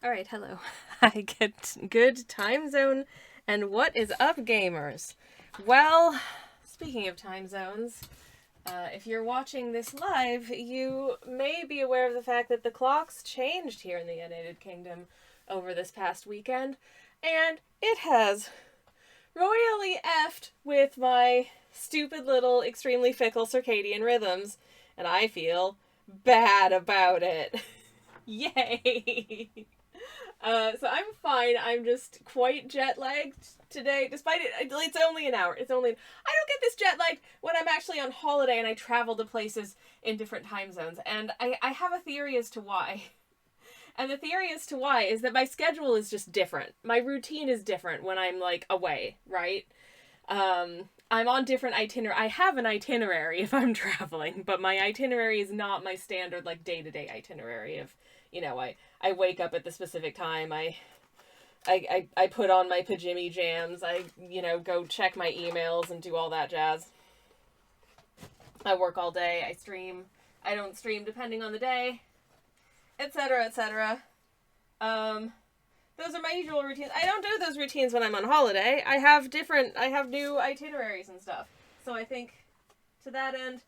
Alright, hello. I get good time zone. And what is up, gamers? Well, speaking of time zones, if you're watching this live, you may be aware of the fact that the clocks changed here in the United Kingdom over this past weekend, and it has royally effed with my stupid little, extremely fickle circadian rhythms, and I feel bad about it. Yay! So I'm fine. I'm just quite jet lagged today, despite it's only an hour. It's only. I don't get this jet lagged when I'm actually on holiday and I travel to places in different time zones. And I have a theory as to why. And the theory as to why is that my schedule is just different. My routine is different when I'm like away, right? I'm on different itinerary. I have an itinerary if I'm traveling, but my itinerary is not my standard like day-to-day itinerary of, I wake up at the specific time. I put on my pajimmy jams. I, go check my emails and do all that jazz. I work all day. I stream. I don't stream depending on the day, etc., etc. Those are my usual routines. I don't do those routines when I'm on holiday. I have new itineraries and stuff. So I think, to that end,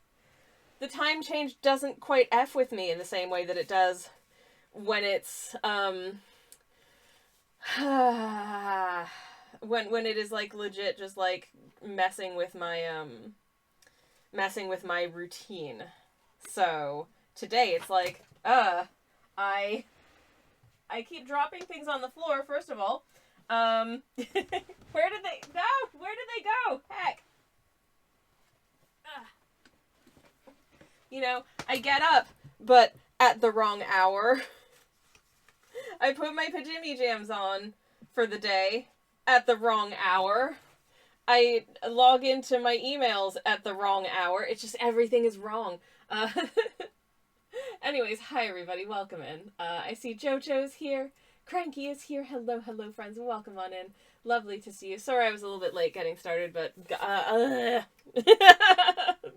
the time change doesn't quite F with me in the same way that it does when it's, when it is, like, legit just, like, messing with my routine. So, today it's like, I keep dropping things on the floor, first of all. Where did they go? Where did they go? Heck. I get up, but at the wrong hour. I put my pajimmy jams on for the day at the wrong hour. I log into my emails at the wrong hour. It's just everything is wrong. Anyways, hi everybody, welcome in. I see JoJo's here, Cranky is here. Hello, friends, and welcome on in. Lovely to see you. Sorry I was a little bit late getting started, but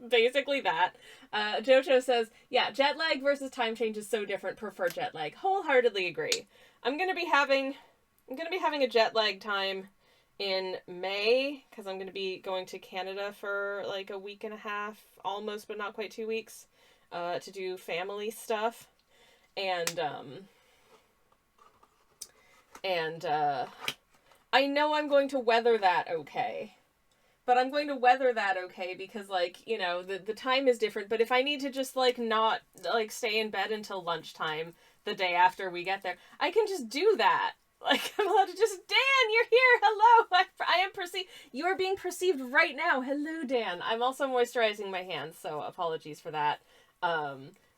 basically that. JoJo says, yeah, jet lag versus time change is so different. Prefer jet lag. Wholeheartedly agree. I'm gonna be having a jet lag time in May because I'm gonna be going to Canada for like a week and a half, almost, but not quite 2 weeks. To do family stuff, and I know I'm going to weather that okay, but I'm going to weather that okay because, like, the time is different, but if I need to just, like, not, like, stay in bed until lunchtime the day after we get there, I can just do that. Like, I'm allowed to just, Dan, you're here, hello, I am perceived, you are being perceived right now, hello, Dan. I'm also moisturizing my hands, so apologies for that.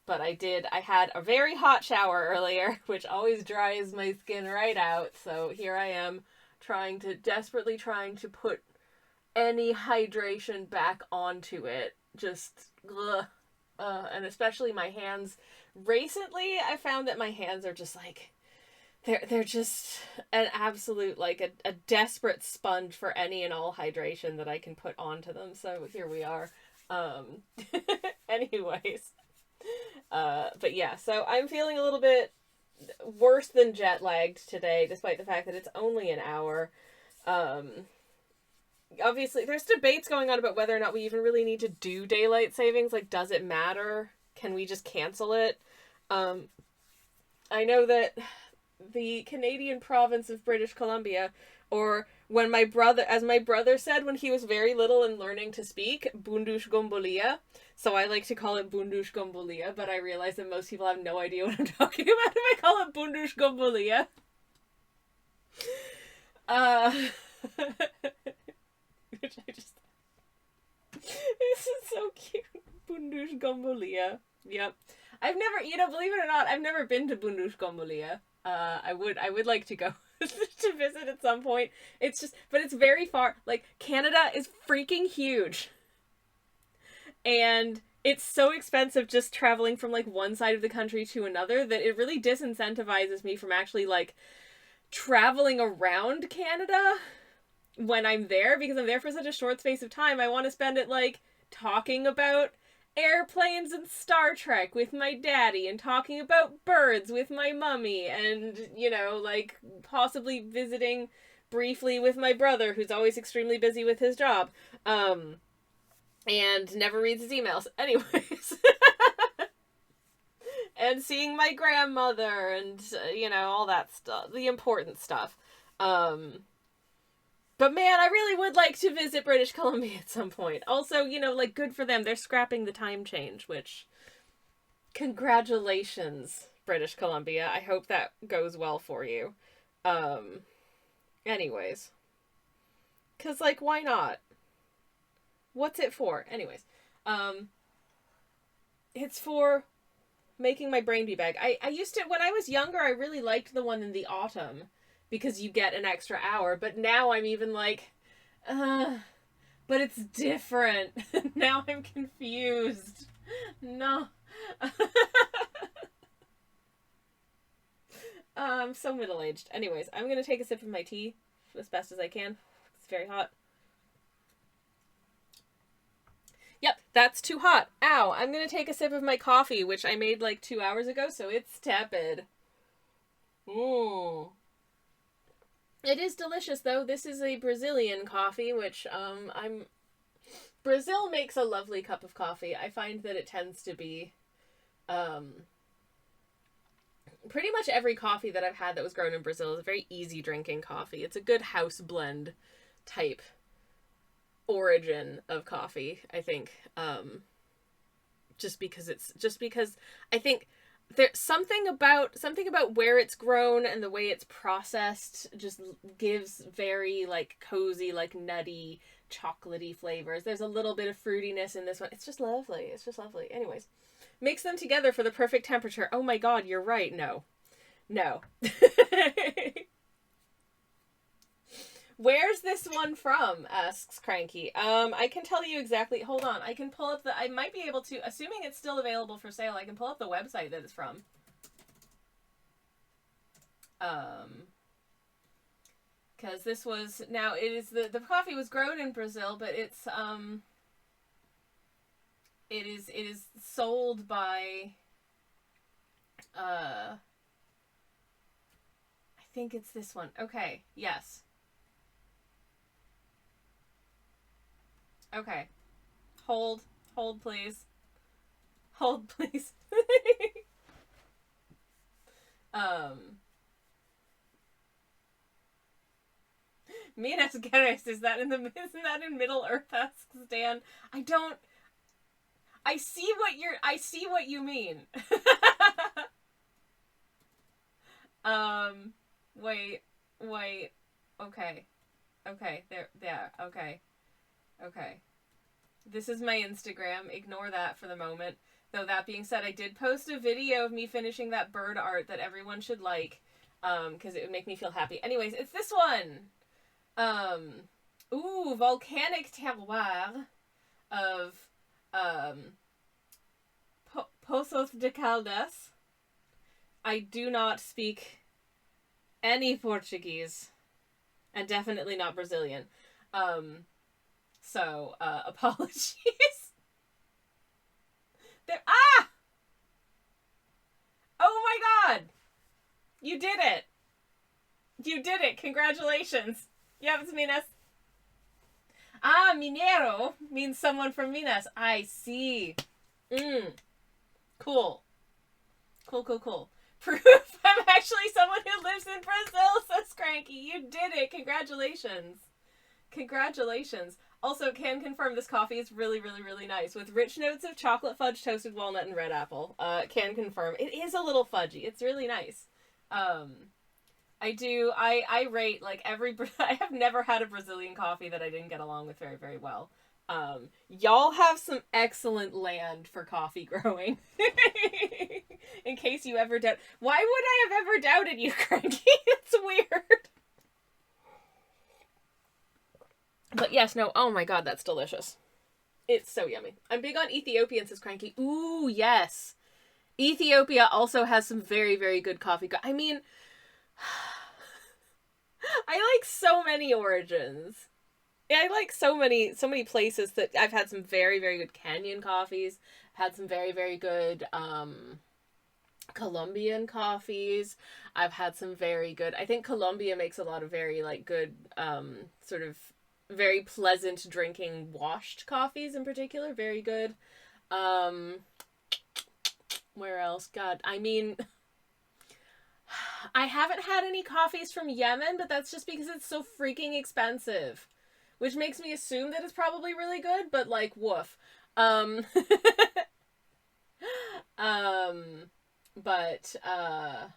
But I had a very hot shower earlier, which always dries my skin right out, so here I am desperately trying to put any hydration back onto it. Just, and especially my hands. Recently, I found that my hands are just like, they're just an absolute, like, a desperate sponge for any and all hydration that I can put onto them, so here we are. Anyways. But yeah, so I'm feeling a little bit worse than jet lagged today, despite the fact that it's only an hour. Obviously, there's debates going on about whether or not we even really need to do daylight savings. Like, does it matter? Can we just cancel it? I know that the Canadian province of British Columbia, or when as my brother said when he was very little and learning to speak, Bundush Gombolia. So I like to call it Bundush Gombolia, but I realize that most people have no idea what I'm talking about if I call it Bundush Gombolia. Which I just... This is so cute. Bundush Gombolia. Yep. I've never, believe it or not, I've never been to Bundush Gombolia. I would like to go to visit at some point. But it's very far. Like, Canada is freaking huge. And it's so expensive just traveling from, like, one side of the country to another that it really disincentivizes me from actually, like, traveling around Canada when I'm there, because I'm there for such a short space of time. I want to spend it, like, talking about airplanes and Star Trek with my daddy, and talking about birds with my mummy, and, you know, like, possibly visiting briefly with my brother, who's always extremely busy with his job, and never reads his emails. Anyways. And seeing my grandmother, and, you know, all that stuff. The important stuff. But man, I really would like to visit British Columbia at some point. Also, you know, like, good for them. They're scrapping the time change, which... Congratulations, British Columbia. I hope that goes well for you. Anyways. 'Cause, like, why not? What's it for? Anyways. It's for making my brain be big. I used to, when I was younger, I really liked the one in the autumn, because you get an extra hour, but now I'm even like, but it's different. Now I'm confused. No. I'm so middle-aged. Anyways, I'm gonna take a sip of my tea as best as I can. It's very hot. Yep, that's too hot. Ow, I'm gonna take a sip of my coffee, which I made like 2 hours ago, so it's tepid. Mmm. It is delicious, though. This is a Brazilian coffee, which, Brazil makes a lovely cup of coffee. I find that it tends to be, pretty much every coffee that I've had that was grown in Brazil is a very easy drinking coffee. It's a good house blend type origin of coffee, I think. Just because I think there's something about where it's grown and the way it's processed just gives very, like, cozy, like, nutty, chocolatey flavors. There's a little bit of fruitiness in this one. It's just lovely. It's just lovely. Anyways, mix them together for the perfect temperature. Oh my god, you're right. No. Where's this one from? Asks Cranky. I can tell you exactly. Hold on. I can pull up I might be able to, assuming it's still available for sale, I can pull up the website that it's from. Because this was, now it is, the coffee was grown in Brazil, but it's, it is sold by, I think it's this one. Okay. Yes. Okay. Hold, please. Hold, please. Minas Gerais, isn't that in Middle Earth? Asks Dan. I see what you mean. Wait. Okay. There. Okay. This is my Instagram. Ignore that for the moment. Though that being said, I did post a video of me finishing that bird art that everyone should like, because it would make me feel happy. Anyways, it's this one. Volcanic terroir of, Poços de Caldas. I do not speak any Portuguese, and definitely not Brazilian. So, apologies. Oh my god! You did it! Congratulations! Yeah, it's Minas. Mineiro means someone from Minas. I see. Cool. Proof I'm actually someone who lives in Brazil, says Cranky. You did it! Congratulations. Also, can confirm this coffee is really, really, really nice, with rich notes of chocolate fudge, toasted walnut, and red apple. Can confirm. It is a little fudgy. It's really nice. I rate, like, I have never had a Brazilian coffee that I didn't get along with very, very well. Y'all have some excellent land for coffee growing. In case you ever doubt. Why would I have ever doubted you, Cranky? It's weird. But yes, no, oh my god, that's delicious. It's so yummy. I'm big on Ethiopian, says Cranky. Ooh, yes. Ethiopia also has some very, very good coffee. I mean, I like so many origins. Yeah, I like so many places that I've had some very, very good Kenyan coffees. Had some very, very good Colombian coffees. I've had some very good, I think Colombia makes a lot of very like good sort of very pleasant drinking washed coffees in particular. Very good. Um where else? God, I mean, I haven't had any coffees from Yemen, but that's just because it's so freaking expensive. Which makes me assume that it's probably really good, but like woof. Um um but yeah,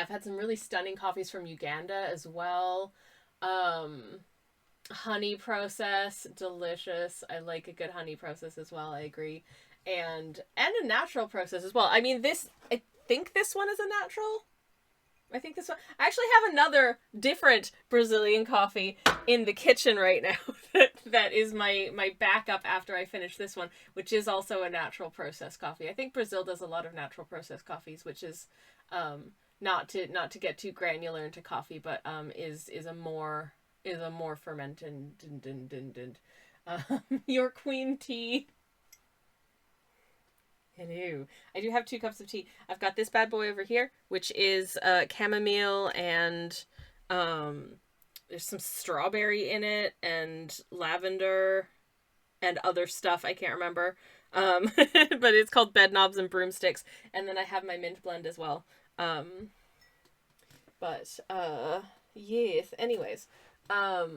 I've had some really stunning coffees from Uganda as well. Um Honey process, delicious. I like a good honey process as well, I agree. And a natural process as well. I mean, this I think this one is a natural. I think this one. I actually have another different Brazilian coffee in the kitchen right now that is my backup after I finish this one, which is also a natural process coffee. I think Brazil does a lot of natural process coffees, which is not to get too granular into coffee, but is a more fermented your queen tea. Hello. I do have 2 cups of tea. I've got this bad boy over here, which is chamomile and there's some strawberry in it and lavender and other stuff I can't remember. But it's called Bed Knobs and Broomsticks. And then I have my mint blend as well. But yes. Anyways, what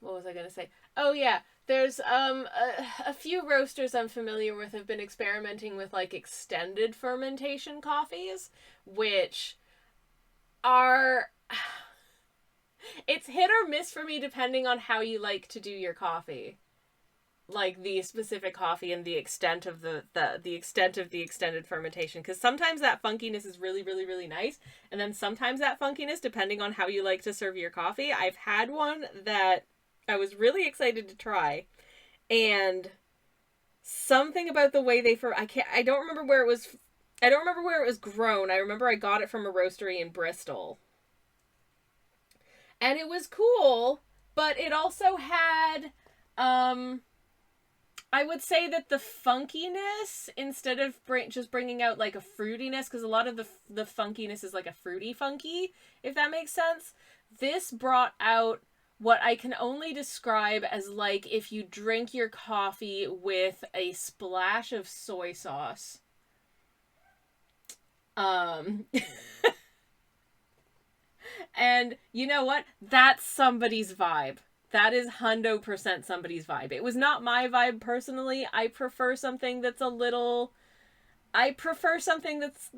was I gonna say? Oh yeah, there's a few roasters I'm familiar with have been experimenting with like extended fermentation coffees, which are it's hit or miss for me depending on how you like to do your coffee. Like the specific coffee and the extent of the extent of the extended fermentation, because sometimes that funkiness is really really really nice, and then sometimes that funkiness, depending on how you like to serve your coffee. I've had one that I was really excited to try, and something about the way they I don't remember where it was. I don't remember where it was grown. I remember I got it from a roastery in Bristol, and it was cool, but it also had I would say that the funkiness, instead of just bringing out like a fruitiness, because a lot of the funkiness is like a fruity funky, if that makes sense. This brought out what I can only describe as like if you drink your coffee with a splash of soy sauce. And you know what? That's somebody's vibe. That is 100% somebody's vibe. It was not my vibe personally. I prefer something that's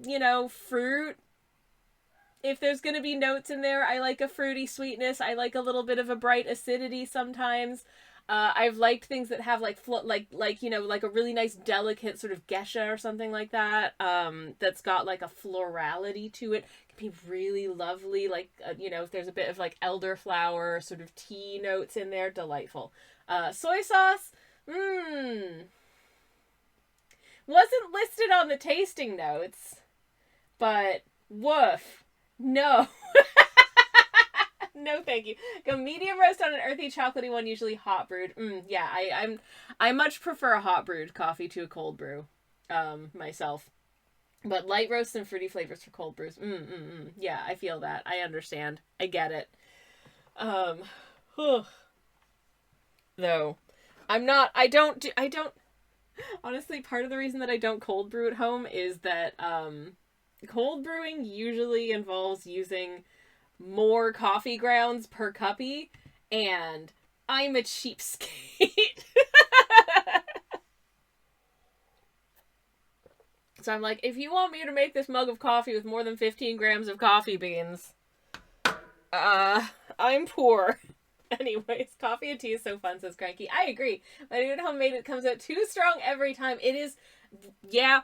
you know, fruit. If there's going to be notes in there, I like a fruity sweetness. I like a little bit of a bright acidity sometimes. I've liked things that have like you know, like a really nice delicate sort of geisha or something like that. That's got like a florality to it. It can be really lovely. Like you know, if there's a bit of like elderflower sort of tea notes in there, delightful. Soy sauce, wasn't listed on the tasting notes, but woof, no. No, thank you. Go medium roast on an earthy, chocolatey one, usually hot brewed. Yeah, I much prefer a hot brewed coffee to a cold brew, myself. But light roast and fruity flavors for cold brews. Yeah, I feel that. I understand. I get it. Though, I don't. Honestly, part of the reason that I don't cold brew at home is that cold brewing usually involves using more coffee grounds per cuppy, and I'm a cheapskate. So I'm like, if you want me to make this mug of coffee with more than 15 grams of coffee beans, I'm poor. Anyways, coffee and tea is so fun, says Cranky. I agree. My new homemade, it comes out too strong every time. It is, yeah.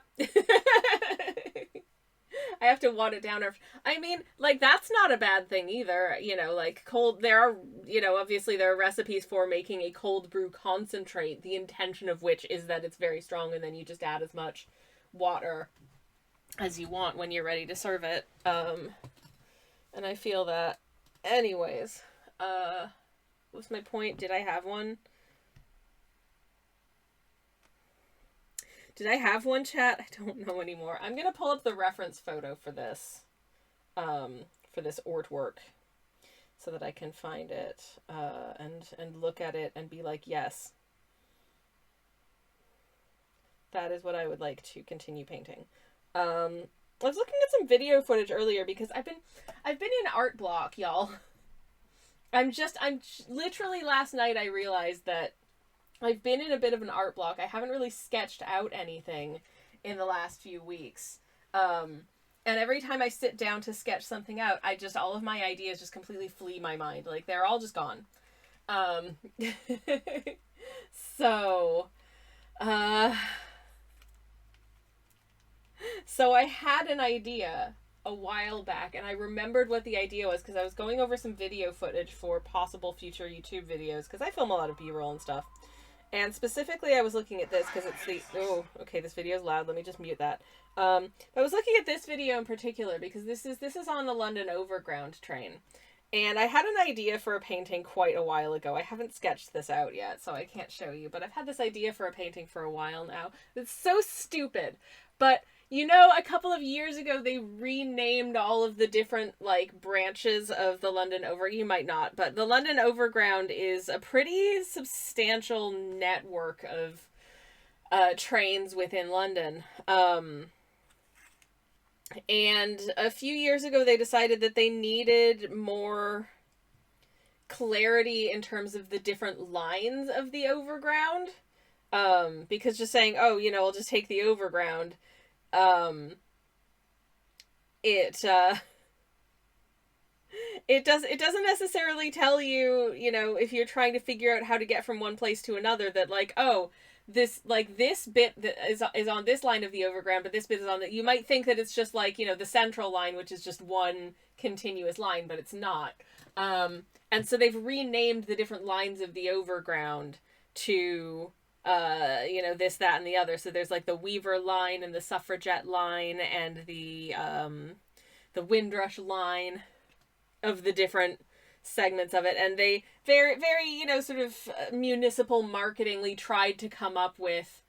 I have to water it down. I mean, like, that's not a bad thing either. You know, like, there are, you know, obviously there are recipes for making a cold brew concentrate, the intention of which is that it's very strong, and then you just add as much water as you want when you're ready to serve it. And I feel that. Anyways, What's my point? Did I have one? Did I have one, chat? I don't know anymore. I'm gonna pull up the reference photo for this artwork so that I can find it and look at it and be like, yes, that is what I would like to continue painting. I was looking at some video footage earlier because I've been in art block, y'all. I'm literally last night I realized that I've been in a bit of an art block. I haven't really sketched out anything in the last few weeks. And every time I sit down to sketch something out, all of my ideas just completely flee my mind. Like, they're all just gone. So, so I had an idea a while back, and I remembered what the idea was because I was going over some video footage for possible future YouTube videos, because I film a lot of B-roll and stuff. And specifically, I was looking at this because it's the... Oh, okay, this video is loud. Let me just mute that. I was looking at this video in particular because this is on the London Overground train. And I had an idea for a painting quite a while ago. I haven't sketched this out yet, so I can't show you. But I've had this idea for a painting for a while now. It's so stupid. But, you know, a couple of years ago, they renamed all of the different, like, branches of the London You might not, but the London Overground is a pretty substantial network of trains within London. And a few years ago, they decided that they needed more clarity in terms of the different lines of the overground. Because just saying, oh, you know, I'll just take the overground, it doesn't necessarily tell you, you know, if you're trying to figure out how to get from one place to another, that like, oh, this bit that is on this line of the overground, but this bit is on the... You might think that it's just like, you know, the central line, which is just one continuous line, but it's not. And so they've renamed the different lines of the overground to, you know, this, that, and the other. So there's like the Weaver line and the Suffragette line and the Windrush line of the different segments of it, and they very, you know, sort of municipal marketingly tried to come up with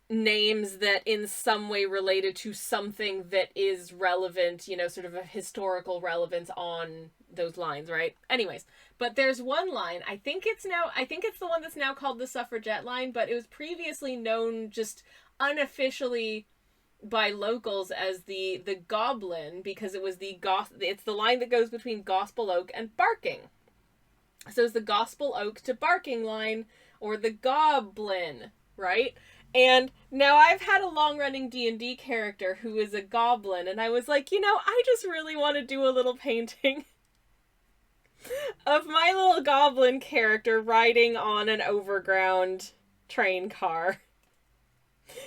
names that in some way related to something that is relevant, you know, sort of a historical relevance on those lines, right? Anyways, but there's one line, I think it's the one that's now called the Suffragette line, but it was previously known just unofficially by locals as the Goblin, because it was it's the line that goes between Gospel Oak and Barking. So it's the Gospel Oak to Barking line, or the Goblin, right? And now I've had a long-running D&D character who is a goblin, and I was like, you know, I just really want to do a little painting of my little goblin character riding on an overground train car.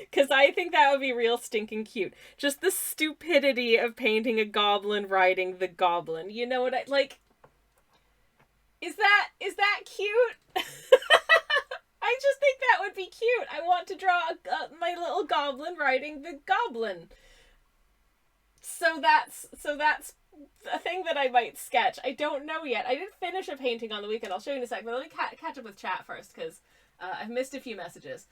Because I think that would be real stinking cute. Just the stupidity of painting a goblin riding the goblin. You know what I... Like... Is that cute? I just think that would be cute. I want to draw my little goblin riding the goblin. So that's a thing that I might sketch. I don't know yet. I did finish a painting on the weekend. I'll show you in a sec. But let me catch up with chat first, because I've missed a few messages.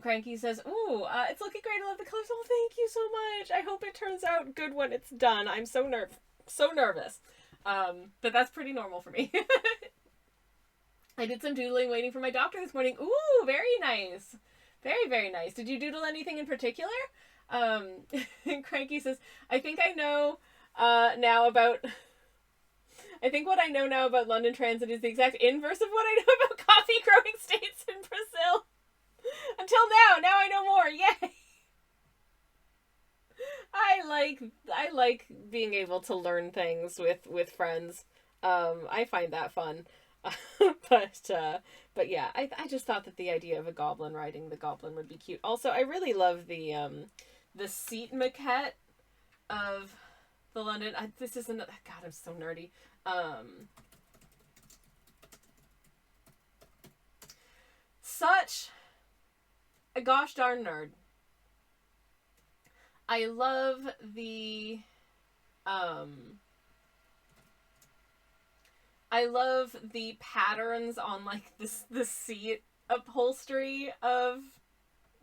Cranky says, ooh, it's looking great. I love the colors. Oh, thank you so much. I hope it turns out good when it's done. I'm so nervous. But that's pretty normal for me. I did some doodling waiting for my doctor this morning. Ooh, very nice. Very, very nice. Did you doodle anything in particular? Cranky says, I think I know now about... I think what I know now about London Transit is the exact inverse of what I know about coffee growing states in Brazil. Until now I know more. Yay! I like being able to learn things with friends. I find that fun. But yeah, I just thought that the idea of a goblin riding the goblin would be cute. Also, I really love the seat maquette of the London. This isn't... God, I'm so nerdy. Such a gosh darn nerd. I love the I love the patterns on, like, the seat upholstery of,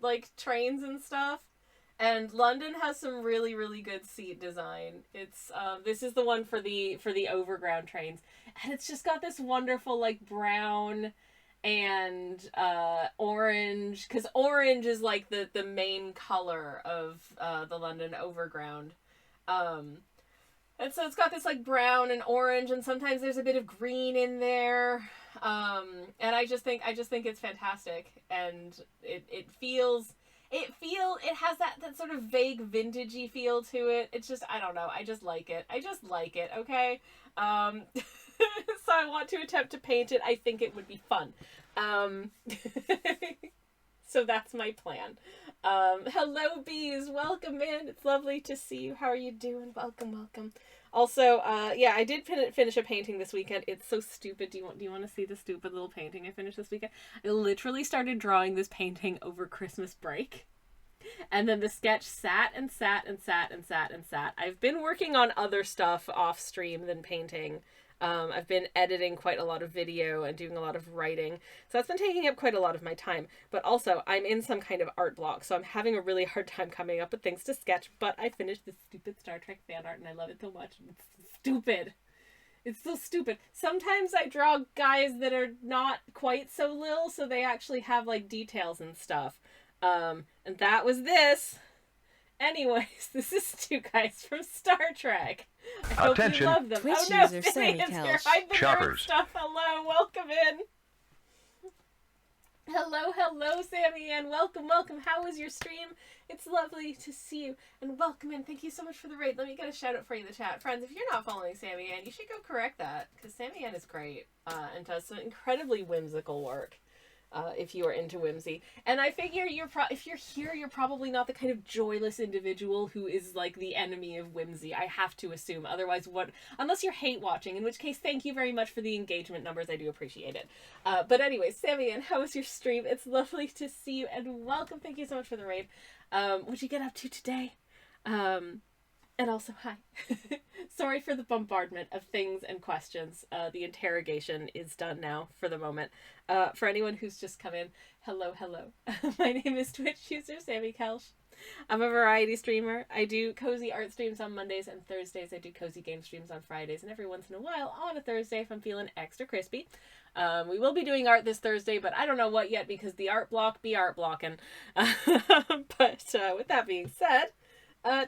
like, trains and stuff. And London has some really, really good seat design. It's, this is the one for the overground trains. And it's just got this wonderful, like, brown and, orange. Because orange is, like, the main color of, the London Overground. And so it's got this, like, brown and orange, and sometimes there's a bit of green in there. And I just think it's fantastic. And it has that sort of vague vintagey feel to it. It's just, I don't know. I just like it. Okay? So I want to attempt to paint it. I think it would be fun. So that's my plan. Hello, bees. Welcome in. It's lovely to see you. How are you doing? Welcome. Also, yeah, I did finish a painting this weekend. It's so stupid. Do you want to see the stupid little painting I finished this weekend? I literally started drawing this painting over Christmas break. And then the sketch sat. I've been working on other stuff off stream than painting. I've been editing quite a lot of video and doing a lot of writing. So that's been taking up quite a lot of my time. But also, I'm in some kind of art block, so I'm having a really hard time coming up with things to sketch. But I finished this stupid Star Trek fan art, and I love it so much. It's stupid. It's so stupid. Sometimes I draw guys that are not quite so little, so they actually have, like, details and stuff. And that was this. Anyways, this is two guys from Star Trek. I hope you love them. Twitch oh no, user Sammy Sammy here. Hide the nerd Shoppers. stuff. Hello, welcome in. Hello, Sammy, and welcome. How was your stream? It's lovely to see you, and welcome in. Thank you so much for the raid. Let me get a shout out for you in the chat. Friends, if you're not following Sammy Ann, you should go correct that, because Sammy Ann is great, and does some incredibly whimsical work. If you are into whimsy. And I figure if you're here, you're probably not the kind of joyless individual who is, like, the enemy of whimsy. I have to assume. Otherwise, unless you're hate watching, in which case, thank you very much for the engagement numbers. I do appreciate it. But anyway, Sammy, and how was your stream? It's lovely to see you, and welcome. Thank you so much for the raid. What'd you get up to today? And also, hi. Sorry for the bombardment of things and questions. The interrogation is done now for the moment. For anyone who's just come in, hello. My name is Twitch user Sammy Kelsch. I'm a variety streamer. I do cozy art streams on Mondays and Thursdays. I do cozy game streams on Fridays, and every once in a while on a Thursday if I'm feeling extra crispy. We will be doing art this Thursday, but I don't know what yet because the art block be art blocking. But with that being said,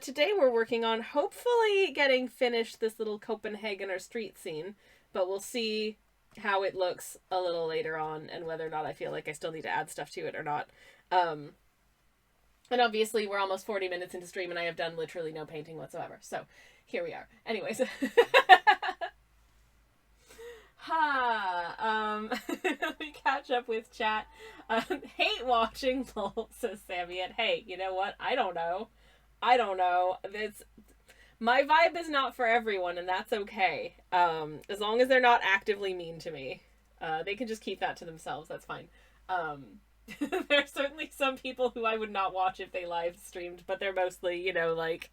today we're working on hopefully getting finished this little Copenhagen or street scene, but we'll see how it looks a little later on and whether or not I feel like I still need to add stuff to it or not. And obviously we're almost 40 minutes into stream and I have done literally no painting whatsoever. So here we are. Anyways. Let me catch up with chat. Hate watching, lol, says Sammy. And hey, you know what? I don't know. My vibe is not for everyone, and that's okay. As long as they're not actively mean to me. They can just keep that to themselves. That's fine. There are certainly some people who I would not watch if they live streamed, but they're mostly, you know, like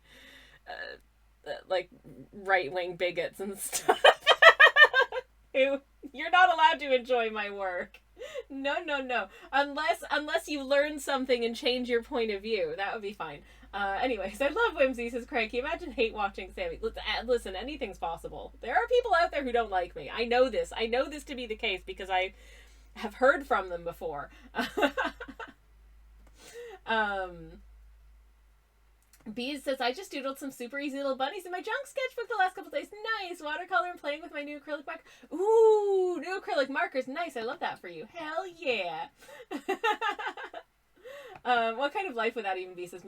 right-wing bigots and stuff. You're not allowed to enjoy my work. No. Unless you learn something and change your point of view. That would be fine. Anyways, I love whimsy, says Cranky. Imagine hate watching Sammy. Listen, anything's possible. There are people out there who don't like me. I know this. I know this to be the case because I have heard from them before. Bees says, I just doodled some super easy little bunnies in my junk sketchbook the last couple days. Nice! Watercolor and playing with my new acrylic marker. Ooh, new acrylic markers. Nice, I love that for you. Hell yeah! What kind of life would that even be, says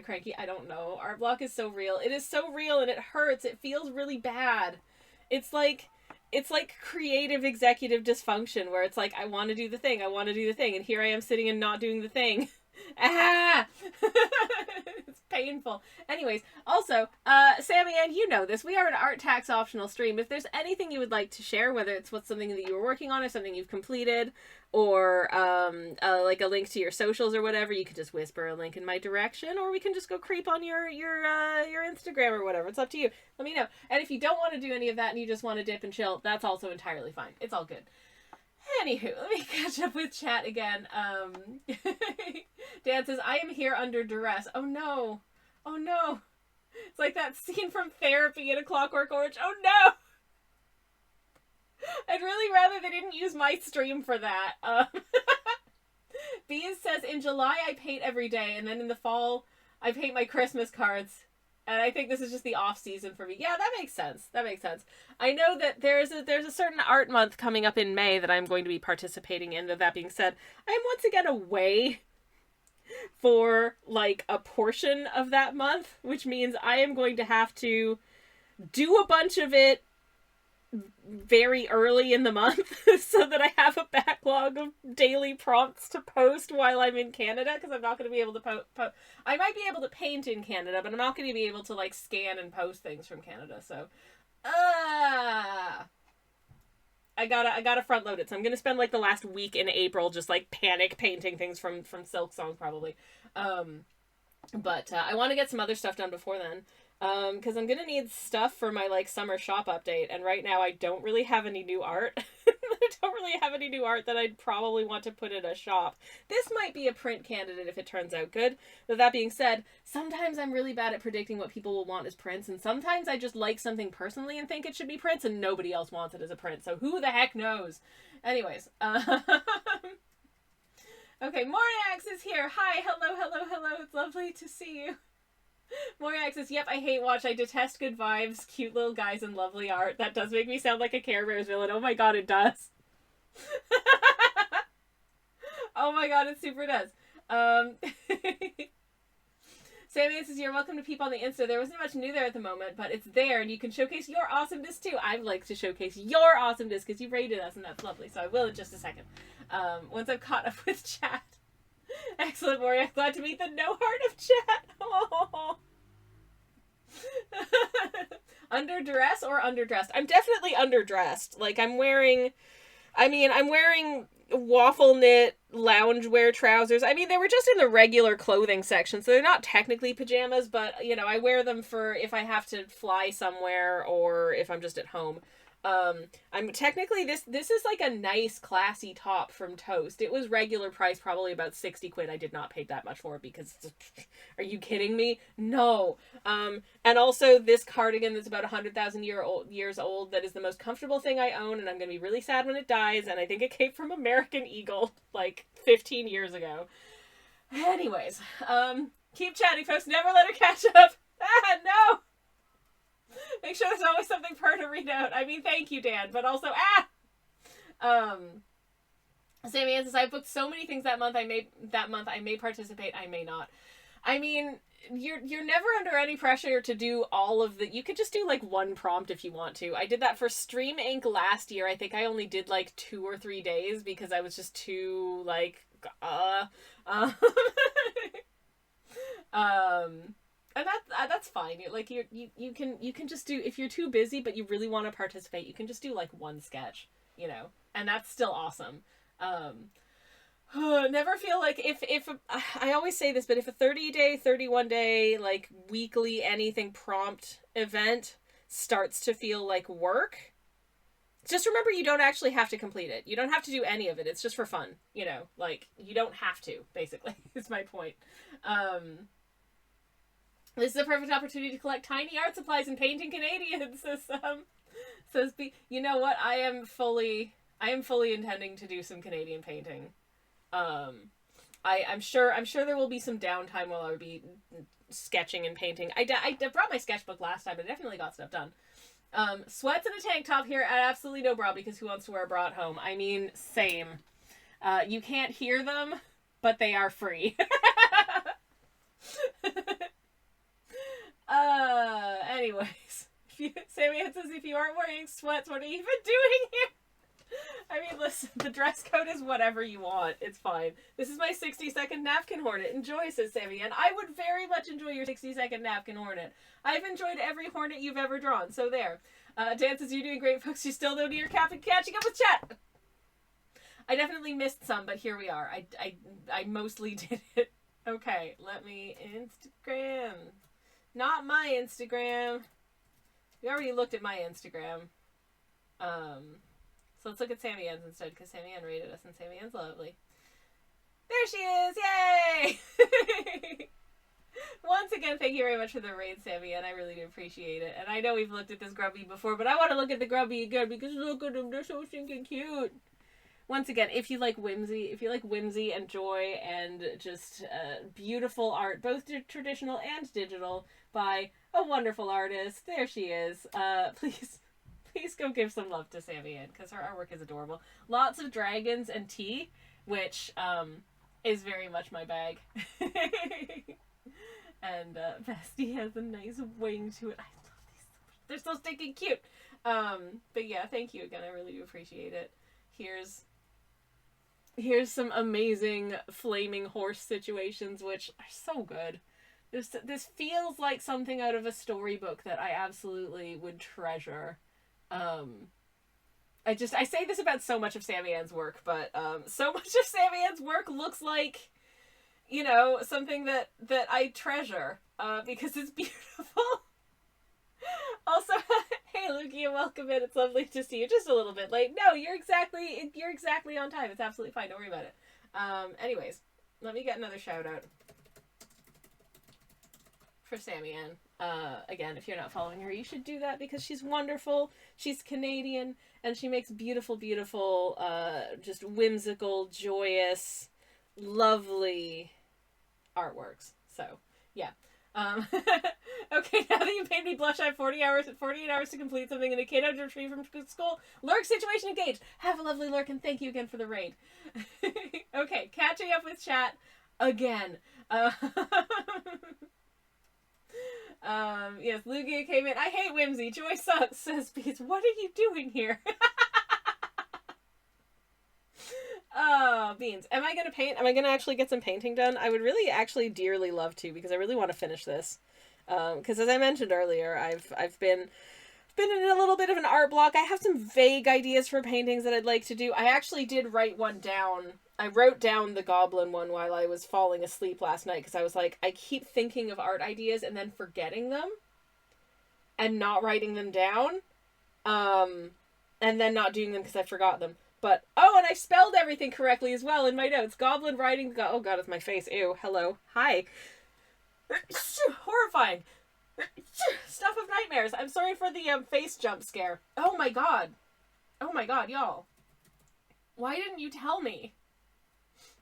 Cranky? I don't know. Art block is so real. It is so real and it hurts. It feels really bad. It's like creative executive dysfunction where it's like, I want to do the thing, and here I am sitting and not doing the thing. Ah! It's painful. Anyways, also, Sammy Ann, you know this. We are an art tax optional stream. If there's anything you would like to share, whether it's something that you were working on or something you've completed, or like a link to your socials or whatever, you could just whisper a link in my direction, or we can just go creep on your Instagram or whatever. It's up to you. Let me know. And if you don't want to do any of that and you just want to dip and chill, that's also entirely fine. It's all good. Anywho, let me catch up with chat again. Dan says, I am here under duress. Oh no. Oh no. It's like that scene from Therapy in A Clockwork Orange. Oh no. I'd really rather they didn't use my stream for that. Bees says, in July I paint every day, and then in the fall I paint my Christmas cards. And I think this is just the off season for me. Yeah, that makes sense. That makes sense. I know that there's a certain art month coming up in May that I'm going to be participating in. That being said, I am once again away for like a portion of that month, which means I am going to have to do a bunch of it very early in the month so that I have a backlog of daily prompts to post while I'm in Canada, because I'm not going to be able to I might be able to paint in Canada, but I'm not going to be able to like scan and post things from Canada. So I gotta front load it. So I'm going to spend like the last week in April just like panic painting things from Silk Song probably. But I want to get some other stuff done before then. Because I'm gonna need stuff for my, like, summer shop update, and right now I don't really have any new art. I don't really have any new art that I'd probably want to put in a shop. This might be a print candidate if it turns out good. But that being said, sometimes I'm really bad at predicting what people will want as prints, and sometimes I just like something personally and think it should be prints, and nobody else wants it as a print, so who the heck knows? Anyways, okay, Moriax is here. Hi, hello, hello, hello. It's lovely to see you. Moriax says, yep, I hate watch. I detest good vibes, cute little guys, and lovely art. That does make me sound like a Care Bears villain. Oh my god, it does. Oh my god, it super does. Sammy says, you're welcome to peep on the Insta. There wasn't much new there at the moment, but it's there, and you can showcase your awesomeness too. I'd like to showcase your awesomeness, because you rated us, and that's lovely, so I will in just a second. Once I've caught up with chat. Excellent, Moria. Glad to meet the no heart of chat. Oh. Under duress or underdressed? I'm definitely underdressed. Like, I'm wearing waffle knit loungewear trousers. I mean, they were just in the regular clothing section, so they're not technically pajamas, but, you know, I wear them for if I have to fly somewhere or if I'm just at home. I'm technically, this is like a nice classy top from Toast. It was regular price, probably about 60 quid. I did not pay that much for it because, are you kidding me? No. And also this cardigan that's about 100,000 years old, that is the most comfortable thing I own, and I'm gonna be really sad when it dies, and I think it came from American Eagle like 15 years ago. Anyways, keep chatting, folks. Never let her catch up. Ah, no! Make sure there's always something for her to read out. I mean, thank you, Dan, but also, Sammy Ann says, I booked so many things that month. I may participate, I may not. I mean, you're never under any pressure to do all of the, you could just do like one prompt if you want to. I did that for Stream Inc. last year. I think I only did like 2 or 3 days because I was just too like, and that's fine. Like you can just do, if you're too busy but you really want to participate, you can just do like one sketch, you know, and that's still awesome. Never feel like if I always say this, but if a 30-day, 31-day, like weekly anything prompt event starts to feel like work, just remember you don't actually have to complete it. You don't have to do any of it. It's just for fun, you know, like you don't have to, basically, is my point. This is a perfect opportunity to collect tiny art supplies and painting Canadians. Says B. You know what? I am fully intending to do some Canadian painting. I'm sure there will be some downtime while I'll be sketching and painting. I brought my sketchbook last time, but I definitely got stuff done. Sweats and a tank top here at absolutely no bra, because who wants to wear a bra at home? I mean, same. You can't hear them, but they are free. Anyways, Sammy says, if you aren't wearing sweats, what are you even doing here? I I mean, listen, the dress code is whatever you want. It's fine. This is my 60-second napkin hornet. Enjoy, says Sammy, and I would very much enjoy your 60-second napkin hornet. I've enjoyed every hornet you've ever drawn, so there. Dances, you're doing great, folks. You still don't need your cap and catching up with chat. I definitely missed some, but here we are. I mostly did it. Okay, let me Instagram. Not my Instagram. We already looked at my Instagram. So let's look at Sammy Ann's instead, because Sammy Ann rated us, and Sammy Ann's lovely. There she is! Yay! Once again, thank you very much for the raid, Sammy Ann. I really do appreciate it. And I know we've looked at this grubby before, but I want to look at the grubby again, because look at them, they're so stinking cute. Once again, if you like whimsy and joy and just beautiful art, both traditional and digital, by a wonderful artist, there she is. Please go give some love to Sammy Ann, because her artwork is adorable. Lots of dragons and tea, which is very much my bag. And Bestie has a nice wing to it. I love these so much. They're so stinking cute. But yeah, thank you again. I really do appreciate it. Here's some amazing flaming horse situations, which are so good. This feels like something out of a storybook that I absolutely would treasure. I say this about so much of Sammy Ann's work, but so much of Sammy Ann's work looks like, you know, something that I treasure, because it's beautiful. Also, hey Lugia, welcome in. It's lovely to see you. Just a little bit late. No, you're exactly on time. It's absolutely fine. Don't worry about it. Anyways, let me get another shout out for Sammy Ann. Again, if you're not following her, you should do that, because she's wonderful. She's Canadian, and she makes beautiful, just whimsical, joyous, lovely artworks. So, yeah. Okay, now that you made me blush, I have 48 hours to complete something, and a kid had to retrieve from school. Lurk situation engaged. Have a lovely lurk, and thank you again for the raid. Okay, catching up with chat again. Yes, Lugia came in. I hate whimsy. Joy sucks, says Beats. What are you doing here? Oh, Beans. Am I gonna paint? Am I gonna actually get some painting done? I would really actually dearly love to, because I really want to finish this. Because as I mentioned earlier, I've been in a little bit of an art block. I have some vague ideas for paintings that I'd like to do. I actually did write one down. I wrote down the goblin one while I was falling asleep last night, because I was like, I keep thinking of art ideas and then forgetting them and not writing them down, and then not doing them because I forgot them. But, oh, and I spelled everything correctly as well in my notes. Goblin riding the oh god, it's my face. Ew, hello. Hi. Horrifying. Stuff of nightmares. I'm sorry for the face jump scare. Oh my god. Oh my god, y'all. Why didn't you tell me?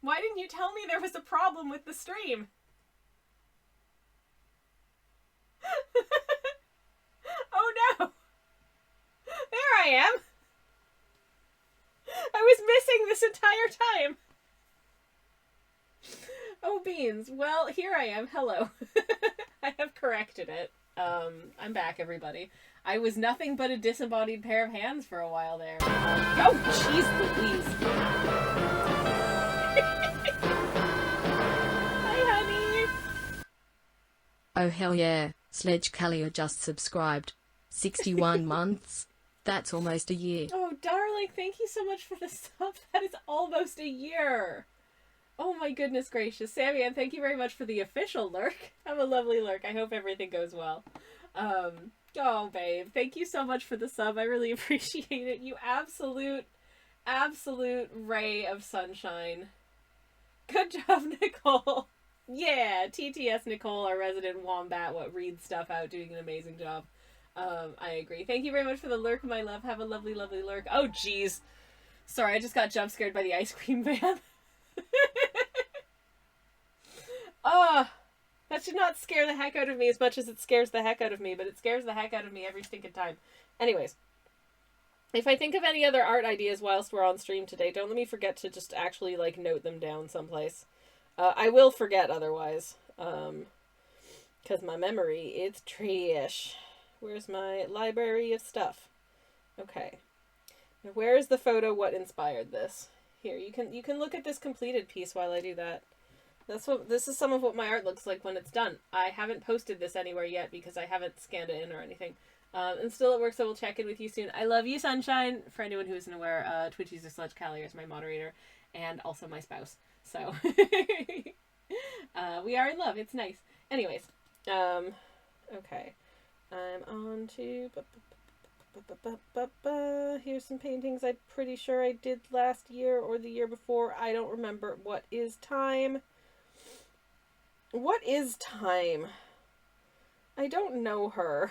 Why didn't you tell me there was a problem with the stream? Oh no. There I am. I was missing this entire time. Oh, Beans. Well, here I am. Hello. I have corrected it. I'm back, everybody. I was nothing but a disembodied pair of hands for a while there. Oh, jeez Louise. Hi, honey. Oh, hell yeah. Sledge Callier just subscribed. 61 months. That's almost a year. Oh, darling, thank you so much for the sub. That is almost a year. Oh my goodness gracious. Sammy Ann, thank you very much for the official lurk. Have a lovely lurk. I hope everything goes well. Oh, babe. Thank you so much for the sub. I really appreciate it. You absolute ray of sunshine. Good job, Nicole. Yeah, TTS Nicole, our resident wombat, what reads stuff out, doing an amazing job. I agree. Thank you very much for the lurk, my love. Have a lovely, lovely lurk. Oh, jeez. Sorry, I just got jump scared by the ice cream van. That should not scare the heck out of me as much as it scares the heck out of me, but it scares the heck out of me every stinking time. Anyways, if I think of any other art ideas whilst we're on stream today, don't let me forget to just actually, like, note them down someplace. I will forget otherwise, because my memory is trash. Where's my library of stuff? Okay. Where is the photo? What inspired this? Here, you can look at this completed piece while I do that. This is some of what my art looks like when it's done. I haven't posted this anywhere yet because I haven't scanned it in or anything. And still it works, so we'll check in with you soon. I love you, Sunshine. For anyone who isn't aware, Twitch user Sledge Callier is my moderator and also my spouse. So we are in love. It's nice. Anyways, okay. I'm on to... Here's some paintings I'm pretty sure I did last year or the year before. I don't remember. What is time? What is time? I don't know her.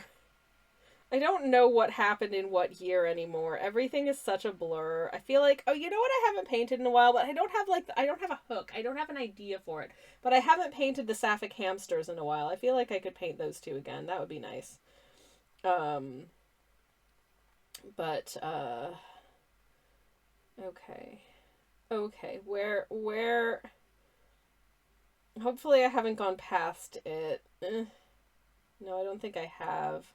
I don't know what happened in what year anymore. Everything is such a blur. I feel like, oh, you know what I haven't painted in a while, but I don't have I don't have a hook. I don't have an idea for it. But I haven't painted the sapphic hamsters in a while. I feel like I could paint those two again. That would be nice. Okay. Okay, where... Hopefully I haven't gone past it. No, I don't think I have.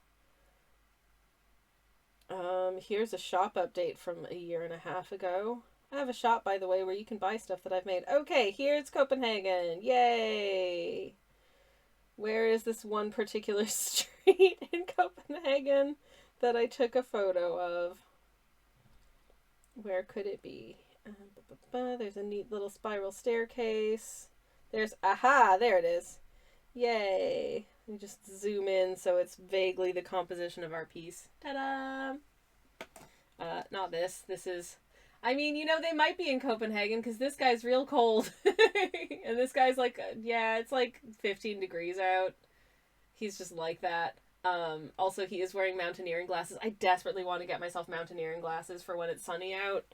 Here's a shop update from a year and a half ago. I have a shop, by the way, where you can buy stuff that I've made. Okay, here's Copenhagen. Yay! Where is this one particular street in Copenhagen that I took a photo of? Where could it be? There's a neat little spiral staircase. There's, aha, there it is. Yay. We just zoom in so it's vaguely the composition of our piece. Ta-da! Not this. This is, I mean, you know, they might be in Copenhagen because this guy's real cold. And this guy's like, yeah, it's like 15 degrees out. He's just like that. Also, he is wearing mountaineering glasses. I desperately want to get myself mountaineering glasses for when it's sunny out.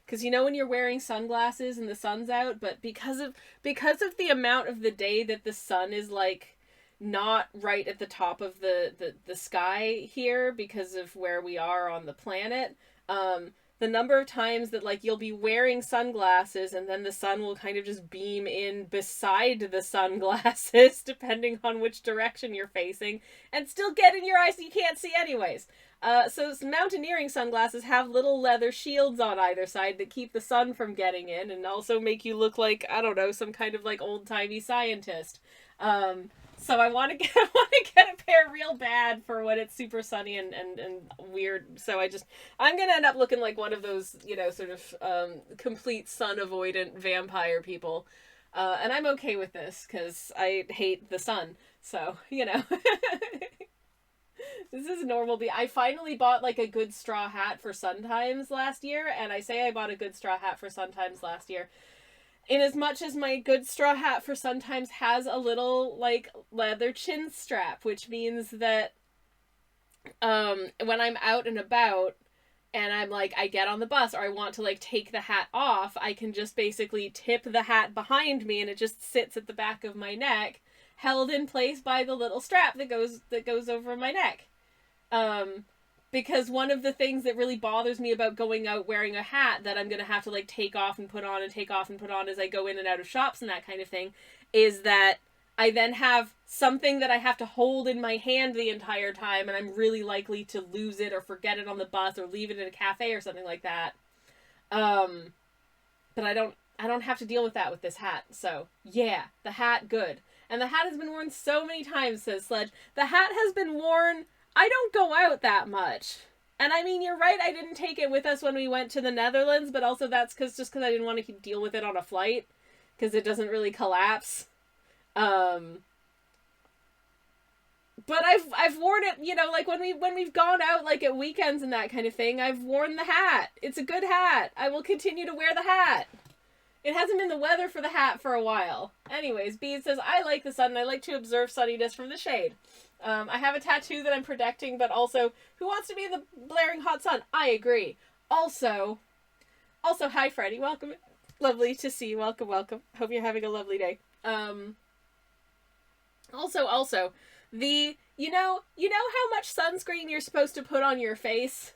Because you know when you're wearing sunglasses and the sun's out, but because of the amount of the day that the sun is like not right at the top of the sky here because of where we are on the planet, the number of times that like you'll be wearing sunglasses and then the sun will kind of just beam in beside the sunglasses depending on which direction you're facing and still get in your eyes so you can't see anyways. So mountaineering sunglasses have little leather shields on either side that keep the sun from getting in and also make you look like, I don't know, some kind of like old-timey scientist. So I want to get a pair real bad for when it's super sunny and weird. So I'm going to end up looking like one of those, you know, sort of complete sun avoidant vampire people. And I'm okay with this because I hate the sun. So, you know. This is normal. I finally bought like a good straw hat for sun times last year, and I say I bought a good straw hat for sun times last year in as much as my good straw hat for sun times has a little like leather chin strap, which means that when I'm out and about and I'm like, I get on the bus or I want to like take the hat off, I can just basically tip the hat behind me and it just sits at the back of my neck, held in place by the little strap that goes over my neck. Because one of the things that really bothers me about going out wearing a hat that I'm going to have to like take off and put on and take off and put on as I go in and out of shops and that kind of thing is that I then have something that I have to hold in my hand the entire time and I'm really likely to lose it or forget it on the bus or leave it in a cafe or something like that. But I don't have to deal with that with this hat. So yeah, the hat, good. And the hat has been worn so many times, says Sledge. The hat has been worn... I don't go out that much. And I mean, you're right, I didn't take it with us when we went to the Netherlands, but also that's just because I didn't want to deal with it on a flight, because it doesn't really collapse. But I've worn it, you know, like when we've gone out like at weekends and that kind of thing, I've worn the hat. It's a good hat. I will continue to wear the hat. It hasn't been the weather for the hat for a while. Anyways, Bede says, I like the sun and I like to observe sunniness from the shade. I have a tattoo that I'm protecting, but also, who wants to be in the blaring hot sun? I agree. Also, hi Freddie, welcome. Lovely to see you. Welcome, welcome. Hope you're having a lovely day. Also, you know how much sunscreen you're supposed to put on your face?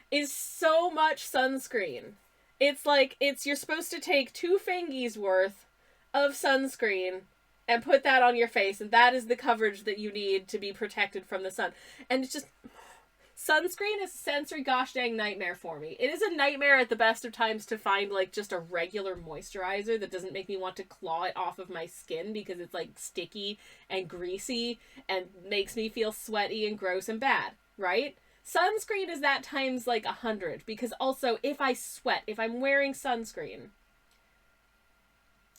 Is so much sunscreen. It's like, you're supposed to take 2 fingies worth of sunscreen and put that on your face, and that is the coverage that you need to be protected from the sun. And it's just, Sunscreen is a sensory gosh dang nightmare for me. It is a nightmare at the best of times to find, like, just a regular moisturizer that doesn't make me want to claw it off of my skin because it's, like, sticky and greasy and makes me feel sweaty and gross and bad, right? Sunscreen is that times, like, 100, because also, if I sweat, if I'm wearing sunscreen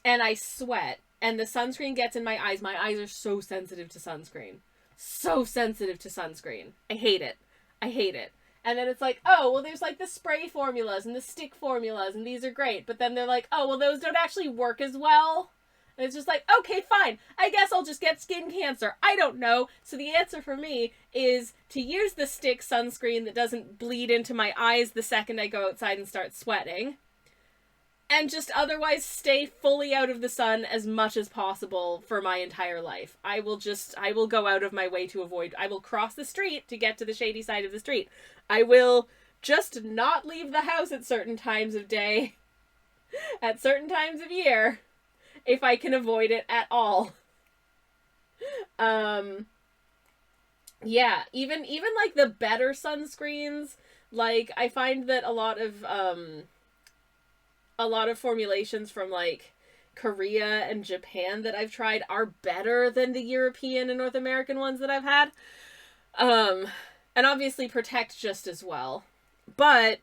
and I sweat and the sunscreen gets in my eyes are so sensitive to sunscreen. So sensitive to sunscreen. I hate it. I hate it. And then it's like, oh, well, there's like the spray formulas and the stick formulas, and these are great. But then they're like, oh, well, those don't actually work as well. And it's just like, okay, fine. I guess I'll just get skin cancer. I don't know. So the answer for me is to use the stick sunscreen that doesn't bleed into my eyes the second I go outside and start sweating. And just otherwise stay fully out of the sun as much as possible for my entire life. I will go out of my way to avoid, I will cross the street to get to the shady side of the street. I will just not leave the house at certain times of day, at certain times of year, if I can avoid it at all. Yeah, even like the better sunscreens, like I find that a lot of formulations from like Korea and Japan that I've tried are better than the European and North American ones that I've had. And obviously protect just as well. But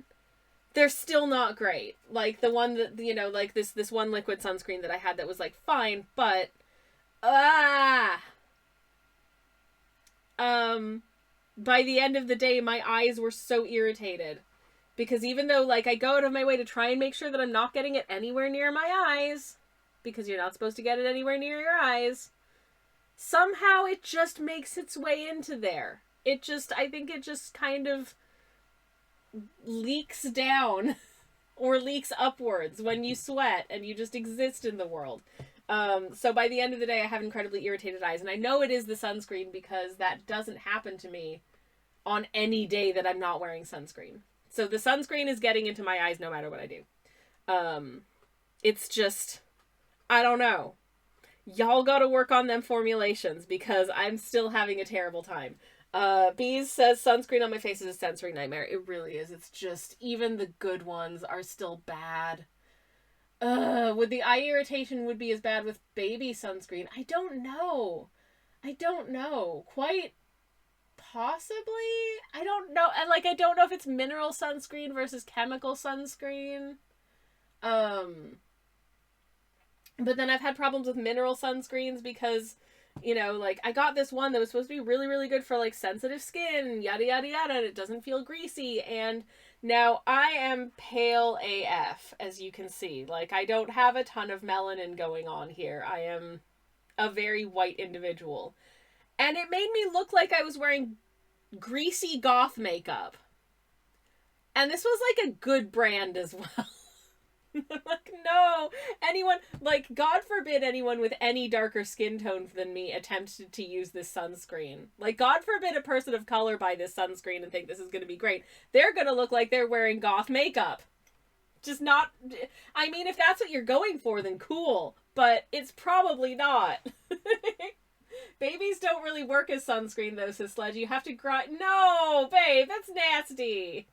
they're still not great. Like the one that, you know, like this one liquid sunscreen that I had that was like fine, but by the end of the day my eyes were so irritated. Because even though, like, I go out of my way to try and make sure that I'm not getting it anywhere near my eyes, because you're not supposed to get it anywhere near your eyes, somehow it just makes its way into there. I think it just kind of leaks down or leaks upwards when you sweat and you just exist in the world. So by the end of the day, I have incredibly irritated eyes. And I know it is the sunscreen because that doesn't happen to me on any day that I'm not wearing sunscreen. So the sunscreen is getting into my eyes no matter what I do. It's just, I don't know. Y'all gotta work on them formulations because I'm still having a terrible time. Bees says sunscreen on my face is a sensory nightmare. It really is. It's just, even the good ones are still bad. Would the eye irritation would be as bad with baby sunscreen? I don't know. Quite possibly. I don't know. And like, I don't know if it's mineral sunscreen versus chemical sunscreen. But then I've had problems with mineral sunscreens because, you know, like I got this one that was supposed to be really, really good for like sensitive skin, yada, yada, yada, and it doesn't feel greasy. And now I am pale AF, as you can see. Like, I don't have a ton of melanin going on here. I am a very white individual. And it made me look like I was wearing greasy goth makeup. And this was like a good brand as well. Like, no. Anyone, like, God forbid anyone with any darker skin tone than me attempted to use this sunscreen. Like, God forbid a person of color buy this sunscreen and think this is going to be great. They're going to look like they're wearing goth makeup. Just not, I mean, if that's what you're going for, then cool. But it's probably not. Babies don't really work as sunscreen, though, says Sledge. You have to grind. No, babe, that's nasty.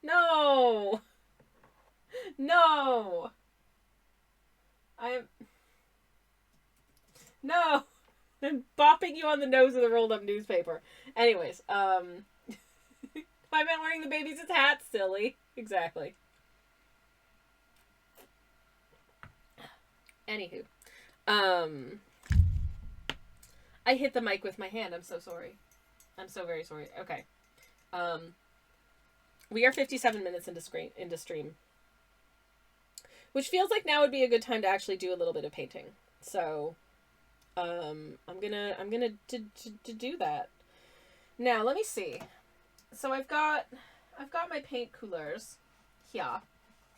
No. No. No. I'm bopping you on the nose with a rolled up newspaper. Anyways, if I meant wearing the baby's hat, silly. Exactly. Anywho. I hit the mic with my hand. I'm so sorry. I'm so very sorry. Okay. We are 57 minutes into stream. Which feels like now would be a good time to actually do a little bit of painting. So, I'm gonna do that. Now, let me see. So I've got my paint coolers here.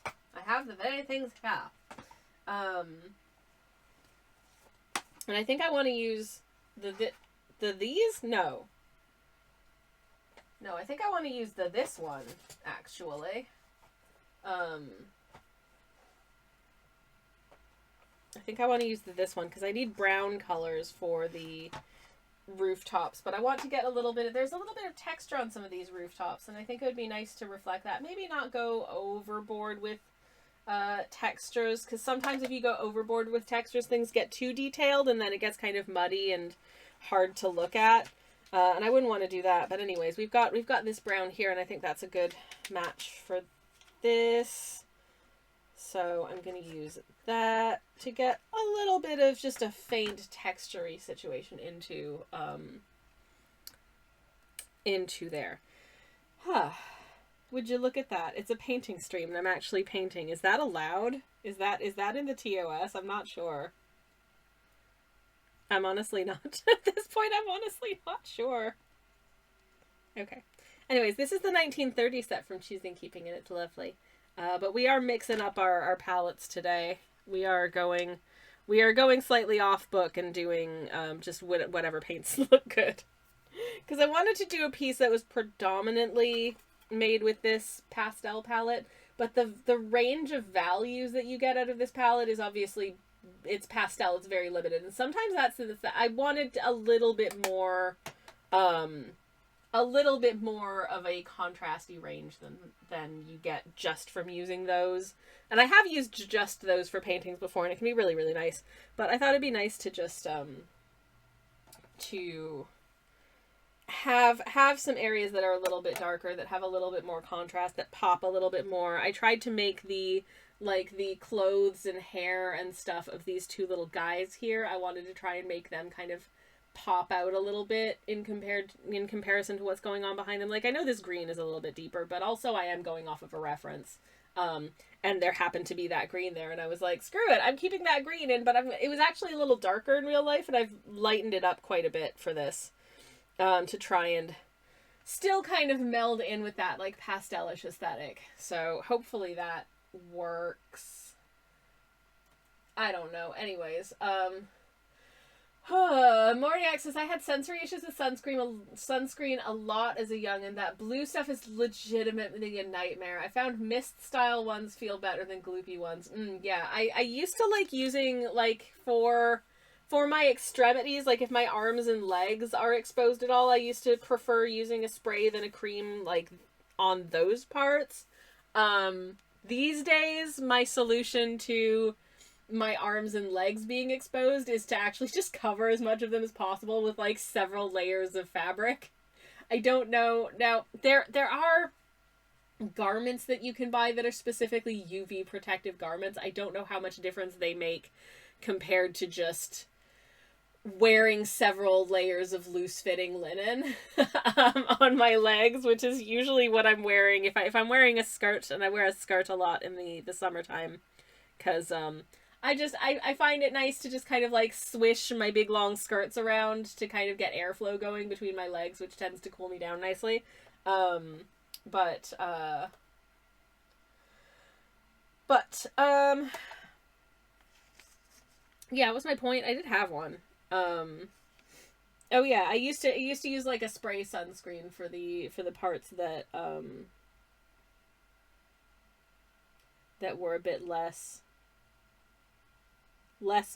I have the very things here. And I think I want to use these? No. No, I think I want to use this one, actually. I think I want to use this one, because I need brown colors for the rooftops, but I want to get a little bit of, there's a little bit of texture on some of these rooftops, and I think it would be nice to reflect that. Maybe not go overboard with textures, because sometimes if you go overboard with textures, things get too detailed, and then it gets kind of muddy and hard to look at. And I wouldn't want to do that. But anyways, we've got this brown here, and I think that's a good match for this. So I'm going to use that to get a little bit of just a faint texture-y situation into there. Huh. Would you look at that? It's a painting stream, and I'm actually painting. Is that allowed? Is that in the TOS? I'm not sure. I'm honestly not. At this point, I'm honestly not sure. Okay. Anyways, this is the 1930 set from Choosing Keeping, and it's lovely. But we are mixing up our palettes today. We are going slightly off book and doing just whatever paints look good. Because I wanted to do a piece that was predominantly made with this pastel palette, but the range of values that you get out of this palette is obviously, it's pastel, it's very limited, and sometimes that's I wanted a little bit more of a contrasty range than you get just from using those. And I have used just those for paintings before, and it can be really, really nice. But I thought it'd be nice to just to have some areas that are a little bit darker, that have a little bit more contrast, that pop a little bit more. I tried to make the clothes and hair and stuff of these two little guys here. I wanted to try and make them kind of pop out a little bit in comparison to what's going on behind them. Like, I know this green is a little bit deeper, but also I am going off of a reference. And there happened to be that green there, and I was like, screw it, I'm keeping that green in, but it was actually a little darker in real life, and I've lightened it up quite a bit for this. To try and still kind of meld in with that, like, pastelish aesthetic. So hopefully that works. I don't know. Anyways, Moriac says, I had sensory issues with sunscreen a lot as a young, and that blue stuff is legitimately a nightmare. I found mist style ones feel better than gloopy ones. Yeah, I used to like using, like, for my extremities, like if my arms and legs are exposed at all, I used to prefer using a spray than a cream, like, on those parts. These days, my solution to my arms and legs being exposed is to actually just cover as much of them as possible with, like, several layers of fabric. I don't know. Now, there are garments that you can buy that are specifically UV protective garments. I don't know how much difference they make compared to just wearing several layers of loose-fitting linen on my legs, which is usually what I'm wearing if I'm wearing a skirt, and I wear a skirt a lot in the summertime, because I find it nice to just kind of, like, swish my big long skirts around to kind of get airflow going between my legs, which tends to cool me down nicely. Yeah, what was my point? I did have one. Oh yeah, I used to use, like, a spray sunscreen for the parts that that were a bit less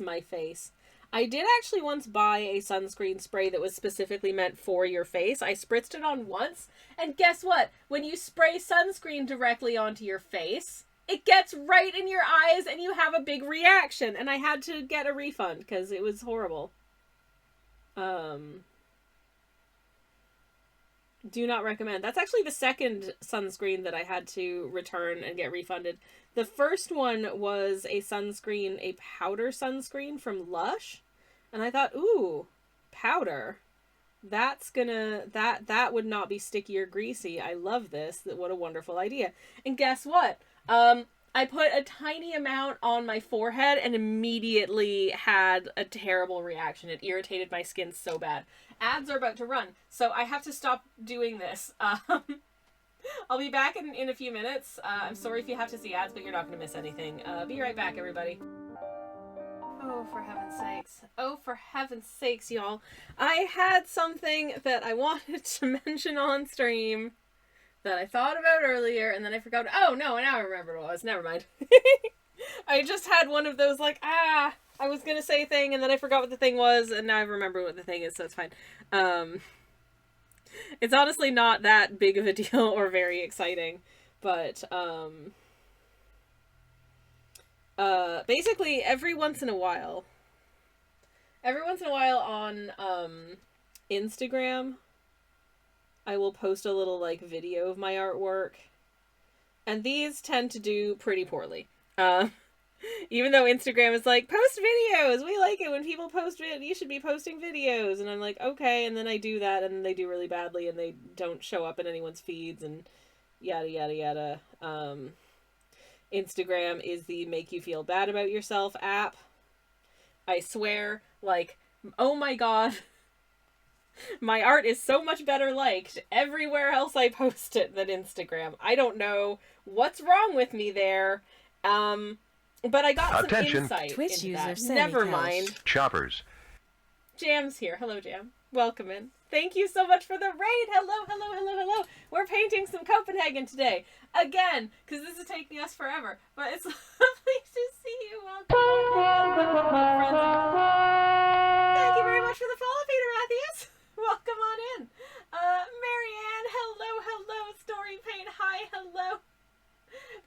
my face. I did actually once buy a sunscreen spray that was specifically meant for your face. I spritzed it on once, and guess what? When you spray sunscreen directly onto your face, it gets right in your eyes and you have a big reaction, and I had to get a refund because it was horrible. Do not recommend. That's actually the second sunscreen that I had to return and get refunded. The first one was a powder sunscreen from Lush, and I thought, ooh, powder. That's gonna, that would not be sticky or greasy. I love this. What a wonderful idea. And guess what? I put a tiny amount on my forehead and immediately had a terrible reaction. It irritated my skin so bad. Ads are about to run, so I have to stop doing this. I'll be back in a few minutes. I'm sorry if you have to see ads, but you're not going to miss anything. Be right back, everybody. Oh, for heaven's sakes. Oh, for heaven's sakes, y'all. I had something that I wanted to mention on stream that I thought about earlier, and then I forgot. Oh, no, now I remember what it was. Never mind. I just had one of those, like, I was gonna say a thing, and then I forgot what the thing was, and now I remember what the thing is, so it's fine. It's honestly not that big of a deal or very exciting, but, basically, every once in a while on, Instagram, I will post a little, like, video of my artwork, and these tend to do pretty poorly. Even though Instagram is like, post videos! We like it when people post it. You should be posting videos. And I'm like, okay. And then I do that, and they do really badly, and they don't show up in anyone's feeds, and yada, yada, yada. Instagram is the make you feel bad about yourself app. I swear, like, oh my god. My art is so much better liked everywhere else I post it than Instagram. I don't know what's wrong with me there. But I got some insight Twitch into user that. Sammy Never Couch. mind. Choppers. Jam's here. Hello, Jam. Welcome in. Thank you so much for the raid. Hello, hello, hello, hello. We're painting some Copenhagen today. Again, because this is taking us forever. But it's lovely to see you. Welcome on in. Thank you very much for the follow, Peter Matthews. Welcome on in. Marianne, hello, hello. Story Paint, hi, hello.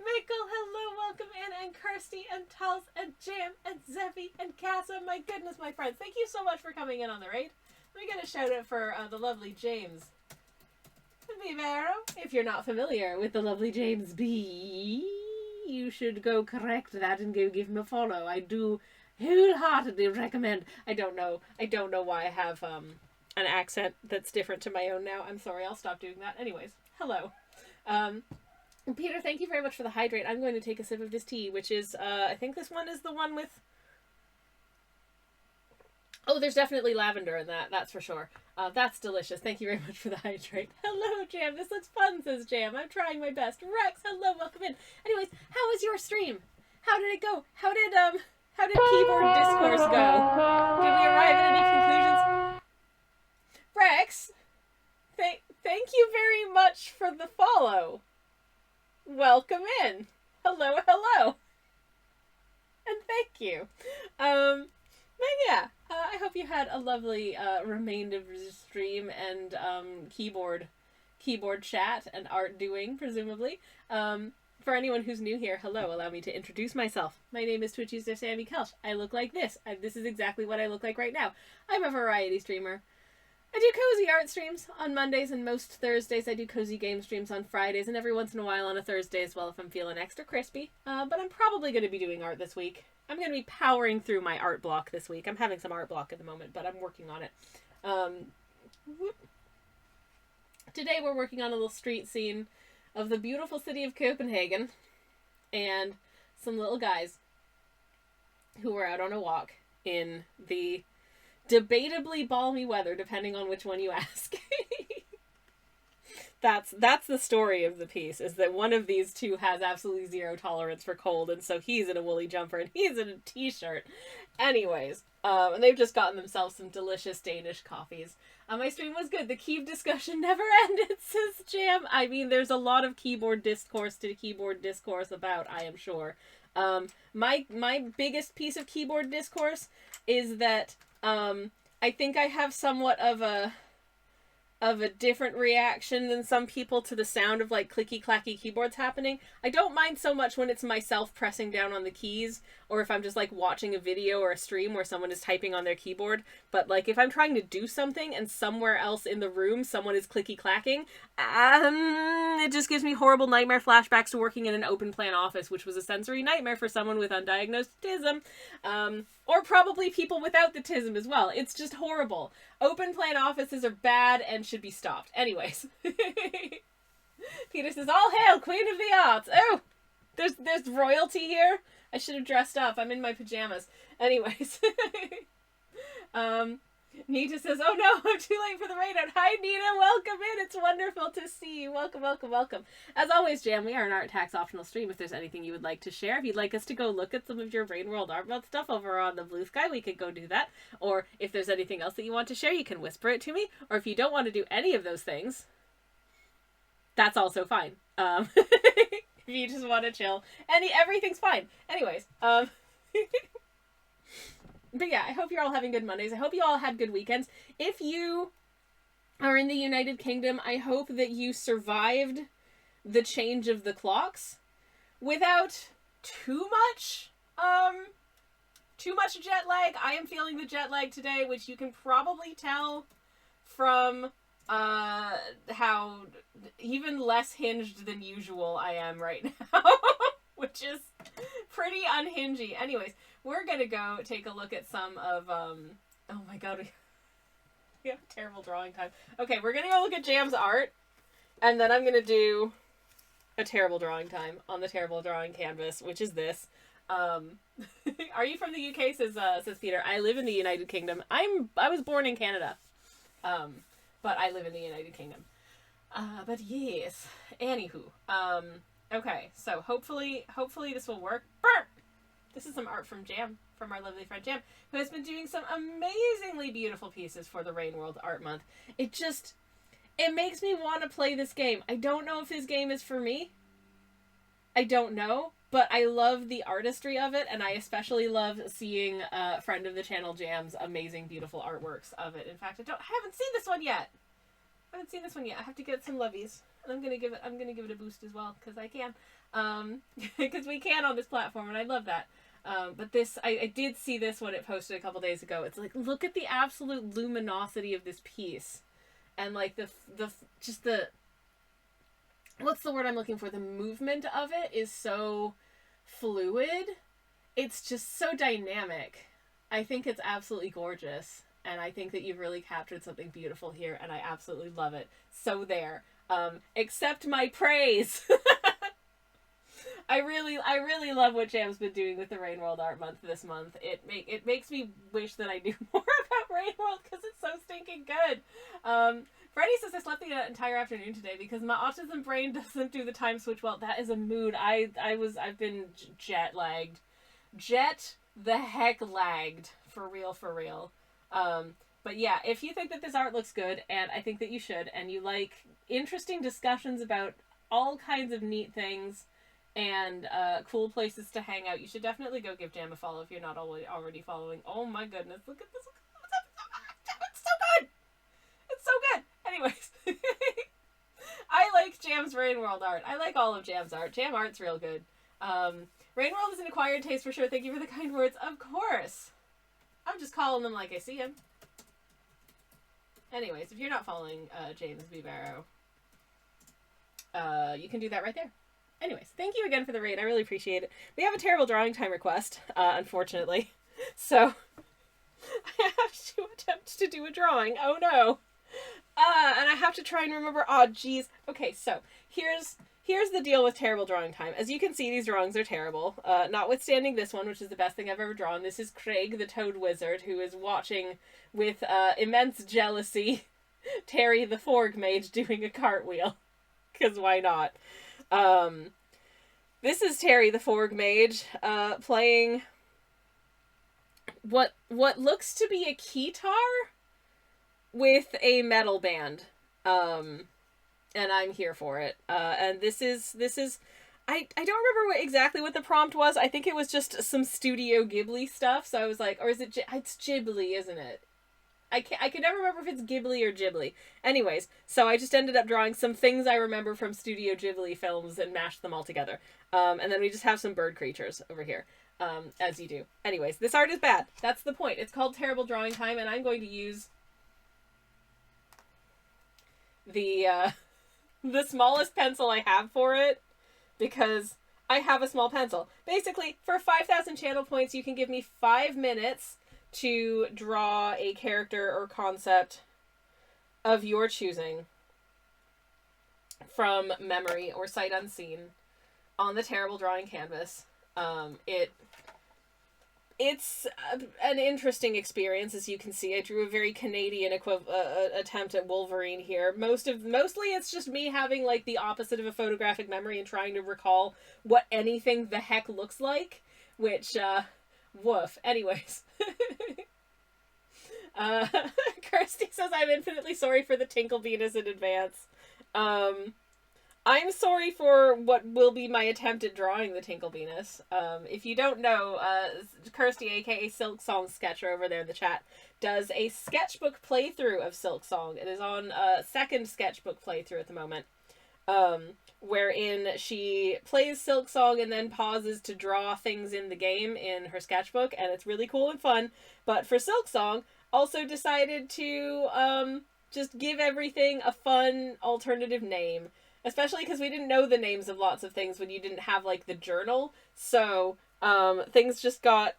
Michael, hello, welcome in, and Kirsty, and Tulls, and Jam, and Zeffy, and Casa. My goodness, my friends, thank you so much for coming in on the raid. Let me get a shout out for the lovely James Vivero. If you're not familiar with the lovely James B, you should go correct that and go give him a follow. I do wholeheartedly recommend. I don't know why I have an accent that's different to my own now. I'm sorry, I'll stop doing that. Anyways, hello. Peter, thank you very much for the hydrate. I'm going to take a sip of this tea, which is, I think this one is the one with... Oh, there's definitely lavender in that, that's for sure. That's delicious. Thank you very much for the hydrate. Hello, Jam. This looks fun, says Jam. I'm trying my best. Rex, hello, welcome in. Anyways, how was your stream? How did it go? How did keyboard discourse go? Did we arrive at any conclusions? Rex, thank you very much for the follow. Welcome in. Hello, hello. And thank you. But yeah, I hope you had a lovely remainder of the stream and keyboard chat and art doing, presumably. For anyone who's new here, hello, allow me to introduce myself. My name is Twitch user Sammy Kelch. I look like this. This is exactly what I look like right now. I'm a variety streamer. I do cozy art streams on Mondays and most Thursdays. I do cozy game streams on Fridays and every once in a while on a Thursday as well if I'm feeling extra crispy. But I'm probably going to be doing art this week. I'm going to be powering through my art block this week. I'm having some art block at the moment, but I'm working on it. Today we're working on a little street scene of the beautiful city of Copenhagen and some little guys who were out on a walk in the debatably balmy weather, depending on which one you ask. That's the story of the piece, is that one of these two has absolutely zero tolerance for cold, and so he's in a woolly jumper and he's in a t-shirt. Anyways, and they've just gotten themselves some delicious Danish coffees. My stream was good. The Keeve discussion never ended, says Jam. I mean, there's a lot of keyboard discourse about, I am sure. My biggest piece of keyboard discourse is that I think I have somewhat of a different reaction than some people to the sound of like clicky clacky keyboards happening. I don't mind so much when it's myself pressing down on the keys, or if I'm just like watching a video or a stream where someone is typing on their keyboard. But like if I'm trying to do something and somewhere else in the room someone is clicky clacking, it just gives me horrible nightmare flashbacks to working in an open plan office, which was a sensory nightmare for someone with undiagnosed autism. Or probably people without the tism as well. It's just horrible. Open plan offices are bad and should be stopped. Anyways. Peter says, all hail, Queen of the Arts. Oh, there's royalty here. I should have dressed up. I'm in my pajamas. Anyways. Nita says, oh no, I'm too late for the raid out. Hi Nita, welcome in. It's wonderful to see you. Welcome, welcome, welcome. As always, Jam, we are an art tax optional stream. If there's anything you would like to share, if you'd like us to go look at some of your Rain World art world stuff over on the Blue Sky, we could go do that. Or if there's anything else that you want to share, you can whisper it to me. Or if you don't want to do any of those things, that's also fine. If you just want to chill, everything's fine. Anyways, But yeah, I hope you're all having good Mondays. I hope you all had good weekends. If you are in the United Kingdom, I hope that you survived the change of the clocks without too much jet lag. I am feeling the jet lag today, which you can probably tell from how even less hinged than usual I am right now, which is pretty unhingy. Anyways, we're gonna go take a look at some of oh my god, we have a terrible drawing time. Okay, we're gonna go look at Jam's art, and then I'm gonna do a terrible drawing time on the terrible drawing canvas, which is this. Are you from the UK? Says Peter. I live in the United Kingdom. I was born in Canada, but I live in the United Kingdom. But yes. Anywho. Okay. So hopefully this will work. Burp! This is some art from Jam, from our lovely friend Jam, who has been doing some amazingly beautiful pieces for the Rain World Art Month. It makes me want to play this game. I don't know if this game is for me. I don't know, but I love the artistry of it, and I especially love seeing friend of the channel Jam's amazing, beautiful artworks of it. In fact, I haven't seen this one yet. I have to get some lovies, and I'm gonna give it a boost as well because I can, because we can on this platform, and I love that. But this, I did see this when it posted a couple days ago. It's like, look at the absolute luminosity of this piece, and like the what's the word I'm looking for? The movement of it is so fluid. It's just so dynamic. I think it's absolutely gorgeous. And I think that you've really captured something beautiful here. And I absolutely love it. So there. Accept my praise. I really love what Jam's been doing with the Rain World Art Month this month. It makes me wish that I knew more about Rain World because it's so stinking good. Freddie says I slept the entire afternoon today because my autism brain doesn't do the time switch well. That is a mood. I've been jet lagged. Jet the heck lagged. For real. But yeah, if you think that this art looks good, and I think that you should, and you like interesting discussions about all kinds of neat things and cool places to hang out, you should definitely go give Jam a follow if you're not already following. Oh my goodness, look at this. It's so good. It's so good. Anyways, I like Jam's Rain World art. I like all of Jam's art. Jam art's real good. Rain World is an acquired taste for sure. Thank you for the kind words. Of course. I'm just calling them like I see them. Anyways, if you're not following James B. Barrow, you can do that right there. Anyways, thank you again for the raid. I really appreciate it. We have a terrible drawing time request, unfortunately. So, I have to attempt to do a drawing. Oh no. And I have to try and remember. Oh, geez. Okay, so here's the deal with terrible drawing time. As you can see, these drawings are terrible. Notwithstanding this one, which is the best thing I've ever drawn. This is Craig, the Toad Wizard, who is watching with immense jealousy Terry, the Forg Mage, doing a cartwheel. Because why not? This is Terry, the Forg Mage, playing what looks to be a keytar with a metal band. And I'm here for it. And this is I don't remember exactly what the prompt was. I think it was just some Studio Ghibli stuff. So I was like, or is it it's Ghibli, isn't it? I can never remember if it's Ghibli or Ghibli. Anyways, so I just ended up drawing some things I remember from Studio Ghibli films and mashed them all together. And then we just have some bird creatures over here. As you do. Anyways, this art is bad. That's the point. It's called Terrible Drawing Time, and I'm going to use the smallest pencil I have for it, because I have a small pencil. Basically, for 5,000 channel points, you can give me 5 minutes to draw a character or concept of your choosing from memory or sight unseen on the Terrible Drawing canvas. It's an interesting experience, as you can see. I drew a very Canadian attempt at Wolverine here. Mostly it's just me having like the opposite of a photographic memory and trying to recall what anything the heck looks like, which woof. Anyways. Kirsty says I'm infinitely sorry for the Tinkle Venus in advance. I'm sorry for what will be my attempt at drawing the Tinkle Venus. If you don't know, Kirsty, aka Silk Song Sketcher, over there in the chat, does a sketchbook playthrough of Silk Song. It is on a second sketchbook playthrough at the moment, wherein she plays Silk Song and then pauses to draw things in the game in her sketchbook, and it's really cool and fun. But for Silk Song, also decided to just give everything a fun alternative name. Especially because we didn't know the names of lots of things when you didn't have like the journal. So things just got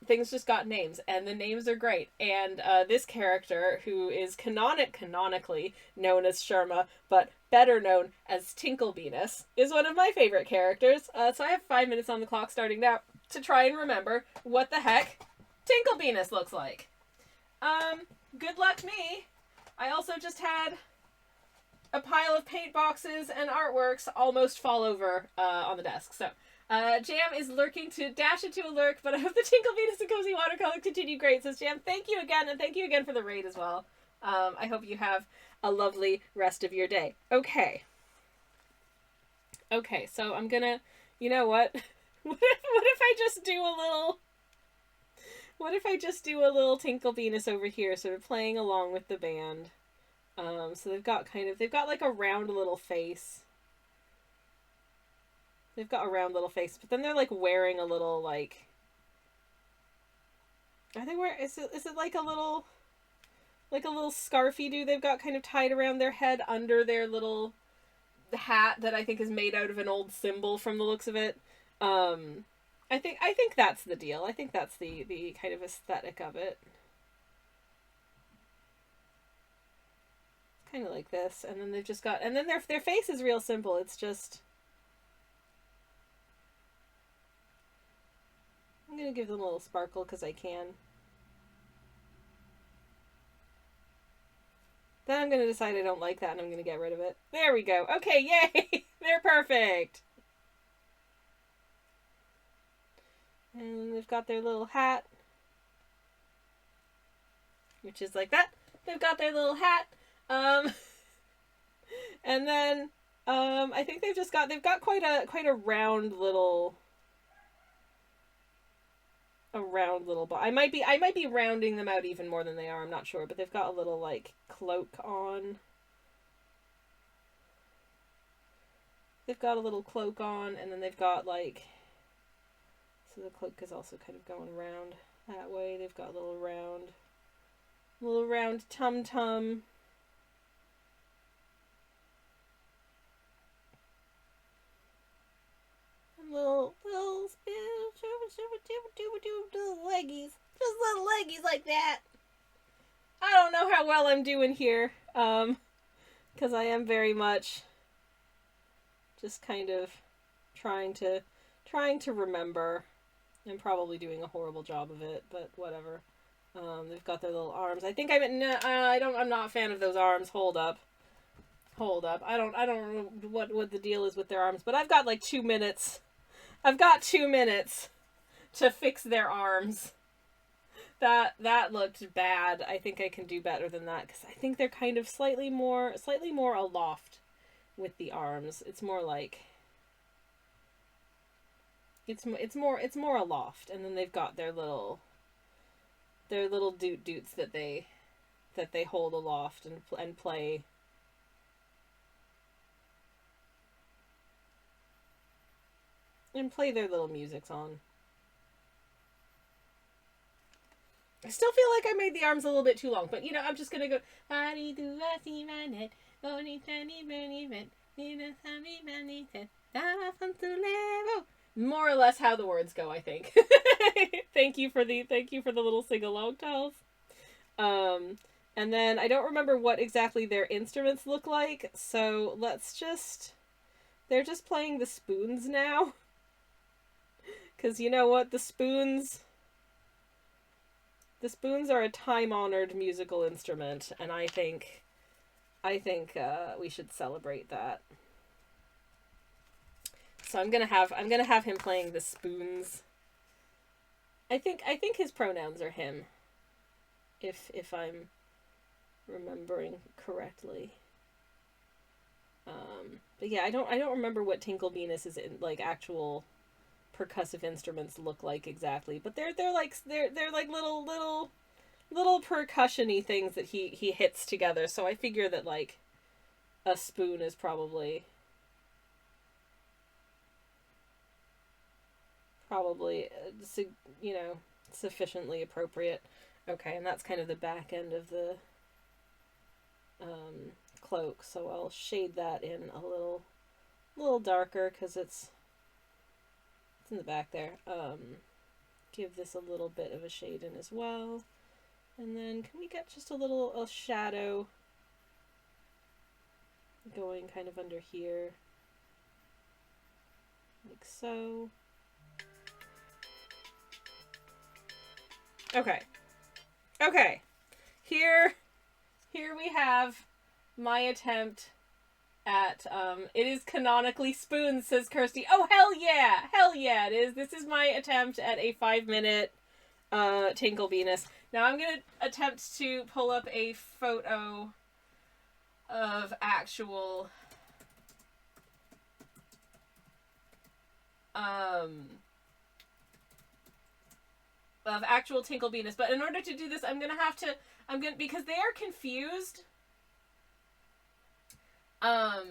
names, and the names are great. And this character, who is canonically known as Sherma, but better known as Tinkle Venus, is one of my favorite characters. So I have 5 minutes on the clock starting now to try and remember what the heck Tinkle Venus looks like. Good luck me. I also just had a pile of paint boxes and artworks almost fall over on the desk. So, Jam is lurking to dash into a lurk, but I hope the Tinkle Venus and Cozy Watercolor continue great. Says Jam, thank you again, and thank you again for the raid as well. I hope you have a lovely rest of your day. Okay, so I'm gonna, you know what? What if I just do a little... What if I just do a little Tinkle Venus over here, sort of playing along with the band? So they've got like a round little face. They've got a round little face, but then they're like wearing a little like... Are they wearing... Is it like a little scarfy-doo they've got kind of tied around their head under their little hat that I think is made out of an old symbol from the looks of it. I think that's the deal. I think that's the kind of aesthetic of it. Kind of like this, and then they've just got, and then their face is real simple. It's just, I'm gonna give them a little sparkle because I can. Then I'm gonna decide I don't like that, and I'm gonna get rid of it. There we go. Okay, yay! They're perfect. And they've got their little hat, which is like that. They've got their little hat. And then, I think they've got quite a round little, I might be rounding them out even more than they are, I'm not sure, but they've got a little, like, cloak on. They've got a little cloak on, and then they've got, like, so the cloak is also kind of going around that way. They've got a little round tum-tum. Little leggies. Just little leggies like that. I don't know how well I'm doing here. Because I am very much just kind of trying to remember. I'm probably doing a horrible job of it, but whatever. They've got their little arms. I'm not a fan of those arms. Hold up. I don't know what the deal is with their arms, but I've got like 2 minutes. I've got 2 minutes to fix their arms. That looked bad. I think I can do better than that, because I think they're kind of slightly more aloft with the arms. It's more like it's more aloft, and then they've got their little doots that they hold aloft and play. And play their little musics on. I still feel like I made the arms a little bit too long, but I'm just gonna go. More or less how the words go, I think. Thank you for the little sing-along, Tals. And then I don't remember what exactly their instruments look like, so they're just playing the spoons now. Because you know what? The spoons are a time-honored musical instrument, and I think we should celebrate that. So I'm gonna have him playing the spoons. I think his pronouns are him, if I'm remembering correctly. But yeah, I don't remember what Tinkle Venus's like actual percussive instruments look like exactly, but they're like little percussion-y things that he hits together. So I figure that like a spoon is probably you know, sufficiently appropriate. Okay, and that's kind of the back end of the cloak, so I'll shade that in a little darker because it's in the back there. Give this a little bit of a shade in as well. And then can we get just a shadow going kind of under here, like so. Okay, here we have my attempt at it is canonically spoons, says Kirsty. Oh, hell yeah it is. This is my attempt at a 5-minute Tinkle Venus. Now I'm gonna attempt to pull up a photo of actual Tinkle Venus, but in order to do this, because they are confused. I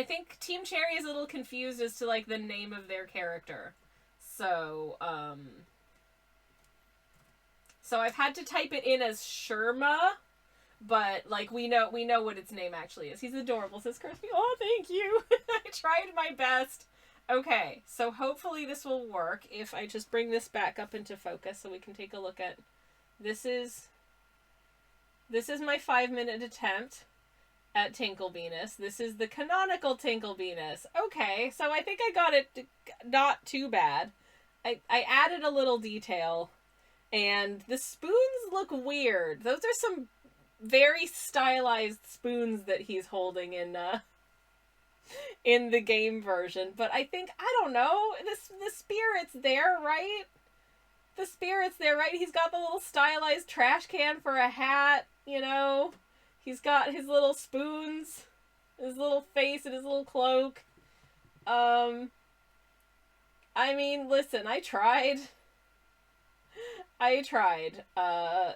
think Team Cherry is a little confused as to like the name of their character. So I've had to type it in as Sherma, but like we know what its name actually is. He's adorable, says Kirsty. Oh, thank you. I tried my best. Okay, so hopefully this will work if I just bring this back up into focus so we can take a look at this is my 5-minute attempt at Tinkle Venus. This is the canonical Tinkle Venus. Okay, so I think I got it not too bad. I added a little detail, and the spoons look weird. Those are some very stylized spoons that he's holding in the game version. But I think, I don't know, the spirit's there, right? The spirit's there, right? He's got the little stylized trash can for a hat, you know? He's got his little spoons, his little face, and his little cloak. I mean, listen, I tried.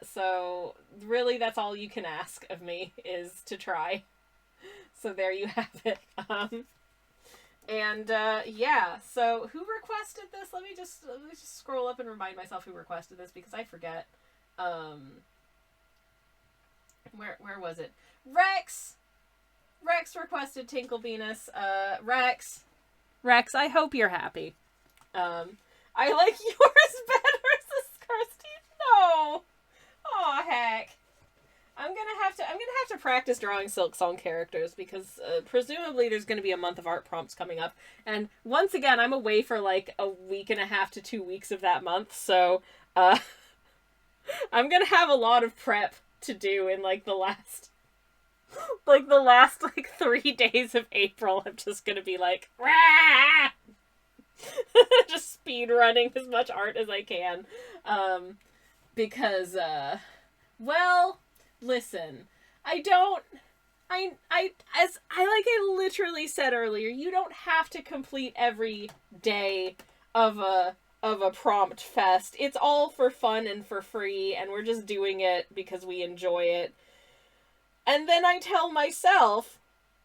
So really that's all you can ask of me is to try. So there you have it. Yeah, so who requested this? Let me just scroll up and remind myself who requested this because I forget. Where was it? Rex requested Tinkle Venus. Rex, I hope you're happy. I like yours better, says Kirsty. No. Aw, heck. I'm gonna have to practice drawing Silk Song characters because presumably there's gonna be a month of art prompts coming up, and once again I'm away for like a week and a half to 2 weeks of that month, so I'm gonna have a lot of prep to do in like the last 3 days of April. I'm just gonna be like Rah! Just speed running as much art as I can, because well, listen, as I literally said earlier, you don't have to complete every day of a prompt fest. It's all for fun and for free, and we're just doing it because we enjoy it. And then I tell myself,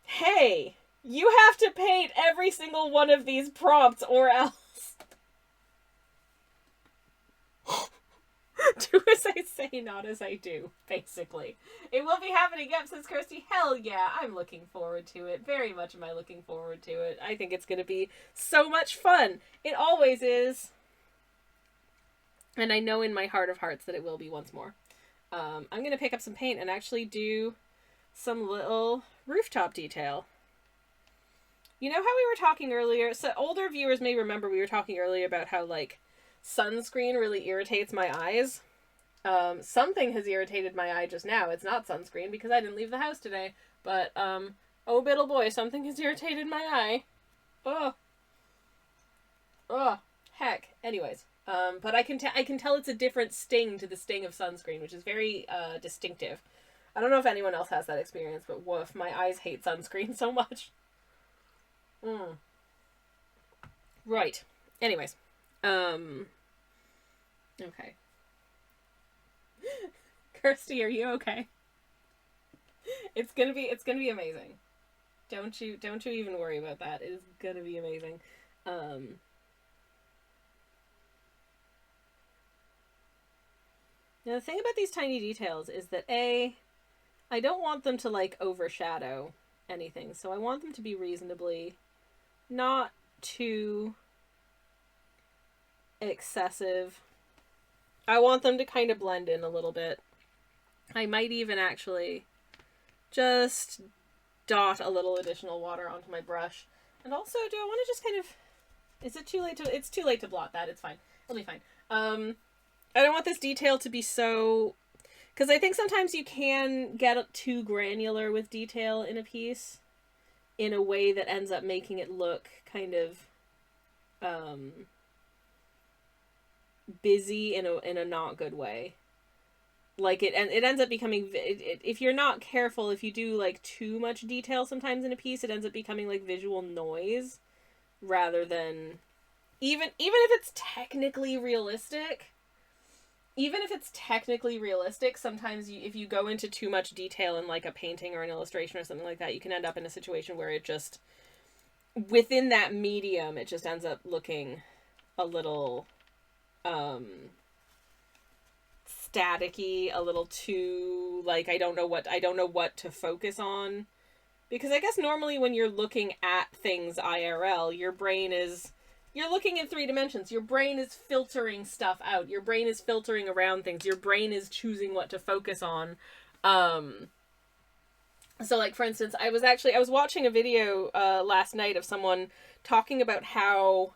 hey, you have to paint every single one of these prompts or else. Do as I say, not as I do, basically. It will be happening, yep, says Kirsty. Hell yeah, I'm looking forward to it. Very much am I looking forward to it. I think it's going to be so much fun. It always is. And I know in my heart of hearts that it will be once more. I'm going to pick up some paint and actually do some little rooftop detail. You know how we were talking earlier? So older viewers may remember we were talking earlier about how, like, sunscreen really irritates my eyes. Something has irritated my eye just now. It's not sunscreen because I didn't leave the house today. But, oh, biddle boy, something has irritated my eye. Oh, heck. Anyways, but I can tell it's a different sting to the sting of sunscreen, which is very, distinctive. I don't know if anyone else has that experience, but woof, my eyes hate sunscreen so much. Right. Anyways. Okay. Kirsty, are you okay? It's gonna be amazing. Don't you even worry about that. It is gonna be amazing. Now the thing about these tiny details is that I don't want them to like overshadow anything, so I want them to be reasonably not too excessive. I want them to kind of blend in a little bit. I might even actually just dot a little additional water onto my brush. And also, do I want to just kind of... Is it too late to... It's too late to blot that. It's fine. It'll be fine. I don't want this detail to be so... Because I think sometimes you can get too granular with detail in a piece in a way that ends up making it look kind of busy in a not good way. Like it ends up becoming, if you're not careful, if you do like too much detail sometimes in a piece, it ends up becoming like visual noise rather than even if it's technically realistic. Even if it's technically realistic, sometimes if you go into too much detail in like a painting or an illustration or something like that, you can end up in a situation where it just, within that medium, it just ends up looking a little staticky, a little too like I don't know what to focus on. Because I guess normally when you're looking at things IRL, you're looking in 3 dimensions. Your brain is filtering stuff out. Your brain is filtering around things. Your brain is choosing what to focus on. So like, for instance, I was watching a video last night of someone talking about how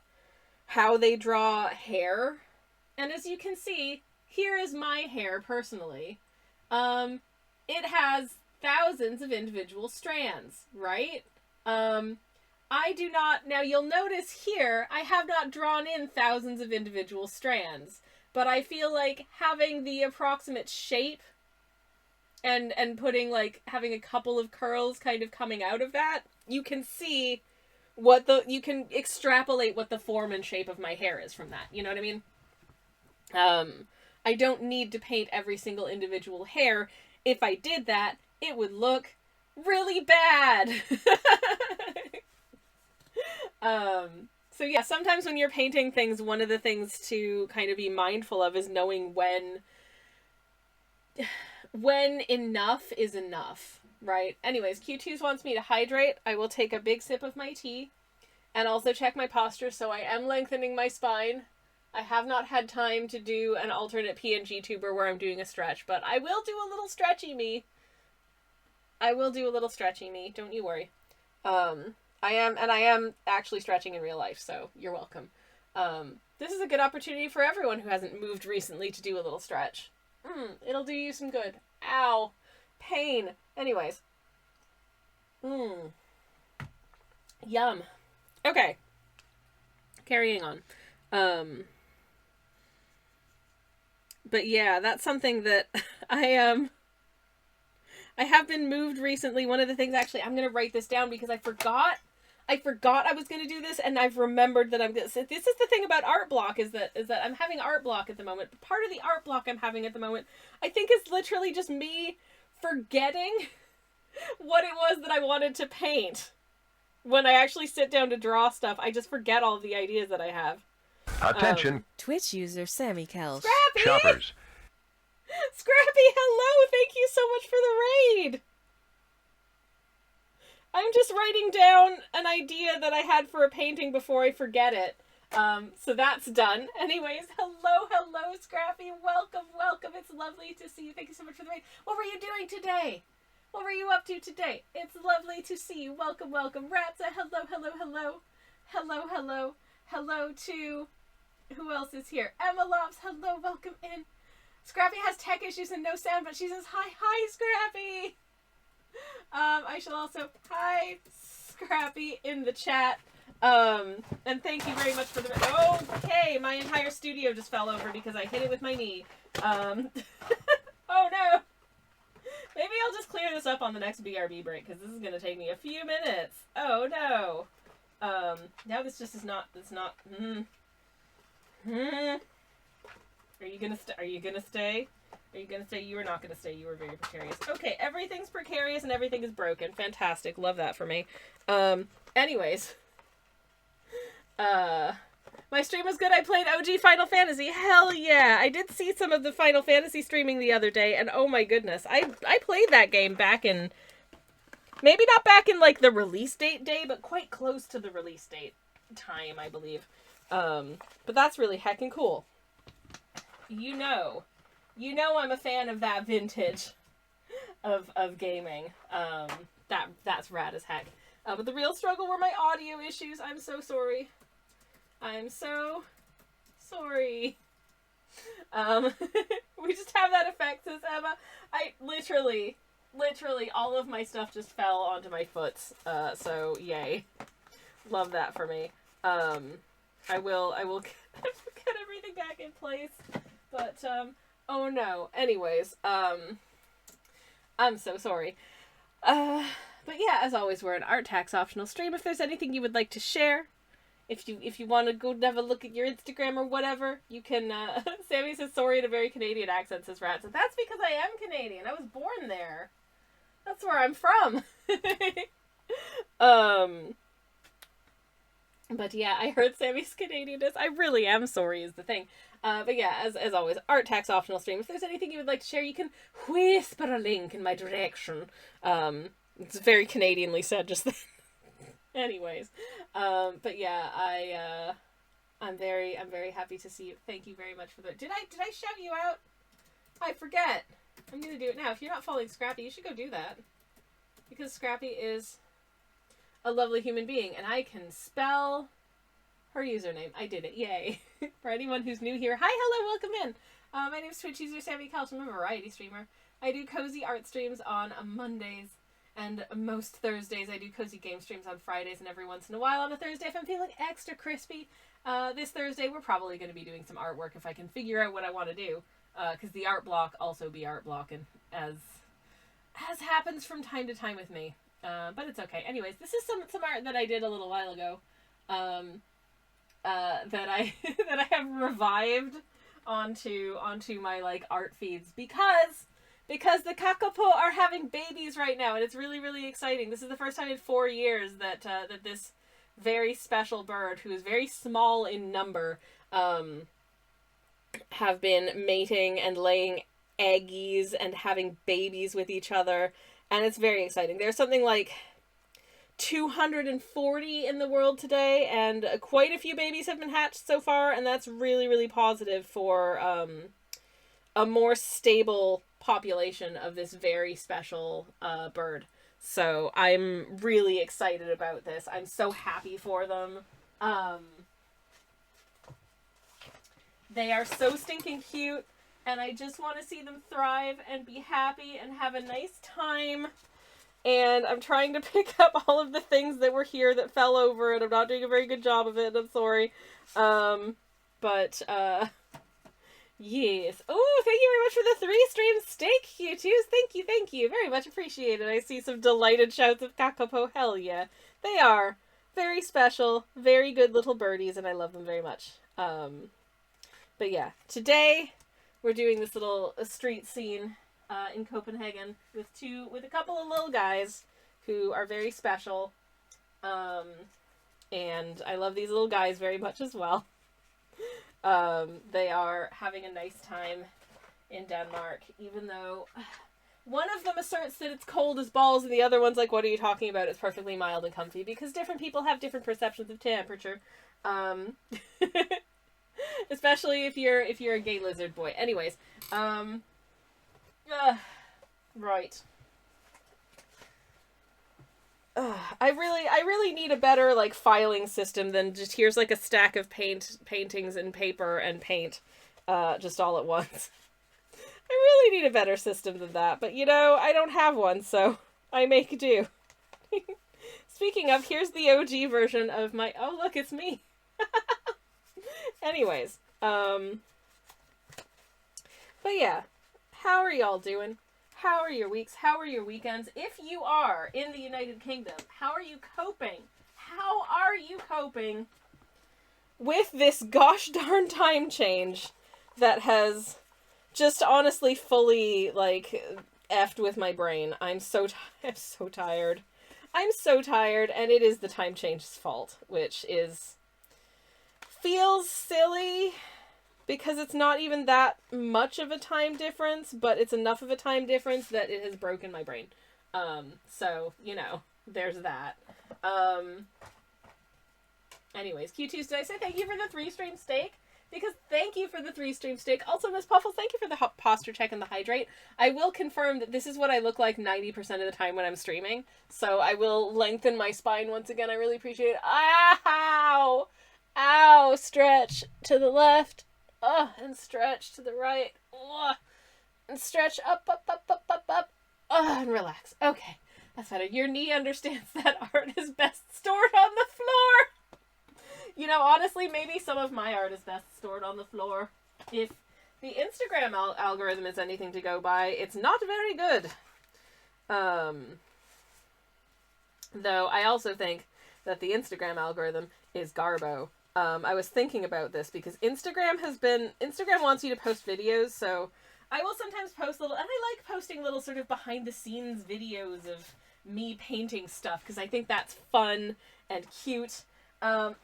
they draw hair. And as you can see, here is my hair personally. It has thousands of individual strands, right? I do not... Now, you'll notice here, I have not drawn in thousands of individual strands. But I feel like having the approximate shape and putting, like, having a couple of curls kind of coming out of that, you can see you can extrapolate what the form and shape of my hair is from that. You know what I mean? I don't need to paint every single individual hair. If I did that, it would look really bad. So yeah, sometimes when you're painting things, one of the things to kind of be mindful of is knowing when enough is enough, right? Anyways, Q2s wants me to hydrate. I will take a big sip of my tea and also check my posture, so I am lengthening my spine. I have not had time to do an alternate PNG tuber where I'm doing a stretch, but I will do a little stretchy me. Don't you worry. I am actually stretching in real life, so you're welcome. This is a good opportunity for everyone who hasn't moved recently to do a little stretch. It'll do you some good. Ow. Pain. Anyways. Yum. Okay. Carrying on. But yeah, that's something that I have been moved recently. One of the things, actually, I'm going to write this down because I forgot I was going to do this, and I've remembered that this is the thing about art block, is that I'm having art block at the moment. But part of the art block I'm having at the moment, I think, is literally just me forgetting what it was that I wanted to paint. When I actually sit down to draw stuff, I just forget all of the ideas that I have. Attention. Twitch user Sammy Kelch. Scrappy! Shoppers. Scrappy, hello! Thank you so much for the raid! I'm just writing down an idea that I had for a painting before I forget it. So that's done. Anyways, hello, Scrappy. Welcome. It's lovely to see you. Thank you so much for the raid. What were you doing today? What were you up to today? It's lovely to see you. Welcome. Ratza, hello. Hello to... Who else is here? Emma Loves, hello, welcome in. Scrappy has tech issues and no sound, but she says, hi, Scrappy. I shall also, hi, Scrappy, in the chat. And thank you very much for the... Okay, my entire studio just fell over because I hit it with my knee. Oh no. Maybe I'll up on the next BRB break, because this is going to take me a few minutes. Oh, no. Now this just is not, it's not, Are you going to stay? Are you going to stay? Are you going to stay? You are not going to stay. You are very precarious. Okay, everything's precarious and everything is broken. Fantastic. Love that for me. Anyways. My stream was good. I played OG Final Fantasy. Hell yeah. I did see some of the Final Fantasy streaming the other day, and oh my goodness. I played that game back in... Maybe not back in, like, the release date day, but quite close to the release date time, I believe. But that's really heckin' cool. You know I'm a fan of that vintage of gaming. That's rad as heck. But the real struggle were my audio issues. I'm so sorry. I'm so sorry. We just have that effect, says Emma. I literally all of my stuff just fell onto my foots. So yay. Love that for me. I will get everything back in place. But oh no. Anyways, I'm so sorry. But yeah, as always, we're an art tax optional stream. If there's anything you would like to share, if you want to go have a look at your Instagram or whatever, you can, Sammy says sorry in a very Canadian accent, says Rat. So that's because I am Canadian. I was born there. That's where I'm from. But yeah, I heard Sammy's Canadianness. I really am sorry is the thing. But yeah, as always, art tax optional stream. If there's anything you would like to share, you can whisper a link in my direction. It's very Canadianly said just then. Anyways, but yeah, I'm very happy to see you. Thank you very much for the. Did I shout you out? I forget. I'm gonna do it now. If you're not following Scrappy, you should go do that, because Scrappy is a lovely human being, and I can spell her username. I did it. Yay! For anyone who's new here, hi, hello, welcome in. My name's Twitch user Sammy Kelton. I'm a variety streamer. I do cozy art streams on Mondays. And most Thursdays I do cozy game streams on Fridays, and every once in a while on a Thursday if I'm feeling extra crispy. This Thursday we're probably going to be doing some artwork if I can figure out what I want to do. Because the art block also be art blocking, as happens from time to time with me. But it's okay. Anyways, this is some art that I did a little while ago. That I have revived onto my like art feeds because the kakapo are having babies right now, and it's really, really exciting. This is the first time in 4 years that that this very special bird, who is very small in number, have been mating and laying eggies and having babies with each other, and it's very exciting. There's something like 240 in the world today, and quite a few babies have been hatched so far, and that's really, really positive for a more stable population of this very special bird. So I'm really excited about this. I'm so happy for them. They are so stinking cute, and I just want to see them thrive and be happy and have a nice time. And I'm trying to pick up all of the things that were here that fell over, and I'm not doing a very good job of it, I'm sorry. Yes. Oh, thank you very much for the 3 stream steak, Q2s. Thank you. Very much appreciated. I see some delighted shouts of kakapo. Hell yeah. They are very special, very good little birdies, and I love them very much. But yeah, today we're doing this little street scene in Copenhagen with a couple of little guys who are very special. And I love these little guys very much as well. They are having a nice time in Denmark, even though one of them asserts that it's cold as balls, and the other one's like, what are you talking about? It's perfectly mild and comfy, because different people have different perceptions of temperature. Especially if you're a gay lizard boy. Anyways, right. I really need a better, like, filing system than just here's, like, a stack of paintings and paper and paint, just all at once. I really need a better system than that, but, you know, I don't have one, so I make do. Speaking of, here's the OG version of my... Oh, look, it's me! Anyways, but yeah, how are y'all doing? How are your weeks? How are your weekends? If you are in the United Kingdom, how are you coping? How are you coping with this gosh darn time change that has just honestly fully, like, effed with my brain? I'm so tired. I'm so tired, and it is the time change's fault, which feels silly because it's not even that much of a time difference, but it's enough of a time difference that it has broken my brain. So, you know, there's that. Anyways, Q2s, did I say thank you for the 3-stream steak? Because thank you for the 3-stream steak. Also, Miss Puffles, thank you for the posture check and the hydrate. I will confirm that this is what I look like 90% of the time when I'm streaming. So I will lengthen my spine once again. I really appreciate it. Ow! Ow! Stretch to the left. And stretch to the right. And stretch up, up, up, up, up, up. And relax. Okay, that's better. Your knee understands that art is best stored on the floor. You know, honestly, maybe some of my art is best stored on the floor. If the Instagram algorithm is anything to go by, it's not very good. Though I also think that the Instagram algorithm is garbo. I was thinking about this because Instagram wants you to post videos, so I will sometimes post and I like posting little sort of behind the scenes videos of me painting stuff because I think that's fun and cute. But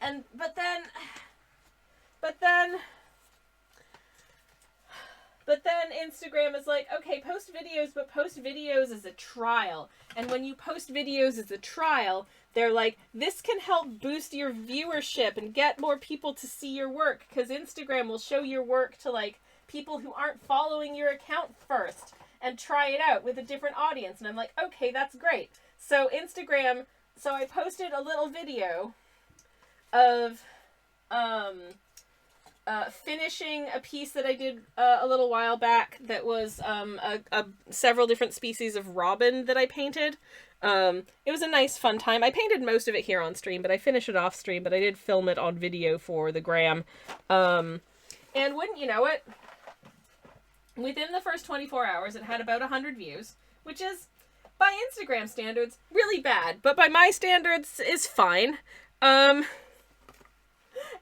then Instagram is like, okay, post videos, but post videos as a trial. And when you post videos as a trial, they're like, this can help boost your viewership and get more people to see your work, because Instagram will show your work to, like, people who aren't following your account first and try it out with a different audience. And I'm like, okay, that's great. So I posted a little video of finishing a piece that I did a little while back that was several different species of robin that I painted. It was a nice fun time. I painted most of it here on stream, but I finished it off stream, but I did film it on video for the gram. And wouldn't you know it, within the first 24 hours, it had about 100 views, which is, by Instagram standards, really bad, but by my standards, is fine.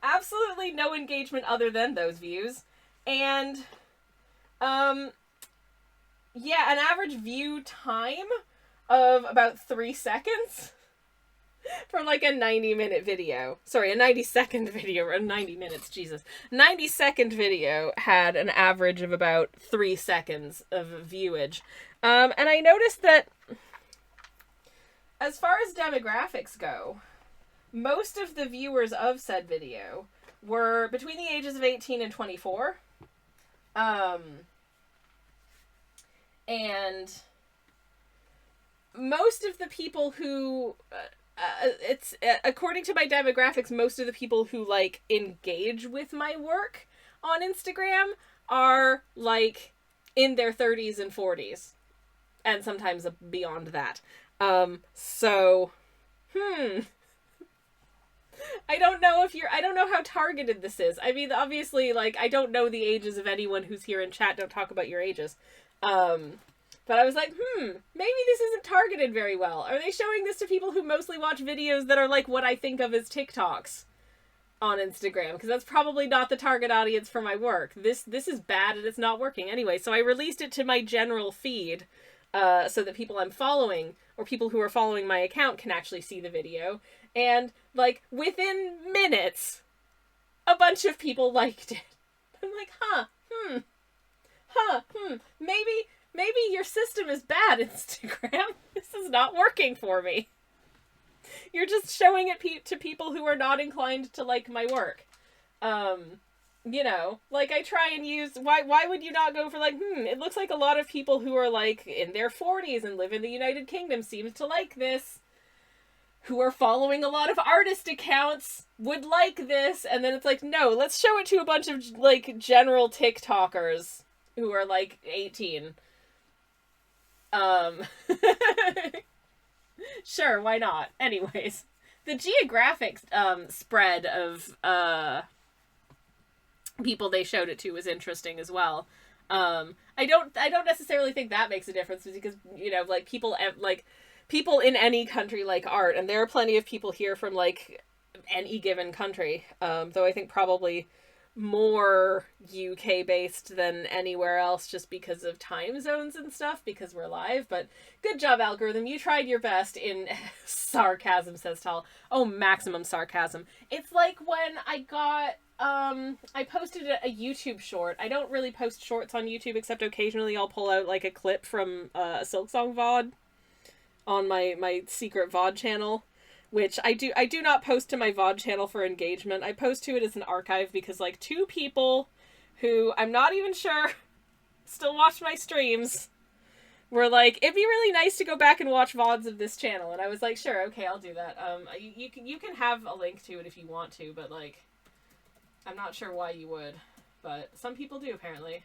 Absolutely no engagement other than those views. And, yeah, an average view time of about 3 seconds from, like, a 90-minute video. Sorry, a 90-second video, or 90 minutes, Jesus. 90-second video had an average of about 3 seconds of viewage. And I noticed that, as far as demographics go, most of the viewers of said video were between the ages of 18 and 24. And most of the people who, according to my demographics, most of the people who, like, engage with my work on Instagram are, like, in their 30s and 40s. And sometimes beyond that. I don't know how targeted this is. I mean, obviously, like, I don't know the ages of anyone who's here in chat. Don't talk about your ages. But I was like, maybe this isn't targeted very well. Are they showing this to people who mostly watch videos that are like what I think of as TikToks on Instagram? Because that's probably not the target audience for my work. This is bad and it's not working anyway. So I released it to my general feed so that people I'm following or people who are following my account can actually see the video. And, like, within minutes, a bunch of people liked it. I'm like, maybe your system is bad, Instagram. This is not working for me. You're just showing it to people who are not inclined to like my work. You know, like, I try and use, why would you not go for, like, it looks like a lot of people who are, like, in their 40s and live in the United Kingdom seems to like this, who are following a lot of artist accounts would like this, and then it's like, no, let's show it to a bunch of, like, general TikTokers who are, like, 18. Sure, why not? Anyways, the geographic, spread of, people they showed it to was interesting as well. I don't necessarily think that makes a difference because, you know, like people in any country like art, and there are plenty of people here from like any given country. Though I think probably more UK based than anywhere else just because of time zones and stuff because we're live. But good job, algorithm. You tried your best in sarcasm, says Tal. Oh, maximum sarcasm. It's like when I posted a YouTube short. I don't really post shorts on YouTube except occasionally I'll pull out like a clip from a Silk Song VOD on my secret VOD channel, which I do not post to my VOD channel for engagement. I post to it as an archive because like 2 people who I'm not even sure still watch my streams were like, it'd be really nice to go back and watch VODs of this channel, and I was like, sure, okay, I'll do that. You can have a link to it if you want to, but like, I'm not sure why you would, but some people do apparently.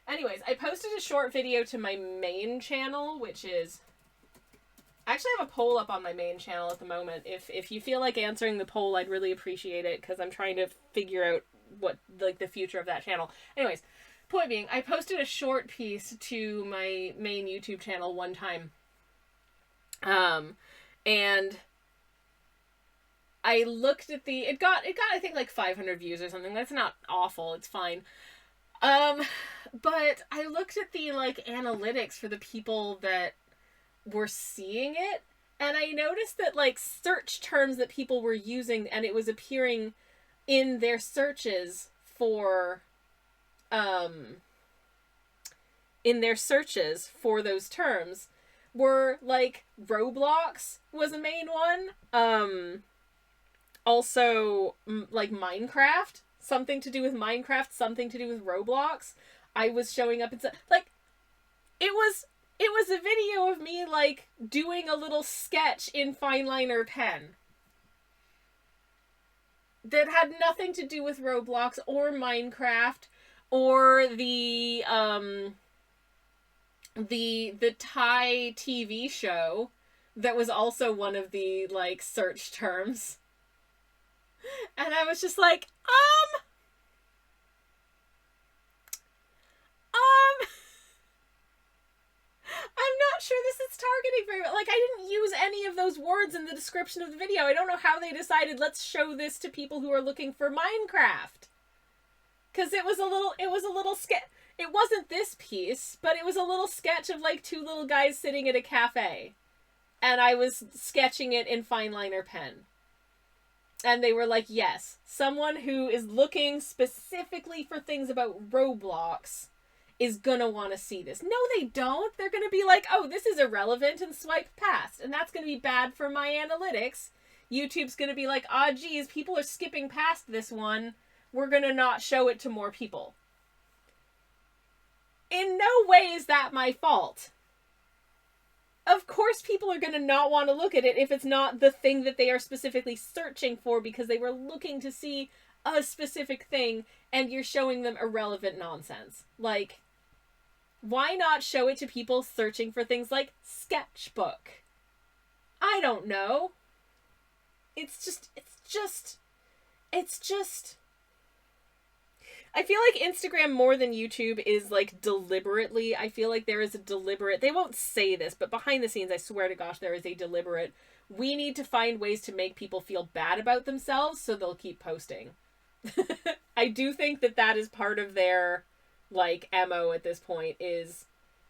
Anyways, I posted a short video to my main channel, which is... I actually have a poll up on my main channel at the moment. If you feel like answering the poll, I'd really appreciate it, because I'm trying to figure out what, like, the future of that channel. Anyways, point being, I posted a short piece to my main YouTube channel one time. And I looked at the... It got I think, like, 500 views or something. That's not awful. It's fine. But I looked at the, like, analytics for the people that were seeing it, and I noticed that like search terms that people were using and it was appearing in their searches for those terms were like Roblox was a main one, also like Minecraft, something to do with Minecraft, something to do with Roblox. I was showing up and like it was a video of me, like, doing a little sketch in fine liner pen that had nothing to do with Roblox or Minecraft or the Thai TV show that was also one of the, like, search terms. And I was just like, I'm not sure this is targeting very well. Like, I didn't use any of those words in the description of the video. I don't know how they decided, let's show this to people who are looking for Minecraft. Because it was a little sketch. It wasn't this piece, but it was a little sketch of, like, 2 little guys sitting at a cafe. And I was sketching it in fine liner pen. And they were like, yes, someone who is looking specifically for things about Roblox is gonna want to see this. No, they don't. They're gonna be like, oh, this is irrelevant, and swipe past. And that's gonna be bad for my analytics. YouTube's gonna be like, ah, geez, people are skipping past this one. We're gonna not show it to more people. In no way is that my fault. Of course people are gonna not want to look at it if it's not the thing that they are specifically searching for because they were looking to see a specific thing and you're showing them irrelevant nonsense. Like, why not show it to people searching for things like sketchbook? I don't know. It's just... I feel like Instagram more than YouTube is like deliberately, I feel like there is a deliberate, they won't say this, but behind the scenes, I swear to gosh, there is a deliberate, we need to find ways to make people feel bad about themselves so they'll keep posting. I do think that that is part of their, like, MO at this point is,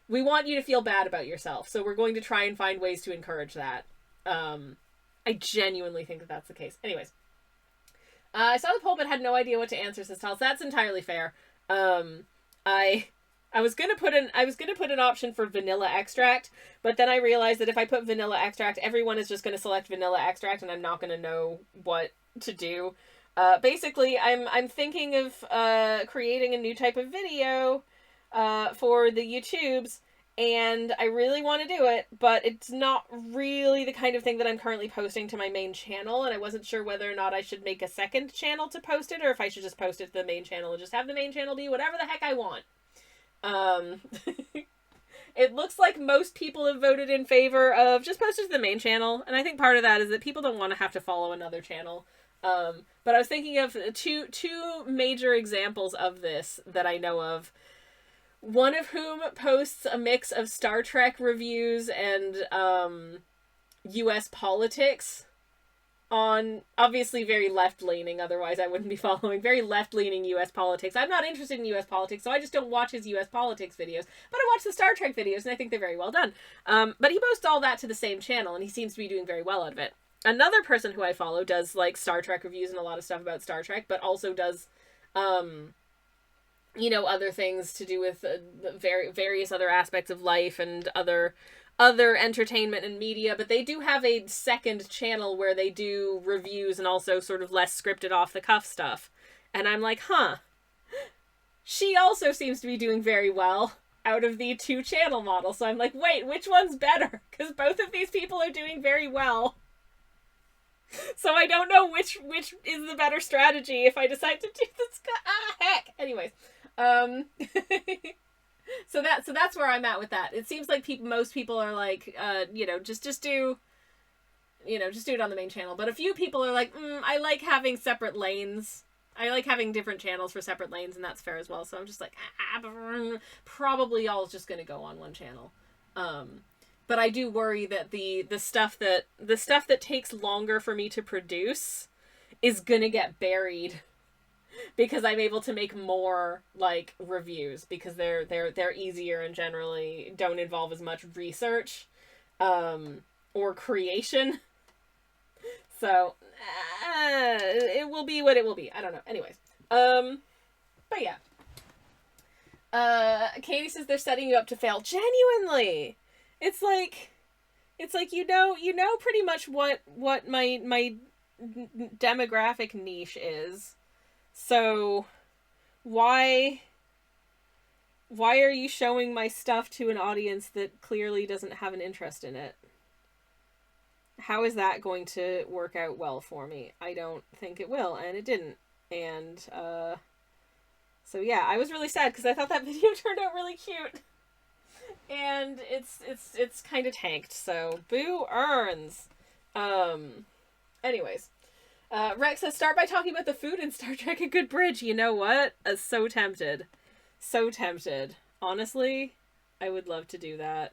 we want you to feel bad about yourself, so we're going to try and find ways to encourage that. I genuinely think that that's the case. Anyways. I saw the poll but had no idea what to answer, says Tals. That's entirely fair. I was gonna put an option for vanilla extract, but then I realized that if I put vanilla extract, everyone is just gonna select vanilla extract and I'm not gonna know what to do. Basically, I'm thinking of creating a new type of video for the YouTubes, and I really want to do it, but it's not really the kind of thing that I'm currently posting to my main channel, and I wasn't sure whether or not I should make a second channel to post it, or if I should just post it to the main channel and just have the main channel be whatever the heck I want. It looks like most people have voted in favor of just post it to the main channel, and I think part of that is that people don't want to have to follow another channel. But I was thinking of two major examples of this that I know of. One of whom posts a mix of Star Trek reviews and U.S. politics on, obviously very left-leaning, otherwise I wouldn't be following, very left-leaning U.S. politics. I'm not interested in U.S. politics, so I just don't watch his U.S. politics videos, but I watch the Star Trek videos, and I think they're very well done. But he posts all that to the same channel, and he seems to be doing very well out of it. Another person who I follow does, like, Star Trek reviews and a lot of stuff about Star Trek, but also does, you know, other things to do with various other aspects of life and other entertainment and media, but they do have a second channel where they do reviews and also sort of less scripted off the cuff stuff. And I'm like, huh. She also seems to be doing very well out of the two channel model. So I'm like, wait, which one's better? Because both of these people are doing very well. So I don't know which is the better strategy if I decide to do this. Heck. Anyways. So that's where I'm at with that. It seems like most people are like, you know, just do it on the main channel. But a few people are like, I like having separate lanes. I like having different channels for separate lanes, and that's fair as well. So I'm just like, probably all just going to go on one channel. But I do worry that the stuff that takes longer for me to produce is going to get buried. Because I'm able to make more, like, reviews because they're easier and generally don't involve as much research or creation. So it will be what it will be. I don't know. Anyways, but yeah. Katie says they're setting you up to fail. Genuinely, it's like you know pretty much what my demographic niche is. So, why are you showing my stuff to an audience that clearly doesn't have an interest in it? How is that going to work out well for me? I don't think it will, and it didn't. And, so yeah, I was really sad because I thought that video turned out really cute. And it's kind of tanked, so boo earns. Anyways. Rex says, start by talking about the food in Star Trek: A Good Bridge. You know what? So tempted. So tempted. Honestly, I would love to do that.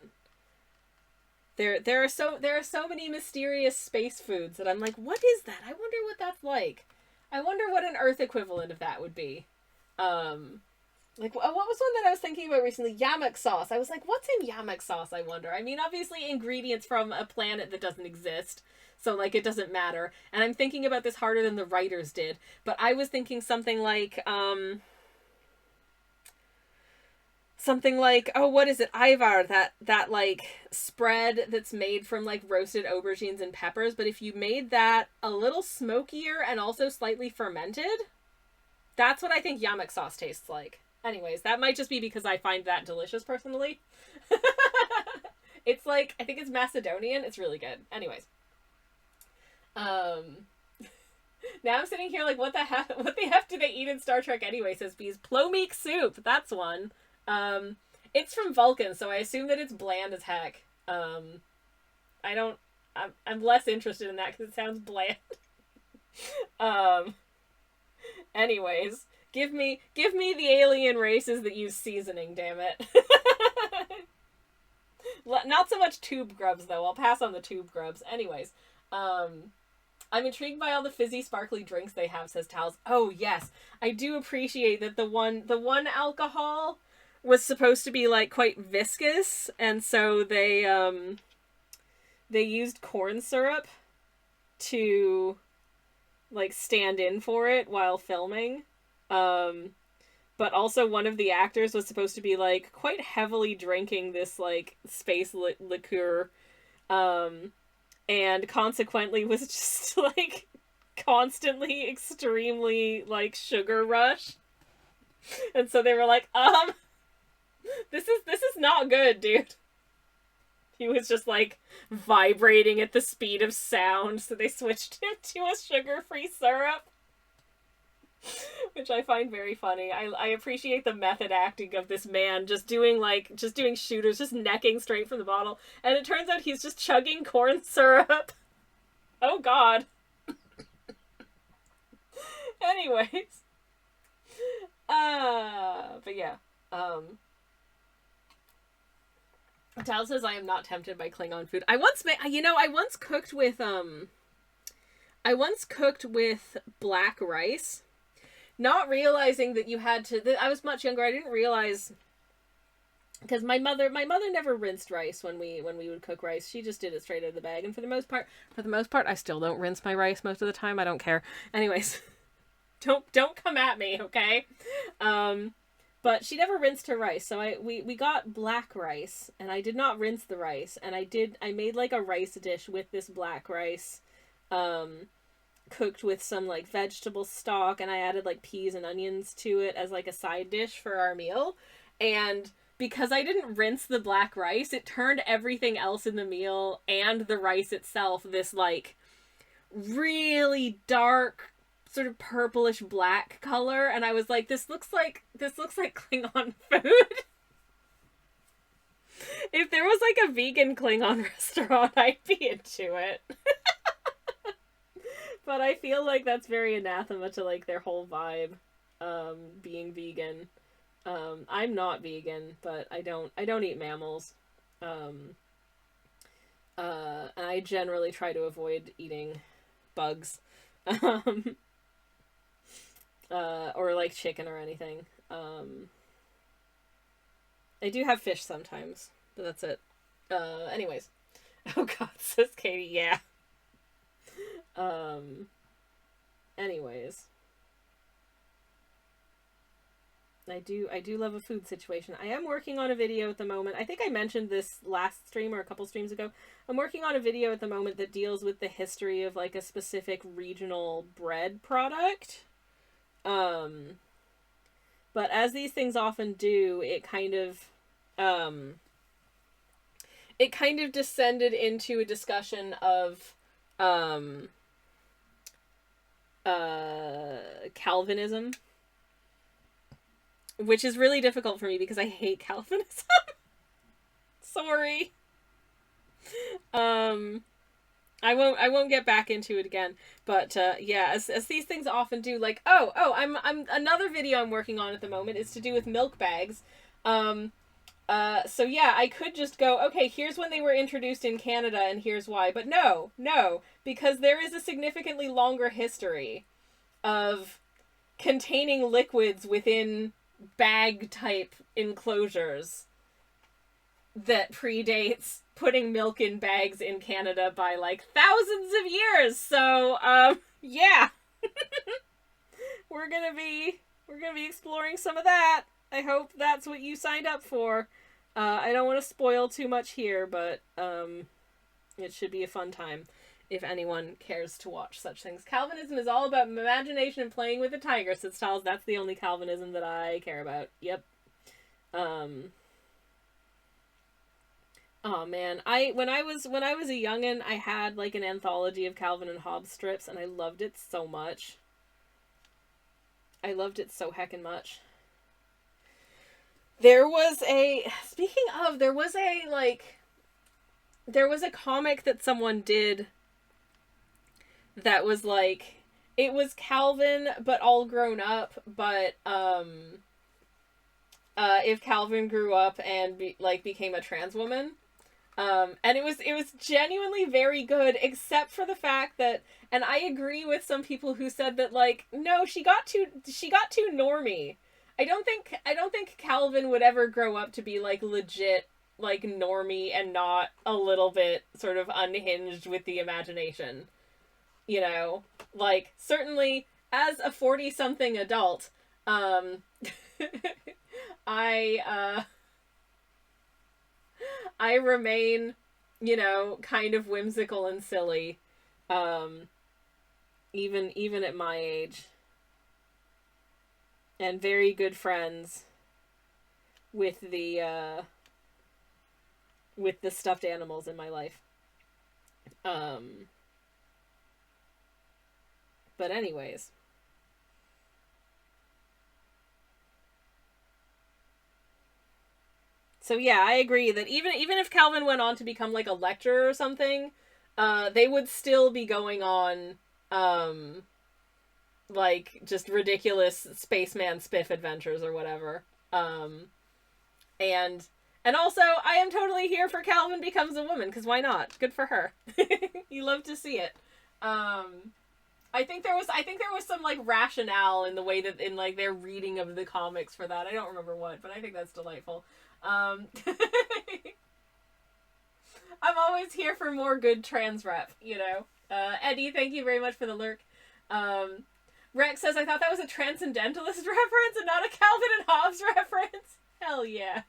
There are so many mysterious space foods that I'm like, what is that? I wonder what that's like. I wonder what an Earth equivalent of that would be. Like, what was one that I was thinking about recently? Yamak sauce. I was like, what's in yamak sauce, I wonder? I mean, obviously ingredients from a planet that doesn't exist. So, like, it doesn't matter. And I'm thinking about this harder than the writers did. But I was thinking something like, oh, what is it? Ivar, that like, spread that's made from, like, roasted aubergines and peppers. But if you made that a little smokier and also slightly fermented, that's what I think yamak sauce tastes like. Anyways, that might just be because I find that delicious, personally. It's like, I think it's Macedonian. It's really good. Anyways. Now I'm sitting here like, what the heck do they eat in Star Trek anyway, says Bees. Plomeek soup, that's one. It's from Vulcan, so I assume that it's bland as heck. I'm less interested in that because it sounds bland. Anyways, give me the alien races that use seasoning, damn it. Not so much tube grubs, though. I'll pass on the tube grubs. Anyways, I'm intrigued by all the fizzy, sparkly drinks they have, says Tals. Oh, yes. I do appreciate that the one alcohol was supposed to be, like, quite viscous, and so they used corn syrup to, like, stand in for it while filming. But also one of the actors was supposed to be, like, quite heavily drinking this, like, space liqueur, and consequently was just, like, constantly extremely, like, sugar rush. And so they were like, this is not good, dude. He was just, like, vibrating at the speed of sound, so they switched him to a sugar-free syrup. Which I find very funny. I appreciate the method acting of this man just doing shooters, just necking straight from the bottle. And it turns out he's just chugging corn syrup. Oh god. Anyways. But yeah. Tal says I am not tempted by Klingon food. I once cooked with black rice, not realizing that you had to. I was much younger. I didn't realize, because my mother never rinsed rice when we would cook rice. She just did it straight out of the bag. And for the most part, I still don't rinse my rice most of the time. I don't care. Anyways, don't come at me, okay? But she never rinsed her rice, so we got black rice, and I did not rinse the rice, and I made like a rice dish with this black rice, cooked with some like vegetable stock, and I added like peas and onions to it as like a side dish for our meal. And because I didn't rinse the black rice, it turned everything else in the meal and the rice itself this like really dark, sort of purplish black color, and I was like, this looks like Klingon food. If there was like a vegan Klingon restaurant, I'd be into it. But I feel like that's very anathema to like their whole vibe, being vegan. I'm not vegan, but I don't eat mammals. And I generally try to avoid eating bugs. Or like chicken or anything. I do have fish sometimes, but that's it. Anyways. Oh god, says Katie, yeah. Anyways. I do love a food situation. I am working on a video at the moment. I think I mentioned this last stream or a couple streams ago. I'm working on a video at the moment that deals with the history of like a specific regional bread product. But as these things often do, it kind of descended into a discussion of Calvinism, which is really difficult for me because I hate Calvinism. Sorry. I won't get back into it again, but yeah, as these things often do, like I'm another video I'm working on at the moment is to do with milk bags. So yeah, I could just go, okay, here's when they were introduced in Canada and here's why, but no, because there is a significantly longer history of containing liquids within bag type enclosures that predates putting milk in bags in Canada by like thousands of years. So yeah. we're gonna be exploring some of that. I hope that's what you signed up for. I don't want to spoil too much here, but it should be a fun time if anyone cares to watch such things. Calvinism is all about imagination and playing with the tiger, says Styles. That's the only Calvinism that I care about. Yep. Oh man, when I was a youngin', I had like an anthology of Calvin and Hobbes strips, and I loved it so much. I loved it so heckin' much. There was a comic that someone did that was like, it was Calvin but all grown up, but if Calvin grew up and became a trans woman. And it was genuinely very good, except for the fact that, and I agree with some people who said that, like, no, she got too normie. I don't think Calvin would ever grow up to be like legit like normie and not a little bit sort of unhinged with the imagination. You know, like certainly as a 40-something adult, I remain, you know, kind of whimsical and silly, even at my age, and very good friends with the stuffed animals in my life. But anyways. So yeah, I agree that even if Calvin went on to become like a lecturer or something, they would still be going on like, just ridiculous spaceman spiff adventures or whatever. And also, I am totally here for Calvin becomes a woman, because why not? Good for her. You love to see it. I think there was some, like, rationale in the way that, in, like, their reading of the comics for that. I don't remember what, but I think that's delightful. I'm always here for more good trans rep, you know? Eddie, thank you very much for the lurk. Rex says, I thought that was a Transcendentalist reference and not a Calvin and Hobbes reference. Hell yeah.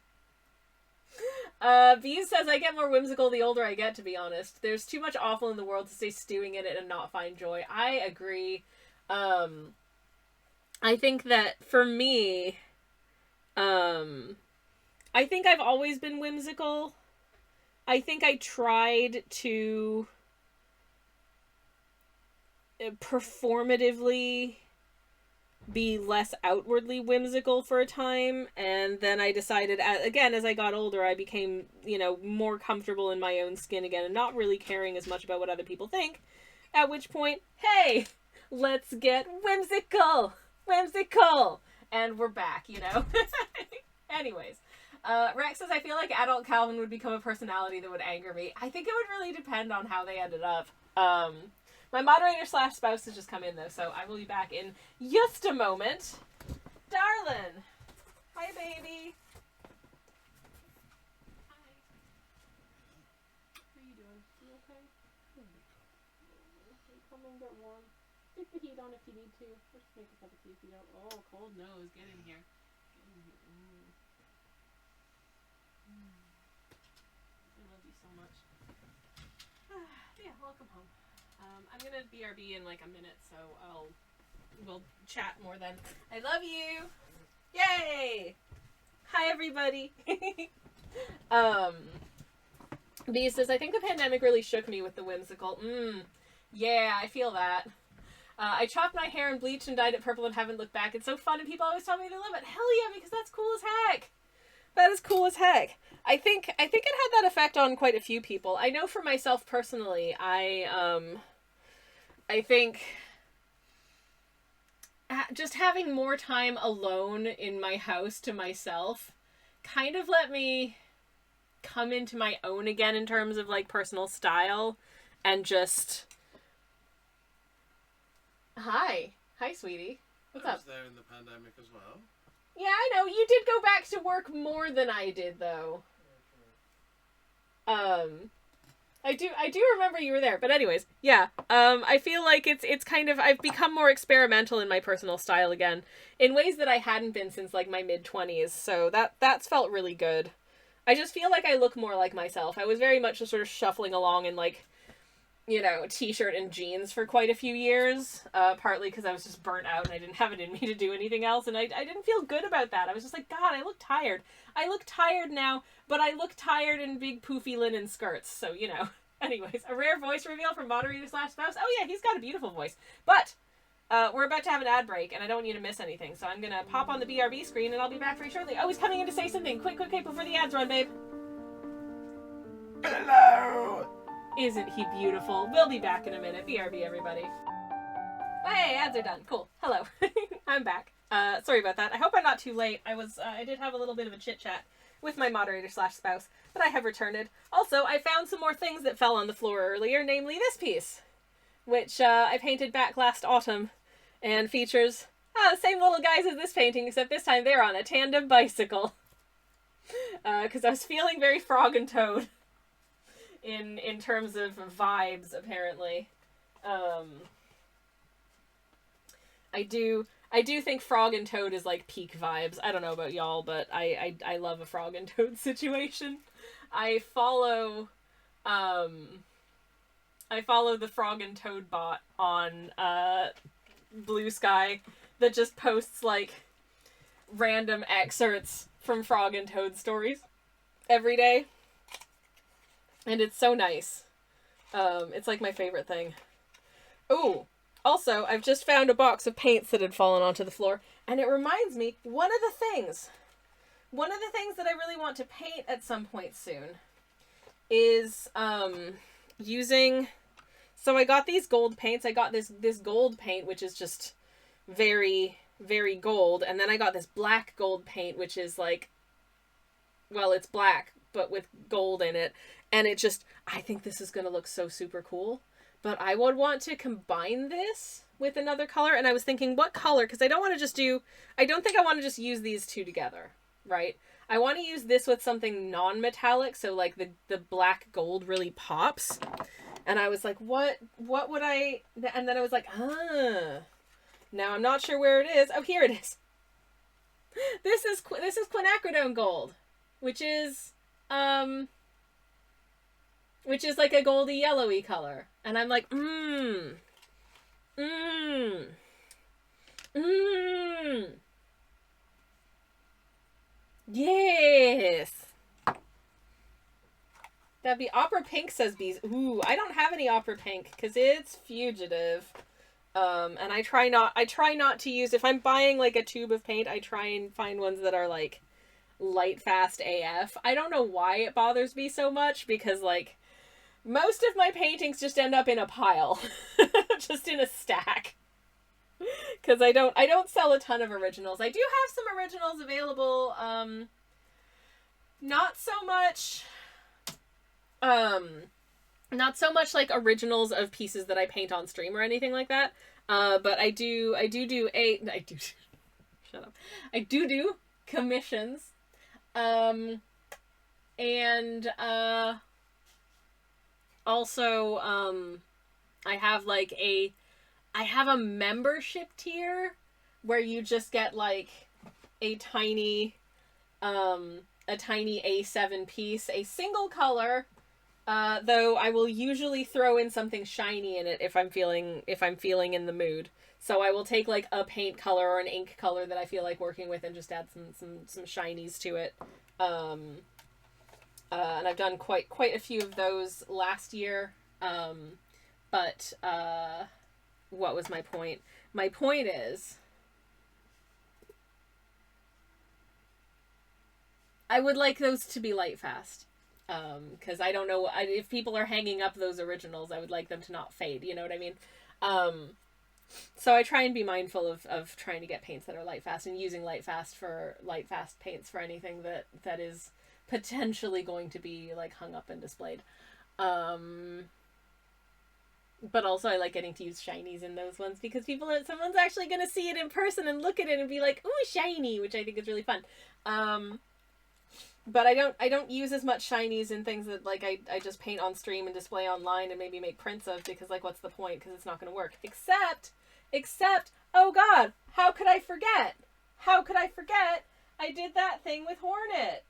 Bees says, I get more whimsical the older I get, to be honest. There's too much awful in the world to stay stewing in it and not find joy. I agree. I think that for me, I think I've always been whimsical. I think I tried to performatively be less outwardly whimsical for a time, and then I decided, again, as I got older, I became, you know, more comfortable in my own skin again and not really caring as much about what other people think, at which point, hey, let's get whimsical, and we're back, you know. Anyways, Rex says, I feel like adult Calvin would become a personality that would anger me. I think it would really depend on how they ended up. My moderator / spouse has just come in, though, so I will be back in just a moment. Darlin! Hi, baby! Hi. How are you doing? You okay? Come and get warm. Stick the heat on if you need to. Or just make a cup of tea if you don't. Oh, cold nose. Get in here. Get in here. I love you so much. Yeah, welcome home. I'm gonna BRB in like a minute, so we'll chat more then. I love you! Yay! Hi, everybody! B says, I think the pandemic really shook me with the whimsical. Yeah, I feel that. I chopped my hair and bleached and dyed it purple and haven't looked back. It's so fun and people always tell me they love it. Hell yeah, because that's cool as heck! That is cool as heck. I think it had that effect on quite a few people. I know for myself personally, I think just having more time alone in my house to myself kind of let me come into my own again in terms of, like, personal style and just... Hi, sweetie. What's up? I was there in the pandemic as well. Yeah, I know. You did go back to work more than I did, though. I do remember you were there, but anyways, yeah. I feel like it's kind of, I've become more experimental in my personal style again, in ways that I hadn't been since, like, my mid-20s, so that's felt really good. I just feel like I look more like myself. I was very much just sort of shuffling along in, like, you know, t-shirt and jeans for quite a few years, partly because I was just burnt out and I didn't have it in me to do anything else, and I didn't feel good about that. I was just like, God, I look tired. I look tired now, but I look tired in big poofy linen skirts, so, you know. Anyways, a rare voice reveal from moderator / spouse. Oh yeah, he's got a beautiful voice. But, we're about to have an ad break, and I don't want you to miss anything, so I'm gonna pop on the BRB screen, and I'll be back very shortly. Oh, he's coming in to say something. Quick, before the ads run, babe. Hello! Isn't he beautiful? We'll be back in a minute. BRB, everybody. Hey, ads are done. Cool. Hello. I'm back. Sorry about that. I hope I'm not too late. I did have a little bit of a chit-chat with my moderator / spouse, but I have returned. Also, I found some more things that fell on the floor earlier, namely this piece, which I painted back last autumn, and features the same little guys as this painting, except this time they're on a tandem bicycle. Because I was feeling very Frog and Toad in terms of vibes, apparently. I do think Frog and Toad is, like, peak vibes. I don't know about y'all, but I love a Frog and Toad situation. I follow the Frog and Toad bot on Blue Sky that just posts, like, random excerpts from Frog and Toad stories every day. And it's so nice. It's, like, my favorite thing. Ooh! Also, I've just found a box of paints that had fallen onto the floor, and it reminds me, one of the things that I really want to paint at some point soon is, using... So I got these gold paints. I got this gold paint, which is just very, very gold. And then I got this black gold paint, which is like, well, it's black, but with gold in it. And it just, I think this is going to look so super cool. But I would want to combine this with another color. And I was thinking, what color? Because I don't want to just do, I don't think I want to just use these two together, right? I want to use this with something non-metallic, so like the black gold really pops. And I was like, what would I, and then I was like, now I'm not sure where it is. Oh, here it is. This is quinacridone gold, which is like a goldy yellowy color. And I'm like, yes. That'd be opera pink, says Bees. Ooh, I don't have any opera pink because it's fugitive. And I try not to use, if I'm buying like a tube of paint, I try and find ones that are like light fast AF. I don't know why it bothers me so much, because like most of my paintings just end up in a pile, just in a stack. Because I don't sell a ton of originals. I do have some originals available. Not so much like originals of pieces that I paint on stream or anything like that. But I do shut up. I do commissions. And also I have a membership tier where you just get like a tiny A7 piece, a single color, though I will usually throw in something shiny in it if I'm feeling in the mood. So I will take like a paint color or an ink color that I feel like working with and just add some shinies to it. And I've done quite a few of those last year. But what was my point? My point is, I would like those to be light fast. Because I don't know, if people are hanging up those originals, I would like them to not fade, you know what I mean? So I try and be mindful of trying to get paints that are light fast, and using light fast paints for anything that is potentially going to be like hung up and displayed. But also I like getting to use shinies in those ones, because someone's actually going to see it in person and look at it and be like, ooh, shiny, which I think is really fun. But I don't use as much shinies in things that like I just paint on stream and display online and maybe make prints of, because like what's the point, because it's not going to work. Except, oh god, how could I forget? I did that thing with Hornet.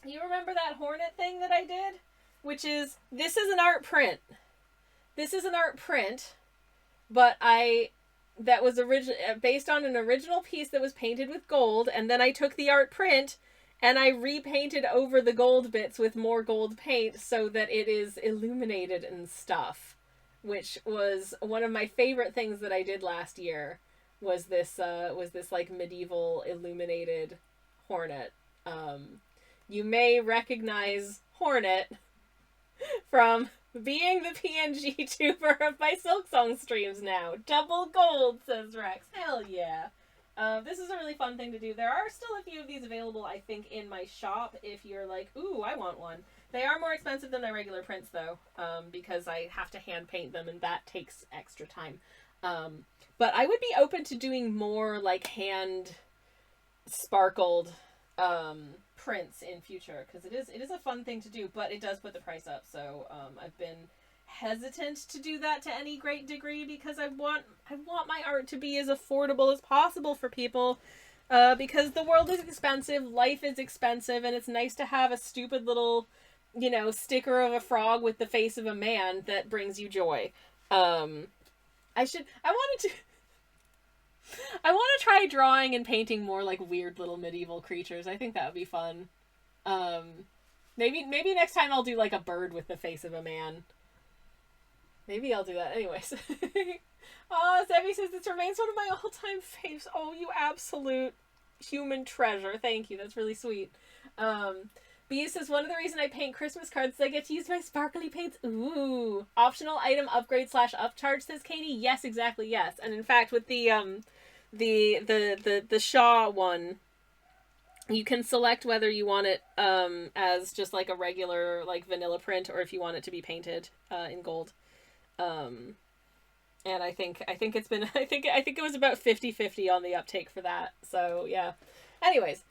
You remember that Hornet thing that I did? Which is, this is an art print. But that was based on an original piece that was painted with gold, and then I took the art print and I repainted over the gold bits with more gold paint so that it is illuminated and stuff, which was one of my favorite things that I did last year. Was this like medieval illuminated Hornet. You may recognize Hornet from being the PNG tuber of my Silksong streams now. Double gold, says Rex. Hell yeah. This is a really fun thing to do. There are still a few of these available, I think, in my shop if you're like, ooh, I want one. They are more expensive than my regular prints, though, because I have to hand paint them, and that takes extra time. But I would be open to doing more, like, hand sparkled prints in future, because it is a fun thing to do, but it does put the price up. So I've been hesitant to do that to any great degree, because I want my art to be as affordable as possible for people, because the world is expensive, life is expensive, and it's nice to have a stupid little, sticker of a frog with the face of a man that brings you joy. I want to try drawing and painting more like weird little medieval creatures. I think that would be fun. Maybe next time I'll do like a bird with the face of a man. Maybe I'll do that. Anyways. Oh, Zebby says this remains one of my all-time faves. Oh, you absolute human treasure. Thank you. That's really sweet. B says, one of the reasons I paint Christmas cards is I get to use my sparkly paints. Ooh. Optional item upgrade / upcharge, says Katie. Yes, exactly, yes. And in fact, with the Shaw one, you can select whether you want it as just like a regular like vanilla print or if you want it to be painted in gold. And I think it's been I think it was about 50-50 on the uptake for that. So yeah. Anyways,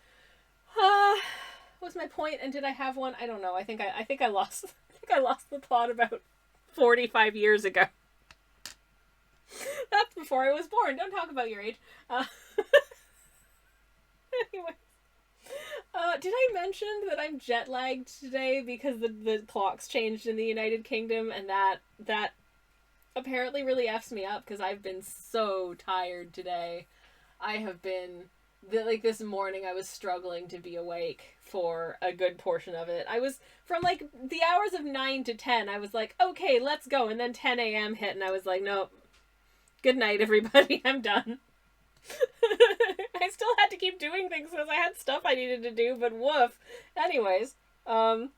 what was my point, and did I have one? I don't know. I think I lost the plot about 45 years ago. That's before I was born. Don't talk about your age. Anyway. Did I mention that I'm jet lagged today because the clocks changed in the United Kingdom, and that apparently really F's me up because I've been so tired today. I have been this morning I was struggling to be awake for a good portion of it. I was from like the hours of 9 to 10. I was like, okay, let's go, and then 10 a.m. hit, and I was like, nope. Good night, everybody. I'm done. I still had to keep doing things because I had stuff I needed to do, but woof. Anyways, and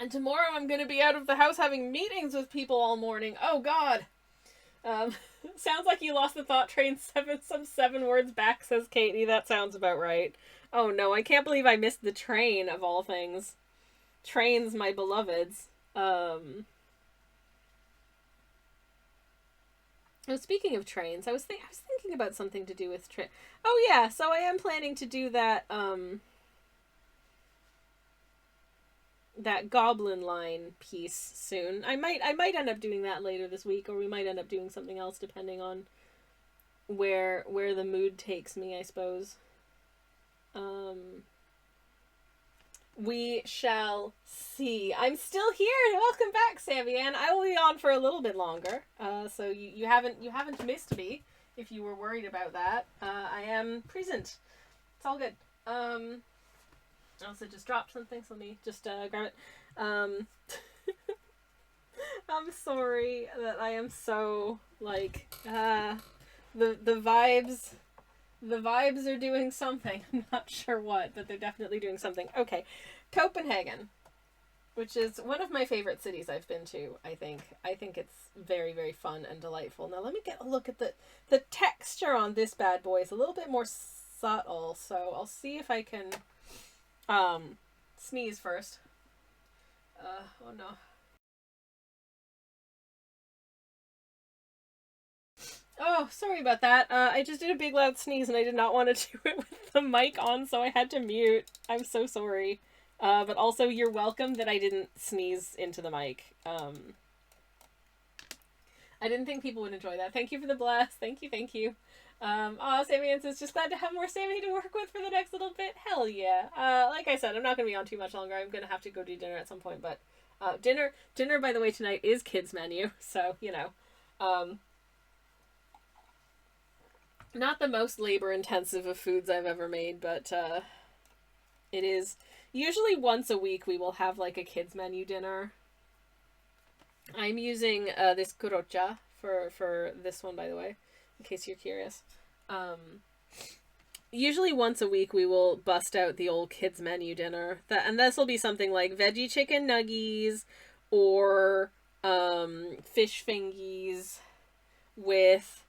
tomorrow I'm gonna be out of the house having meetings with people all morning. Oh God. Sounds like you lost the thought train 7 words back, says Katie. That sounds about right. Oh no, I can't believe I missed the train of all things. Trains, my beloveds. Oh, speaking of trains, I was thinking about something to do with train. Oh yeah, so I am planning to do that that Goblin Line piece soon. I might end up doing that later this week, or we might end up doing something else depending on where the mood takes me, I suppose. We shall see. I'm still here. Welcome back, Sammy Ann. I will be on for a little bit longer. So you haven't missed me if you were worried about that. I am present. It's all good. I also just dropped something, so let me just grab it. I'm sorry that I am so like the vibes. The vibes are doing something. I'm not sure what, but they're definitely doing something. Okay. Copenhagen, which is one of my favorite cities I've been to, I think. I think it's very, very fun and delightful. Now let me get a look at the texture on this bad boy. It's a little bit more subtle, so I'll see if I can sneeze first. Oh no. Oh, sorry about that. I just did a big loud sneeze and I did not want to do it with the mic on, so I had to mute. I'm so sorry. But also, you're welcome that I didn't sneeze into the mic. I didn't think people would enjoy that. Thank you for the blast. Thank you. Sammy Ann says, just glad to have more Sammy to work with for the next little bit. Hell yeah. Like I said, I'm not going to be on too much longer. I'm going to have to go do dinner at some point, but dinner, by the way, tonight is kids menu, so, you know. Not the most labor-intensive of foods I've ever made, but it is. Usually once a week we will have, like, a kids menu dinner. I'm using this kurocha for this one, by the way, in case you're curious. Usually once a week we will bust out the old kids menu dinner. And this will be something like veggie chicken nuggies or fish fingies with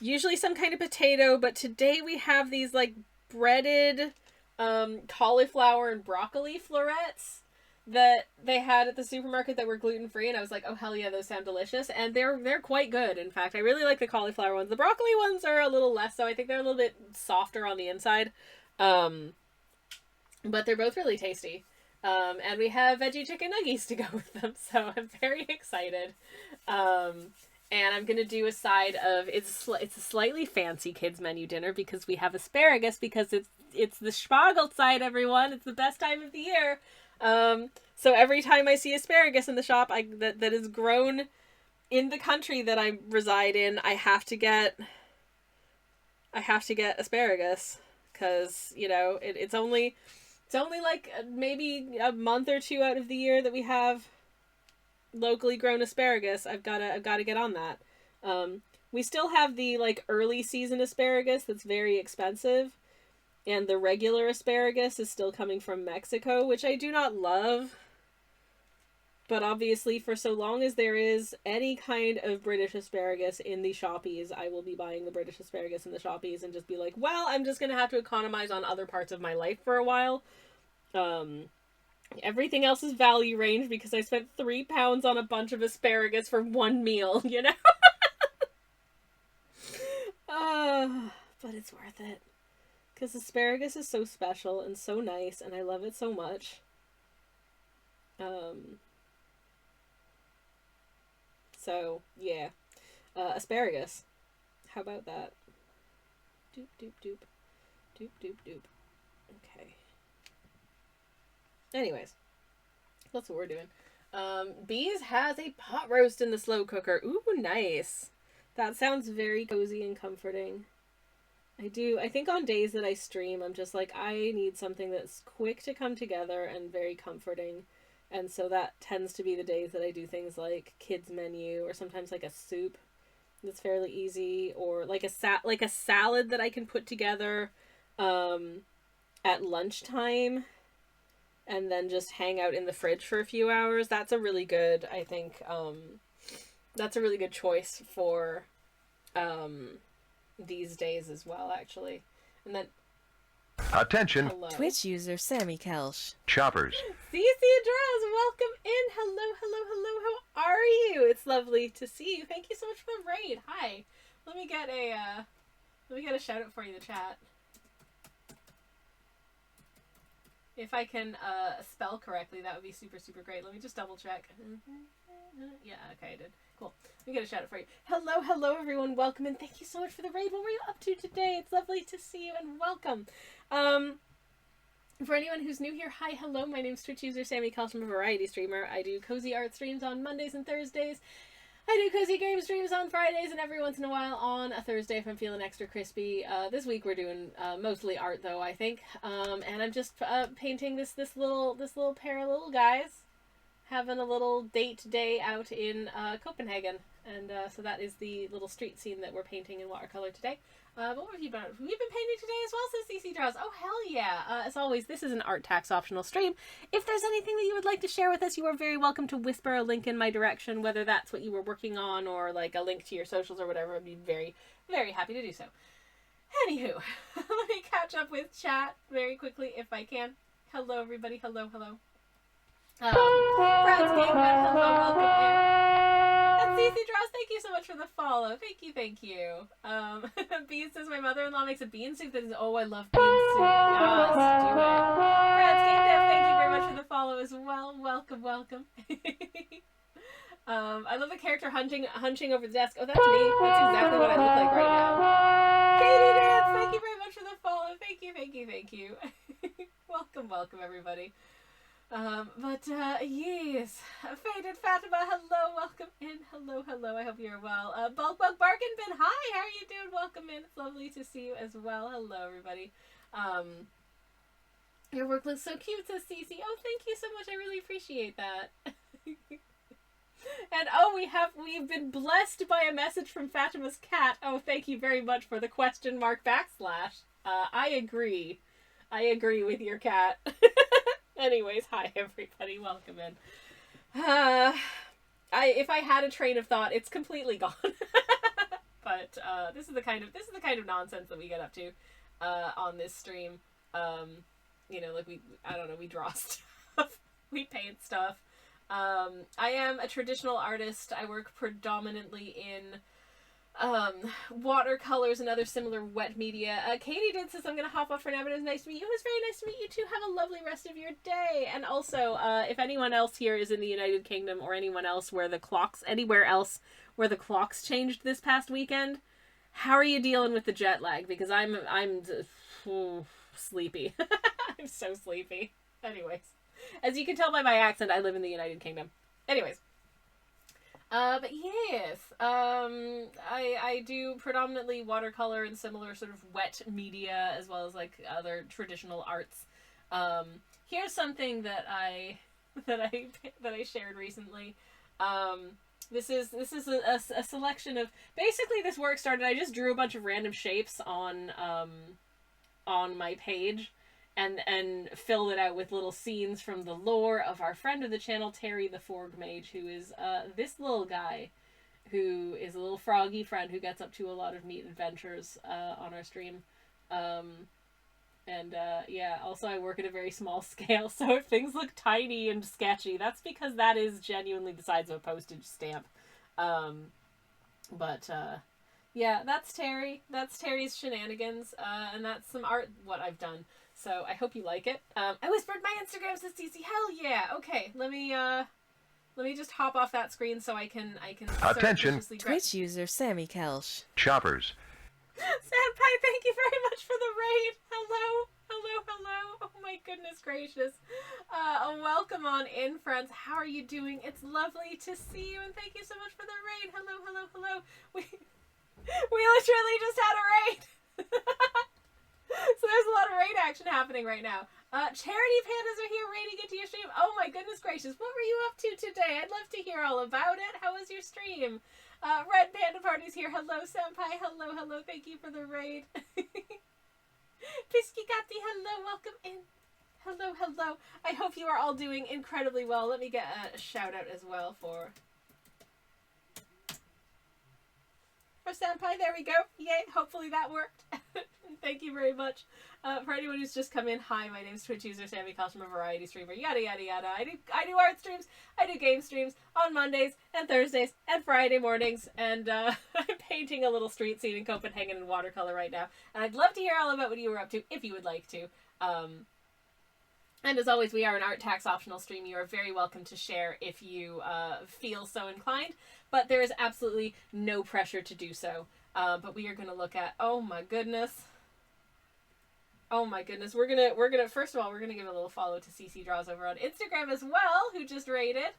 usually some kind of potato, but today we have these like breaded cauliflower and broccoli florets that they had at the supermarket that were gluten-free, and I was like, oh hell yeah, those sound delicious, and they're quite good. In fact, I really like the cauliflower ones. The broccoli ones are a little less so. I think they're a little bit softer on the inside, but they're both really tasty. And we have veggie chicken nuggies to go with them, so I'm very excited. And I'm gonna do a side of it's a slightly fancy kids menu dinner because we have asparagus because it's the Spargel side, everyone. It's the best time of the year. So every time I see asparagus in the shop that is grown in the country that I reside in, I have to get asparagus because, you know, it's only like maybe a month or two out of the year that we have locally grown asparagus. I've got to get on that. We still have the like early season asparagus that's very expensive, And the regular asparagus is still coming from Mexico, which I do not love. But obviously, for so long as there is any kind of British asparagus in the shoppies, I will be buying the British asparagus in the shoppies and just be like, well, I'm just going to have to economize on other parts of my life for a while. Everything else is value range because I spent £3 on a bunch of asparagus for one meal, you know? But it's worth it. Because asparagus is so special and so nice, and I love it so much. So, yeah. Asparagus. How about that? Doop, doop, doop. Doop, doop, doop. Okay. Anyways. That's what we're doing. Bees has a pot roast in the slow cooker. Ooh, nice. That sounds very cozy and comforting. I think on days that I stream, I'm just like, I need something that's quick to come together and very comforting. And so that tends to be the days that I do things like kids menu, or sometimes like a soup that's fairly easy, or like a salad that I can put together at lunchtime and then just hang out in the fridge for a few hours. That's a really good, I think, that's a really good choice for these days as well, actually. And then Attention, hello. Twitch user Sammy Kelsch. shoppers. Cece Draws, welcome in. Hello. How are you? It's lovely to see you. Thank you so much for the raid. Hi. Let me get a shout out for you in the chat. If I can spell correctly, that would be super, super great. Let me just double check. Yeah, okay, I did. Cool. Let me get a shout out for you. Hello, everyone. Welcome, and thank you so much for the raid. What were you up to today? It's lovely to see you, and welcome. For anyone who's new here, hi, hello. My name's Twitch user Sammy Kelsch. I'm a variety streamer. I do cozy art streams on Mondays and Thursdays. I do cozy game streams on Fridays, and every once in a while on a Thursday if I'm feeling extra crispy. This week we're doing mostly art, though, I think. And I'm just painting this little pair of little guys, having a little date day out in Copenhagen. And so that is the little street scene that we're painting in watercolor today. What have you been? We've been painting today as well, says CC Draws. Oh, hell yeah. As always, this is an art tax optional stream. If there's anything that you would like to share with us, you are very welcome to whisper a link in my direction, whether that's what you were working on or like a link to your socials or whatever. I'd be very, very happy to do so. Anywho, let me catch up with chat very quickly if I can. Hello, everybody. Hello. Brad's Game, hello, welcome in. And CC Draws, thank you so much for the follow. Thank you. Bean says my mother-in-law makes a bean soup that is, oh, I love bean soup. Yes, do it. Brad's Game Dev, thank you very much for the follow as well. Welcome. I love the character hunching over the desk. Oh, that's me. That's exactly what I look like right now. Katie Dance, thank you very much for the follow. Thank you. Welcome, everybody. Yes. Faded Fatima, hello, welcome in. Hello, I hope you're well. Bulk Bargain Bin, hi, how are you doing? Welcome in. It's lovely to see you as well. Hello, everybody. Your work looks so cute, says Cece. Oh, thank you so much. I really appreciate that. And we've been blessed by a message from Fatima's cat. Oh, thank you very much for the !/. I agree with your cat. Anyways, hi everybody, welcome in. If I had a train of thought, it's completely gone. But this is the kind of nonsense that we get up to on this stream. Like we draw stuff, we paint stuff. I am a traditional artist. I work predominantly in watercolors and other similar wet media. Katie did says I'm gonna hop off for now, but it was nice to meet you. It was very nice to meet you too. Have a lovely rest of your day. And also, if anyone else here is in the United Kingdom or anywhere else where the clocks changed this past weekend, how are you dealing with the jet lag? Because I'm sleepy. I'm so sleepy. Anyways, as you can tell by my accent, I live in the United Kingdom. Anyways. But yes, I do predominantly watercolor and similar sort of wet media, as well as like other traditional arts. Here's something that I shared recently. This is a selection of, basically this work started, I just drew a bunch of random shapes on on my page and fill it out with little scenes from the lore of our friend of the channel, Terry the Forg Mage, who is this little guy who is a little froggy friend who gets up to a lot of neat adventures on our stream. Yeah, also I work at a very small scale, so if things look tiny and sketchy, that's because that is genuinely the size of a postage stamp. Yeah, that's Terry. That's Terry's shenanigans, and that's some art, what I've done. So I hope you like it. I whispered my Instagram, says CC. Hell yeah. Okay, let me just hop off that screen so I can Attention. Twitch user Sammy Kelsch. Shoppers. Senpai, thank you very much for the raid. Hello. Oh my goodness gracious. Welcome on in, friends. How are you doing? It's lovely to see you, and thank you so much for the raid. Hello. We literally just had a raid. So there's a lot of raid action happening right now. Charity Pandas are here raiding into your stream. Oh my goodness gracious. What were you up to today? I'd love to hear all about it. How was your stream? Red Panda Party's here. Hello, Senpai. Hello. Thank you for the raid. Piskigati, hello. Welcome in. Hello. I hope you are all doing incredibly well. Let me get a shout out as well for Senpai. There we go. Yay. Hopefully that worked. Thank you very much. For anyone who's just come in, hi, my name is Twitch user Sammy Kelsch. I'm a variety streamer, yada. I do art streams, I do game streams on Mondays and Thursdays and Friday mornings, and I'm painting a little street scene in Copenhagen in watercolor right now. And I'd love to hear all about what you were up to, if you would like to. And as always, we are an art tax optional stream. You are very welcome to share if you feel so inclined, but there is absolutely no pressure to do so. But we are going to look at, oh my goodness, we're gonna first of all, we're gonna give a little follow to CC Draws over on Instagram as well, who just rated,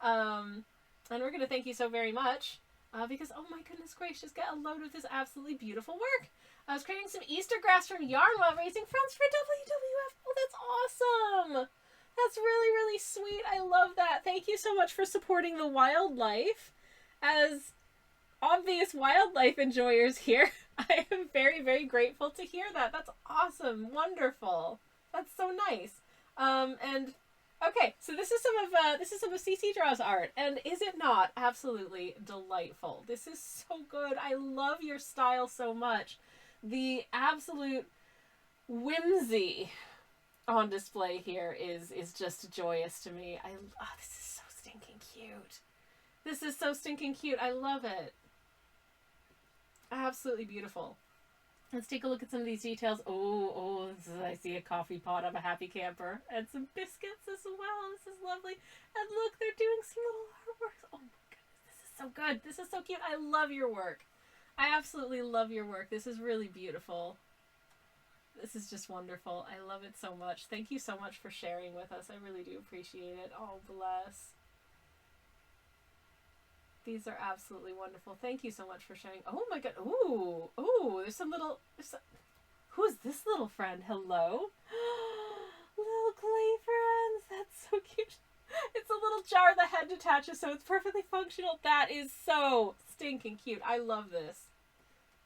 and we're gonna thank you so very much, because oh my goodness gracious, get a load of this absolutely beautiful work. I was creating some Easter grass from yarn while raising funds for WWF. Oh, that's awesome. That's really sweet. I love that. Thank you so much for supporting the wildlife. As obvious wildlife enjoyers here, I am very grateful to hear that. That's awesome. Wonderful. That's so nice. And okay, so this is some of CC Draw's art, and is it not absolutely delightful? This is so good. I love your style so much. The absolute whimsy on display here is just joyous to me. This is so stinking cute. This is so stinking cute. I love it. Absolutely beautiful. Let's take a look at some of these details. I see a coffee pot. I'm a happy camper. And some biscuits as well. This is lovely. And look, they're doing some little artwork. Oh my goodness, this is so good. This is so cute. I love your work. I absolutely love your work. This is really beautiful. This is just wonderful. I love it so much. Thank you so much for sharing with us. I really do appreciate it. Oh, bless. These are absolutely wonderful. Thank you so much for sharing. Oh my god. Ooh. There's some... Who's this little friend? Hello? Little clay friends. That's so cute. It's a little jar the head detaches, so it's perfectly functional. That is so stinking cute. I love this.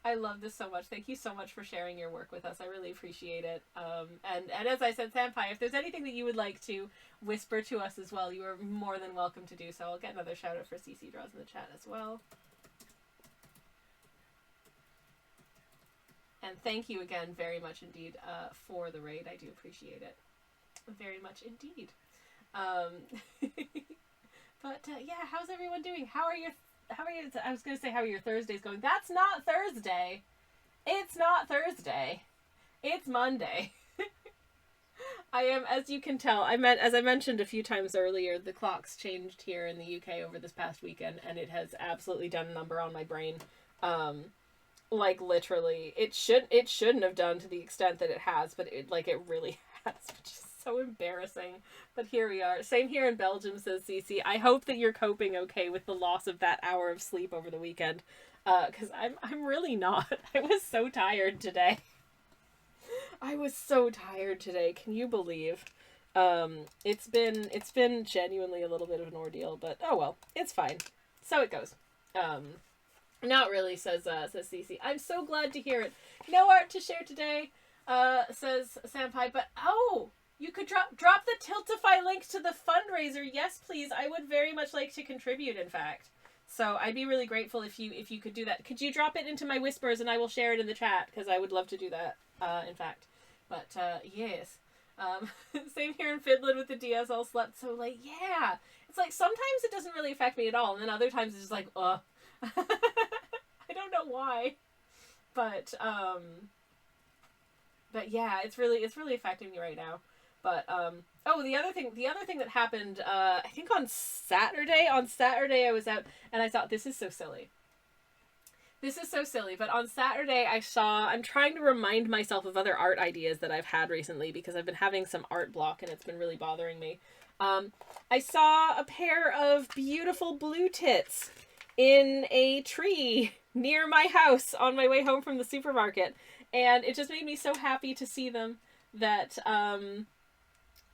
I love this so much. Thank you so much for sharing your work with us. I really appreciate it. And as I said, Senpai, if there's anything that you would like to whisper to us as well, you are more than welcome to do so. I'll get another shout out for CC Draws in the chat as well. And thank you again very much indeed for the raid. I do appreciate it very much indeed. Yeah, how's everyone doing? How are you? I was going to say, how are your Thursdays going? That's not Thursday. It's not Thursday. It's Monday. I am, as you can tell, as I mentioned a few times earlier, the clocks changed here in the UK over this past weekend, and it has absolutely done a number on my brain. Like literally, it shouldn't have done to the extent that it has, but it really has, which is so embarrassing. But here we are. Same here in Belgium, says Cece. I hope that you're coping okay with the loss of that hour of sleep over the weekend, because I'm really not. I was so tired today. Can you believe? It's been genuinely a little bit of an ordeal, but oh well, it's fine. So it goes. Not really, says Cece. I'm so glad to hear it. No art to share today. Says Senpai, but oh, you could drop the Tiltify link to the fundraiser. Yes, please. I would very much like to contribute, in fact. So I'd be really grateful if you could do that. Could you drop it into my whispers and I will share it in the chat, because I would love to do that, in fact. But, yes. Same here in Finland with the DSL slept so late. Yeah. It's like, sometimes it doesn't really affect me at all, and then other times it's just like, ugh. I don't know why. But yeah, it's really affecting me right now. But, oh, the other thing that happened, I think on Saturday I was out, and I thought, this is so silly. This is so silly, but on Saturday I'm trying to remind myself of other art ideas that I've had recently, because I've been having some art block, and it's been really bothering me. I saw a pair of beautiful blue tits in a tree near my house on my way home from the supermarket, and it just made me so happy to see them that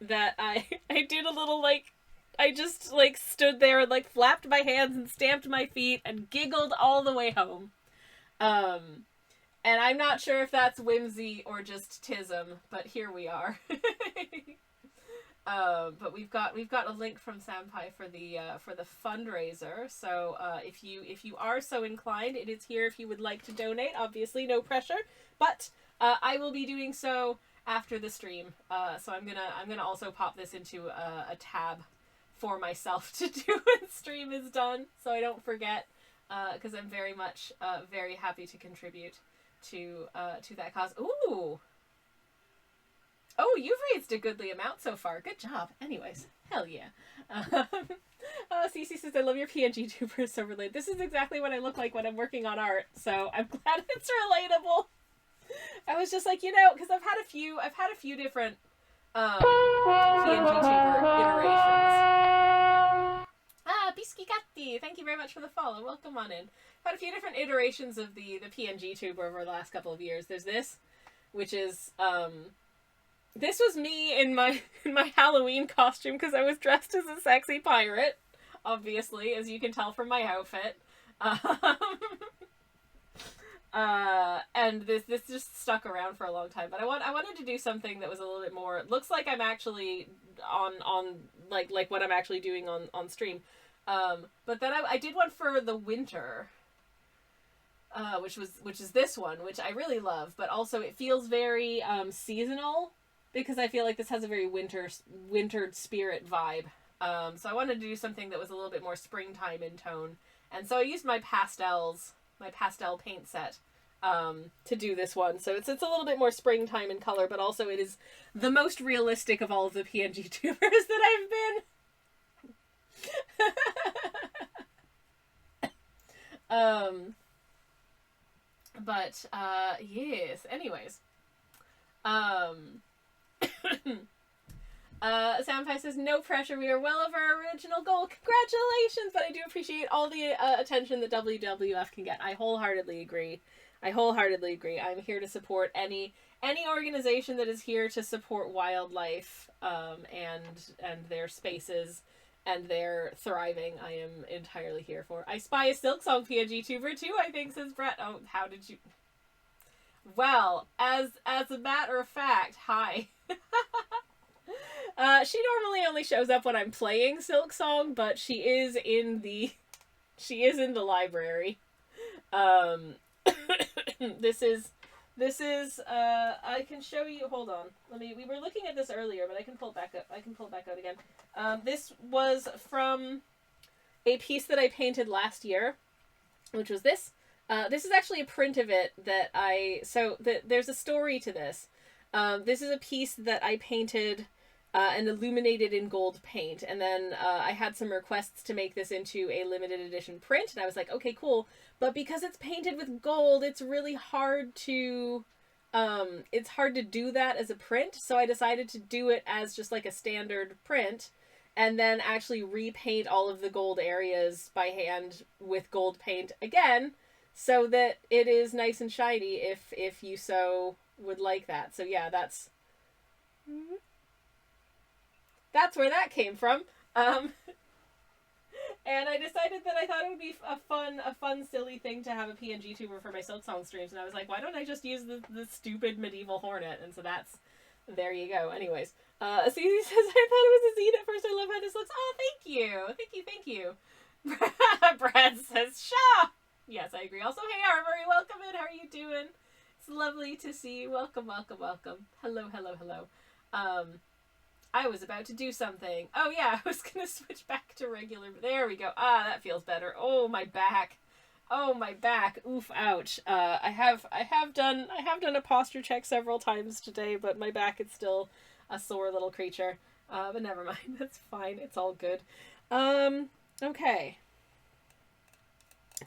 that I did a little, like, I just, like, stood there and, like, flapped my hands and stamped my feet and giggled all the way home. And I'm not sure if that's whimsy or just tism, but here we are. But we've got a link from Senpai for the fundraiser. So if you are so inclined, it is here if you would like to donate. Obviously, no pressure, but I will be doing so after the stream. So I'm gonna also pop this into a tab for myself to do when stream is done, so I don't forget. Because I'm very much very happy to contribute to that cause. Ooh. Oh, you've raised a goodly amount so far. Good job. Anyways, hell yeah. Cece says, I love your PNG tubers so related. This is exactly what I look like when I'm working on art, so I'm glad it's relatable. I was just like, because I've had a few different PNG tuber iterations. Biscicatti, thank you very much for the follow. Welcome on in. I've had a few different iterations of the PNG tuber over the last couple of years. There's this, which is this was me in my Halloween costume, because I was dressed as a sexy pirate, obviously, as you can tell from my outfit. And this just stuck around for a long time. But I wanted to do something that was a little bit more. It looks like I'm actually on like what I'm actually doing on stream. But then I did one for the winter. Which is this one, which I really love, but also it feels very seasonal, because I feel like this has a very winter spirit vibe. So I wanted to do something that was a little bit more springtime in tone, and so I used my pastel paint set to do this one. So it's a little bit more springtime in color, but also it is the most realistic of all of the PNG tubers that I've been. But yes, anyways. Soundfy says, no pressure, we are well over our original goal. Congratulations! But I do appreciate all the attention that WWF can get. I wholeheartedly agree. I'm here to support any organization that is here to support wildlife and their spaces and their thriving. I am entirely here for. I spy a Silk Song PNG tuber too, I think, says Brett. Oh, how did you... Well, as a matter of fact, hi. She normally only shows up when I'm playing Silk Song, but she is in the library. This is I can show you. Hold on. We were looking at this earlier, but I can pull it back up. Out again. This was from a piece that I painted last year, which was this. This is actually a print of it that there's a story to this. This is a piece that I painted and illuminated in gold paint, and then I had some requests to make this into a limited edition print, and I was like, okay, cool, but because it's painted with gold, it's really hard to do that as a print, so I decided to do it as just like a standard print, and then actually repaint all of the gold areas by hand with gold paint again, so that it is nice and shiny if you so would like that. So yeah, that's where that came from. And I decided that I thought it would be a fun, silly thing to have a PNG tuber for my Silksong streams. And I was like, why don't I just use the stupid medieval hornet? And so there you go. Anyways, Cece says, I thought it was a zine at first. I love how this looks. Oh, thank you. Brad says, Shaw! Yes, I agree. Also, hey, Armory, welcome in. How are you doing? It's lovely to see you. Welcome. Hello. I was about to do something. Oh yeah, I was gonna switch back to regular. There we go. Ah, that feels better. Oh, my back. Oof, ouch. I have done a posture check several times today, but my back is still a sore little creature. But never mind. That's fine. It's all good. Okay.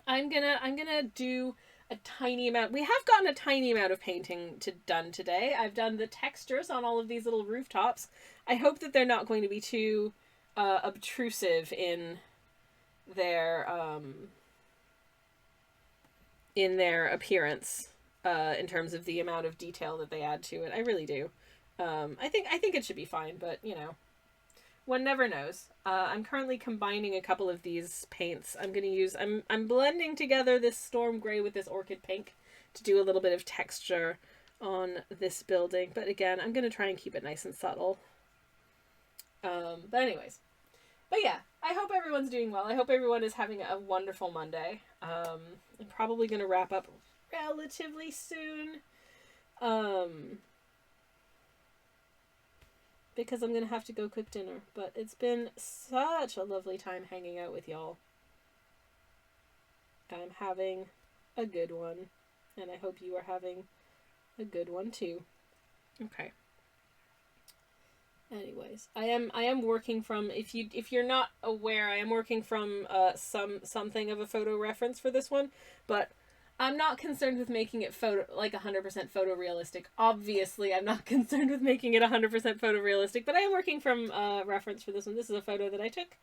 I'm gonna do a tiny amount. We have gotten a tiny amount of painting done today. I've done the textures on all of these little rooftops. I hope that they're not going to be too obtrusive in their appearance in terms of the amount of detail that they add to it. I really do. I think it should be fine, but one never knows. I'm currently combining a couple of these paints. I'm blending together this storm gray with this orchid pink to do a little bit of texture on this building. But again, I'm going to try and keep it nice and subtle. But yeah, I hope everyone's doing well. I hope everyone is having a wonderful Monday. I'm probably going to wrap up relatively soon. Because I'm going to have to go cook dinner. But it's been such a lovely time hanging out with y'all. I'm having a good one. And I hope you are having a good one too. Okay. Anyways, I am working from, if you're not aware, I am working from something of a photo reference for this one, but I'm not concerned with making it 100% photorealistic. Obviously, I'm not concerned with making it 100% photorealistic, but I am working from reference for this one. This is a photo that I took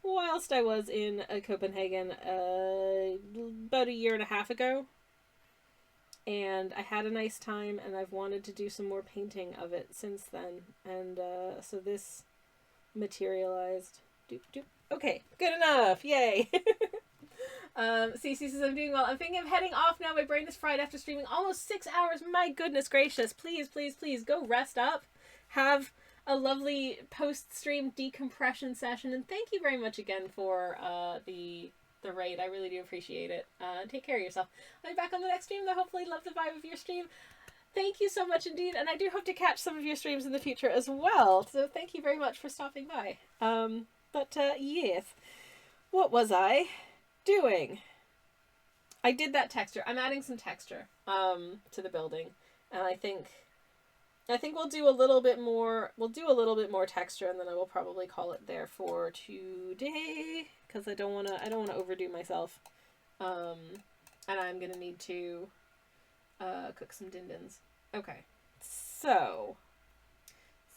whilst I was in Copenhagen about 1.5 years ago. And I had a nice time, and I've wanted to do some more painting of it since then. And so this materialized. Doop, doop. Okay, good enough. Yay. Cece says, I'm doing well. I'm thinking of heading off now. My brain is fried after streaming almost 6 hours. My goodness gracious. Please go rest up. Have a lovely post-stream decompression session. And thank you very much again for the raid. I really do appreciate it. Take care of yourself. I'll be back on the next stream, though. Hopefully love the vibe of your stream. Thank you so much indeed, and I do hope to catch some of your streams in the future as well. So thank you very much for stopping by. Yes. What was I doing? I did that texture. I'm adding some texture to the building, and I think we'll do a little bit more. We'll do a little bit more texture, and then I will probably call it there for today. Because I don't want to overdo myself, and I'm gonna need to cook some dindins. Okay, so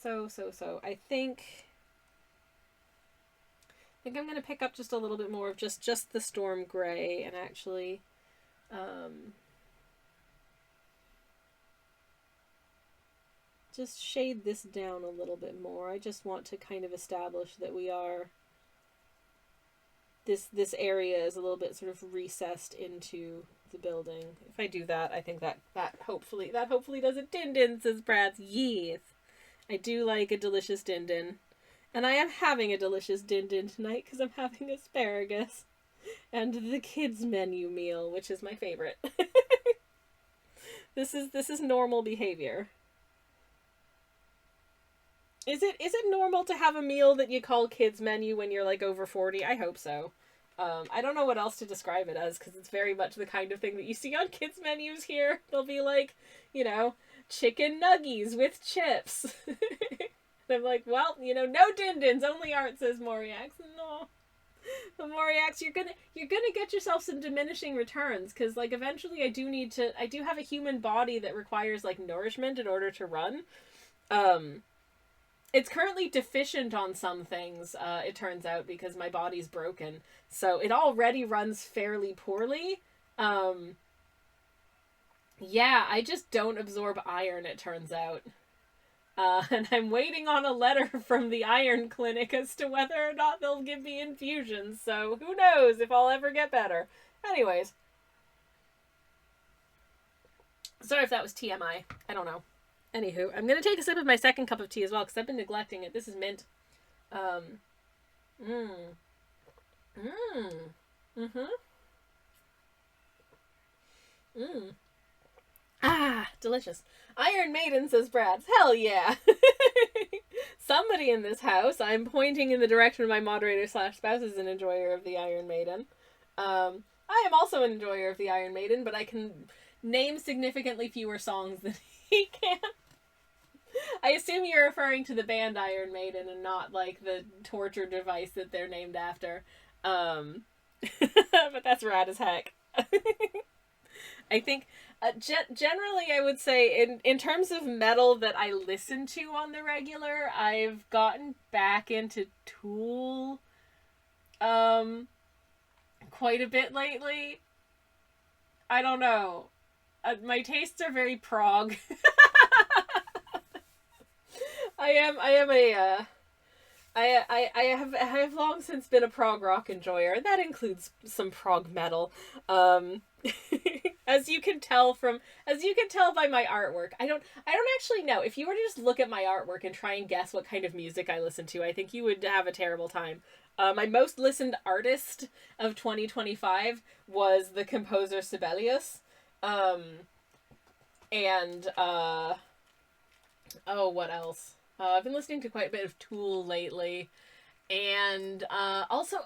I think I'm gonna pick up just a little bit more of just the storm gray and actually just shade this down a little bit more. I just want to kind of establish that we are. This area is a little bit sort of recessed into the building. If I do that, I think that hopefully does it. Dindin, says Brad's. Yes. I do like a delicious dindin. And I am having a delicious dindin tonight because I'm having asparagus and the kids menu meal, which is my favorite. This is normal behavior. Is it normal to have a meal that you call kids menu when you're like over 40? I hope so. I don't know what else to describe it as because it's very much the kind of thing that you see on kids menus here. They'll be like, chicken nuggies with chips. And I'm like, well, no dindins, only art, says Moriax. No. But Moriax, you're gonna get yourself some diminishing returns because like eventually I do have a human body that requires like nourishment in order to run. It's currently deficient on some things, it turns out, because my body's broken. So it already runs fairly poorly. Yeah, I just don't absorb iron, it turns out. And I'm waiting on a letter from the iron clinic as to whether or not they'll give me infusions, so who knows if I'll ever get better. Anyways. Sorry if that was TMI. I don't know. Anywho, I'm going to take a sip of my second cup of tea as well, because I've been neglecting it. This is mint. Ah, delicious. Iron Maiden, says Brad. Hell yeah. Somebody in this house, I'm pointing in the direction of my moderator slash spouse, is an enjoyer of the Iron Maiden. I am also an enjoyer of the Iron Maiden, but I can name significantly fewer songs than he can. I assume you're referring to the band Iron Maiden and not like the torture device that they're named after. But that's rad as heck. I think generally I would say in terms of metal that I listen to on the regular, I've gotten back into Tool quite a bit lately. I don't know. My tastes are very prog. I have long since been a prog rock enjoyer, and that includes some prog metal. As you can tell by my artwork, I don't actually know. If you were to just look at my artwork and try and guess what kind of music I listen to, I think you would have a terrible time. My most listened artist of 2025 was the composer Sibelius. What else? I've been listening to quite a bit of Tool lately. And also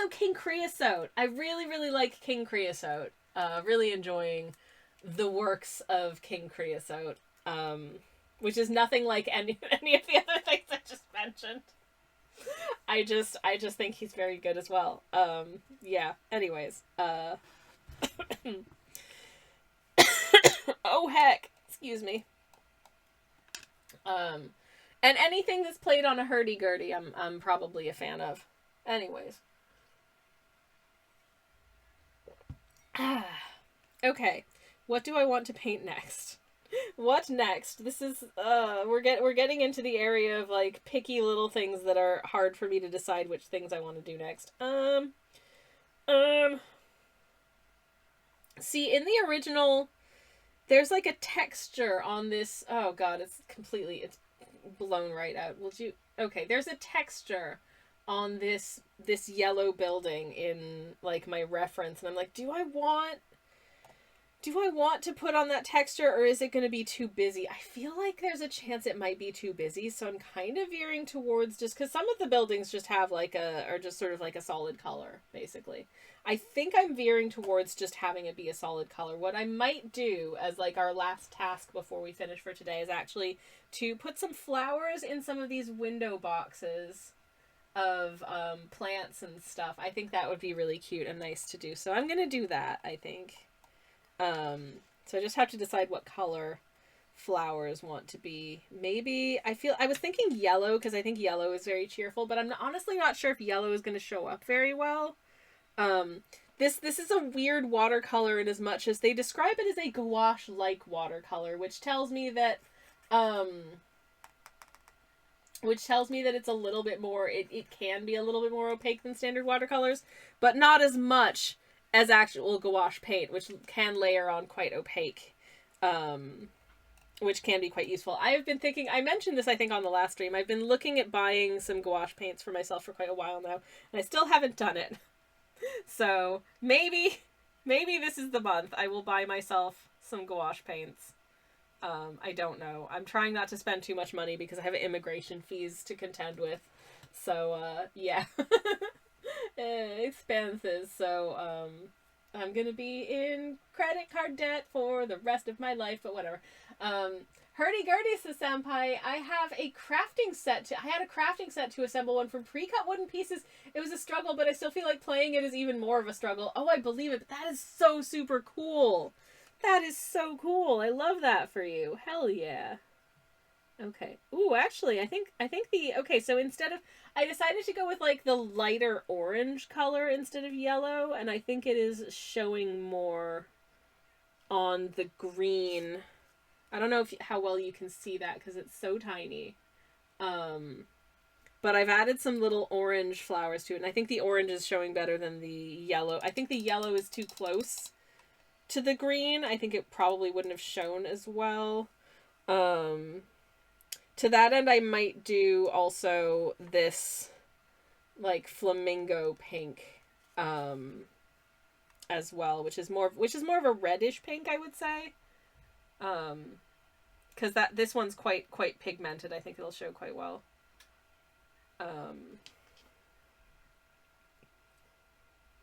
King Creosote. I really, really like King Creosote. Really enjoying the works of King Creosote. Which is nothing like any of the other things I just mentioned. I just think he's very good as well. Yeah. Anyways. Oh heck. Excuse me. And anything that's played on a hurdy-gurdy, I'm probably a fan of. Anyways. Okay. What do I want to paint next? What next? This is, we're getting into the area of, like, picky little things that are hard for me to decide which things I want to do next. See, in the original, there's, like, a texture on this, oh god, it's blown right out. Okay, there's a texture on this yellow building in like my reference, and I'm like, do I want to put on that texture, or is it going to be too busy? I feel like there's a chance it might be too busy, so I'm kind of veering towards, just because some of the buildings just have are just sort of like a solid color, basically. I think I'm veering towards just having it be a solid color. What I might do as like our last task before we finish for today is actually to put some flowers in some of these window boxes of plants and stuff. I think that would be really cute and nice to do. So I'm going to do that, I think. So I just have to decide what color flowers want to be. Maybe, I was thinking yellow, because I think yellow is very cheerful, but I'm honestly not sure if yellow is going to show up very well. This is a weird watercolor in as much as they describe it as a gouache-like watercolor, which tells me that it's a little bit more, it can be a little bit more opaque than standard watercolors, but not as much as actual gouache paint, which can layer on quite opaque, which can be quite useful. I have been thinking, I mentioned this I think on the last stream, I've been looking at buying some gouache paints for myself for quite a while now, and I still haven't done it. So maybe this is the month I will buy myself some gouache paints. I don't know. I'm trying not to spend too much money because I have immigration fees to contend with. So, yeah. Expenses. So, I'm gonna be in credit card debt for the rest of my life, but whatever. Hurdy-gurdy, says Senpai, I had a crafting set to assemble one from pre-cut wooden pieces. It was a struggle, but I still feel like playing it is even more of a struggle. Oh, I believe it, but that is so super cool. That is so cool. I love that for you. Hell yeah. Okay. Ooh, actually, I think so instead of, I decided to go with like the lighter orange color instead of yellow, and I think it is showing more on the green I don't know how well you can see that because it's so tiny. But I've added some little orange flowers to it, and I think the orange is showing better than the yellow. I think the yellow is too close to the green. I think it probably wouldn't have shown as well. To that end, I might do also this, like, flamingo pink, as well, which is more of a reddish pink, I would say. Because this one's quite pigmented. I think it'll show quite well.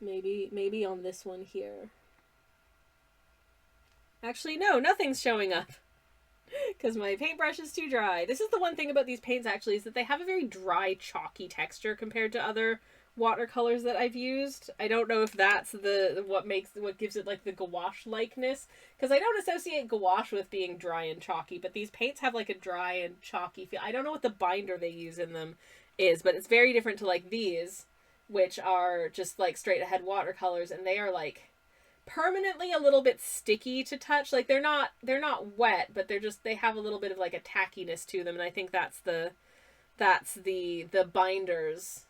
Maybe on this one here. Actually, no, nothing's showing up. Because my paintbrush is too dry. This is the one thing about these paints, actually, is that they have a very dry, chalky texture compared to other watercolors that I've used. I don't know if that's what gives it, like, the gouache likeness. Because I don't associate gouache with being dry and chalky, but these paints have, like, a dry and chalky feel. I don't know what the binder they use in them is, but it's very different to, like, these, which are just, like, straight ahead watercolors, and they are, like, permanently a little bit sticky to touch. Like, they're not wet, but they have a little bit of, like, a tackiness to them, and I think that's the binders,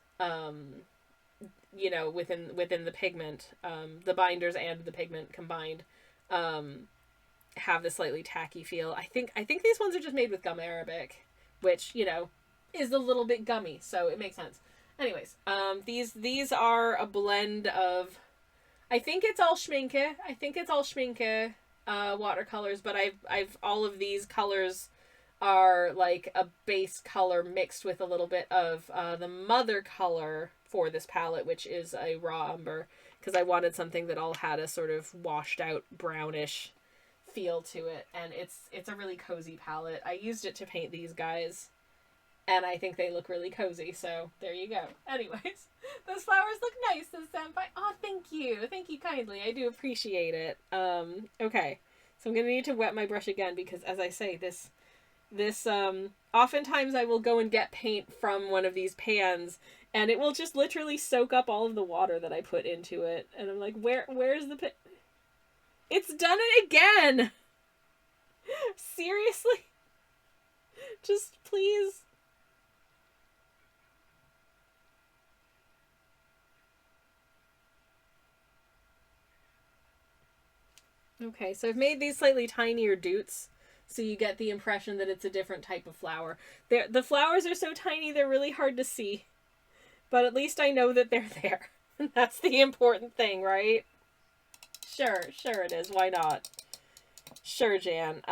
you know, within the pigment, the binders and the pigment combined, have this slightly tacky feel. I think these ones are just made with gum arabic, which, you know, is a little bit gummy, so it makes sense. Anyways, these are a blend of, I think it's all Schminke. Watercolors, but I've all of these colors are like a base color mixed with a little bit of the mother color for this palette, which is a raw umber, because I wanted something that all had a sort of washed out brownish feel to it, and it's a really cozy palette. I used it to paint these guys, and I think they look really cozy, so there you go. Anyways, those flowers look nice, says Senpai. Oh, thank you kindly. I do appreciate it. Okay, so I'm gonna need to wet my brush again, because as I say, this oftentimes I will go and get paint from one of these pans, and it will just literally soak up all of the water that I put into it, and I'm like, where's the It's done it again! Seriously? Just please. Okay, so I've made these slightly tinier doots, so you get the impression that it's a different type of flower. The flowers are so tiny they're really hard to see, but at least I know that they're there. That's the important thing, right? Sure it is. Why not? Sure, Jan.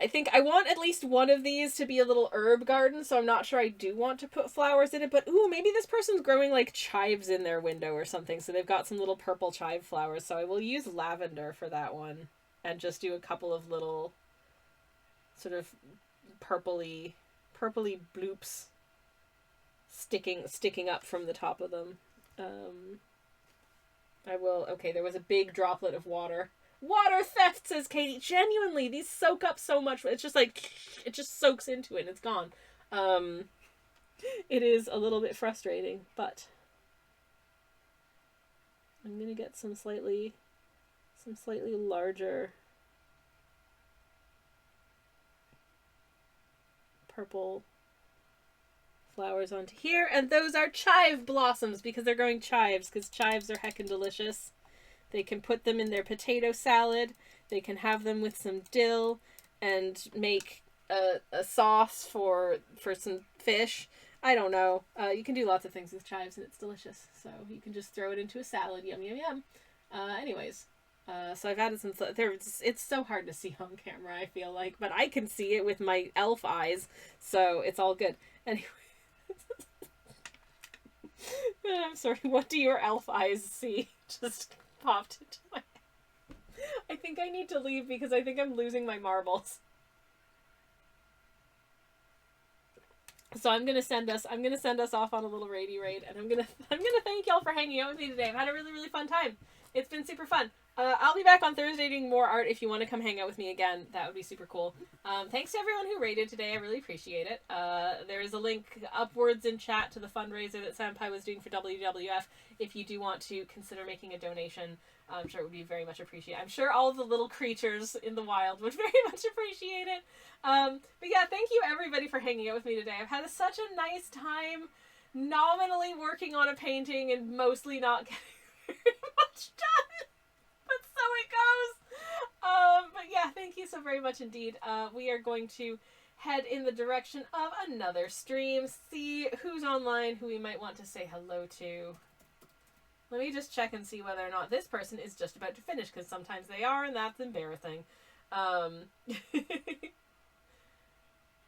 I think I want at least one of these to be a little herb garden, so I'm not sure I do want to put flowers in it, but ooh, maybe this person's growing like chives in their window or something, so they've got some little purple chive flowers, so I will use lavender for that one, and just do a couple of little sort of purpley bloops sticking up from the top of them. Okay, there was a big droplet of water. Water theft, says Katie. Genuinely, these soak up so much. It's just like, it just soaks into it and it's gone. It is a little bit frustrating, but I'm gonna get some slightly larger purple flowers onto here, and those are chive blossoms because they're growing chives, because chives are heckin' delicious. They can put them in their potato salad. They can have them with some dill and make a sauce for some fish. I don't know. You can do lots of things with chives and it's delicious. So you can just throw it into a salad. Yum, yum, yum. Anyways, so I've added some... It's so hard to see on camera, I feel like. But I can see it with my elf eyes. So it's all good. Anyway. I'm sorry. What do your elf eyes see? Just... popped into my head. I think I need to leave because I think I'm losing my marbles. So I'm gonna send us off on a little raid, and I'm gonna thank y'all for hanging out with me today. I've had a really, really fun time. It's been super fun. I'll be back on Thursday doing more art. If you want to come hang out with me again, that would be super cool. Thanks to everyone who rated today. I really appreciate it. There is a link upwards in chat to the fundraiser that Senpai was doing for WWF if you do want to consider making a donation. I'm sure it would be very much appreciated. I'm sure all of the little creatures in the wild would very much appreciate it. But yeah, thank you everybody for hanging out with me today. I've had such a nice time nominally working on a painting and mostly not getting very much done. But so it goes. But yeah, thank you so very much indeed. We are going to head in the direction of another stream, see who's online, who we might want to say hello to. Let me just check and see whether or not this person is just about to finish, because sometimes they are, and that's embarrassing.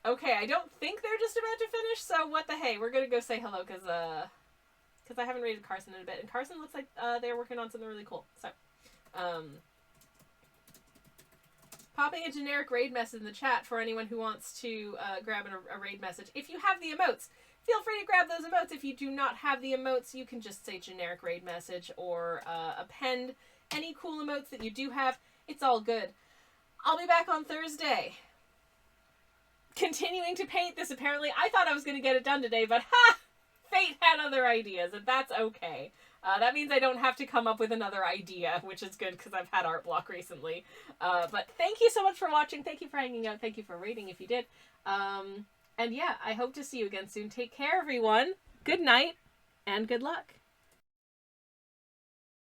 Okay, I don't think they're just about to finish, so what the hey, we're gonna go say hello, because I haven't rated Carson in a bit, and Carson looks like they're working on something really cool. So, popping a generic raid message in the chat for anyone who wants to grab a raid message. If you have the emotes, feel free to grab those emotes. If you do not have the emotes, you can just say generic raid message or append any cool emotes that you do have. It's all good. I'll be back on Thursday, continuing to paint this. Apparently, I thought I was going to get it done today, but ha! Fate had other ideas, and that's okay. That means I don't have to come up with another idea, which is good because I've had art block recently. But thank you so much for watching. Thank you for hanging out. Thank you for rating if you did. And yeah, I hope to see you again soon. Take care, everyone. Good night, and good luck.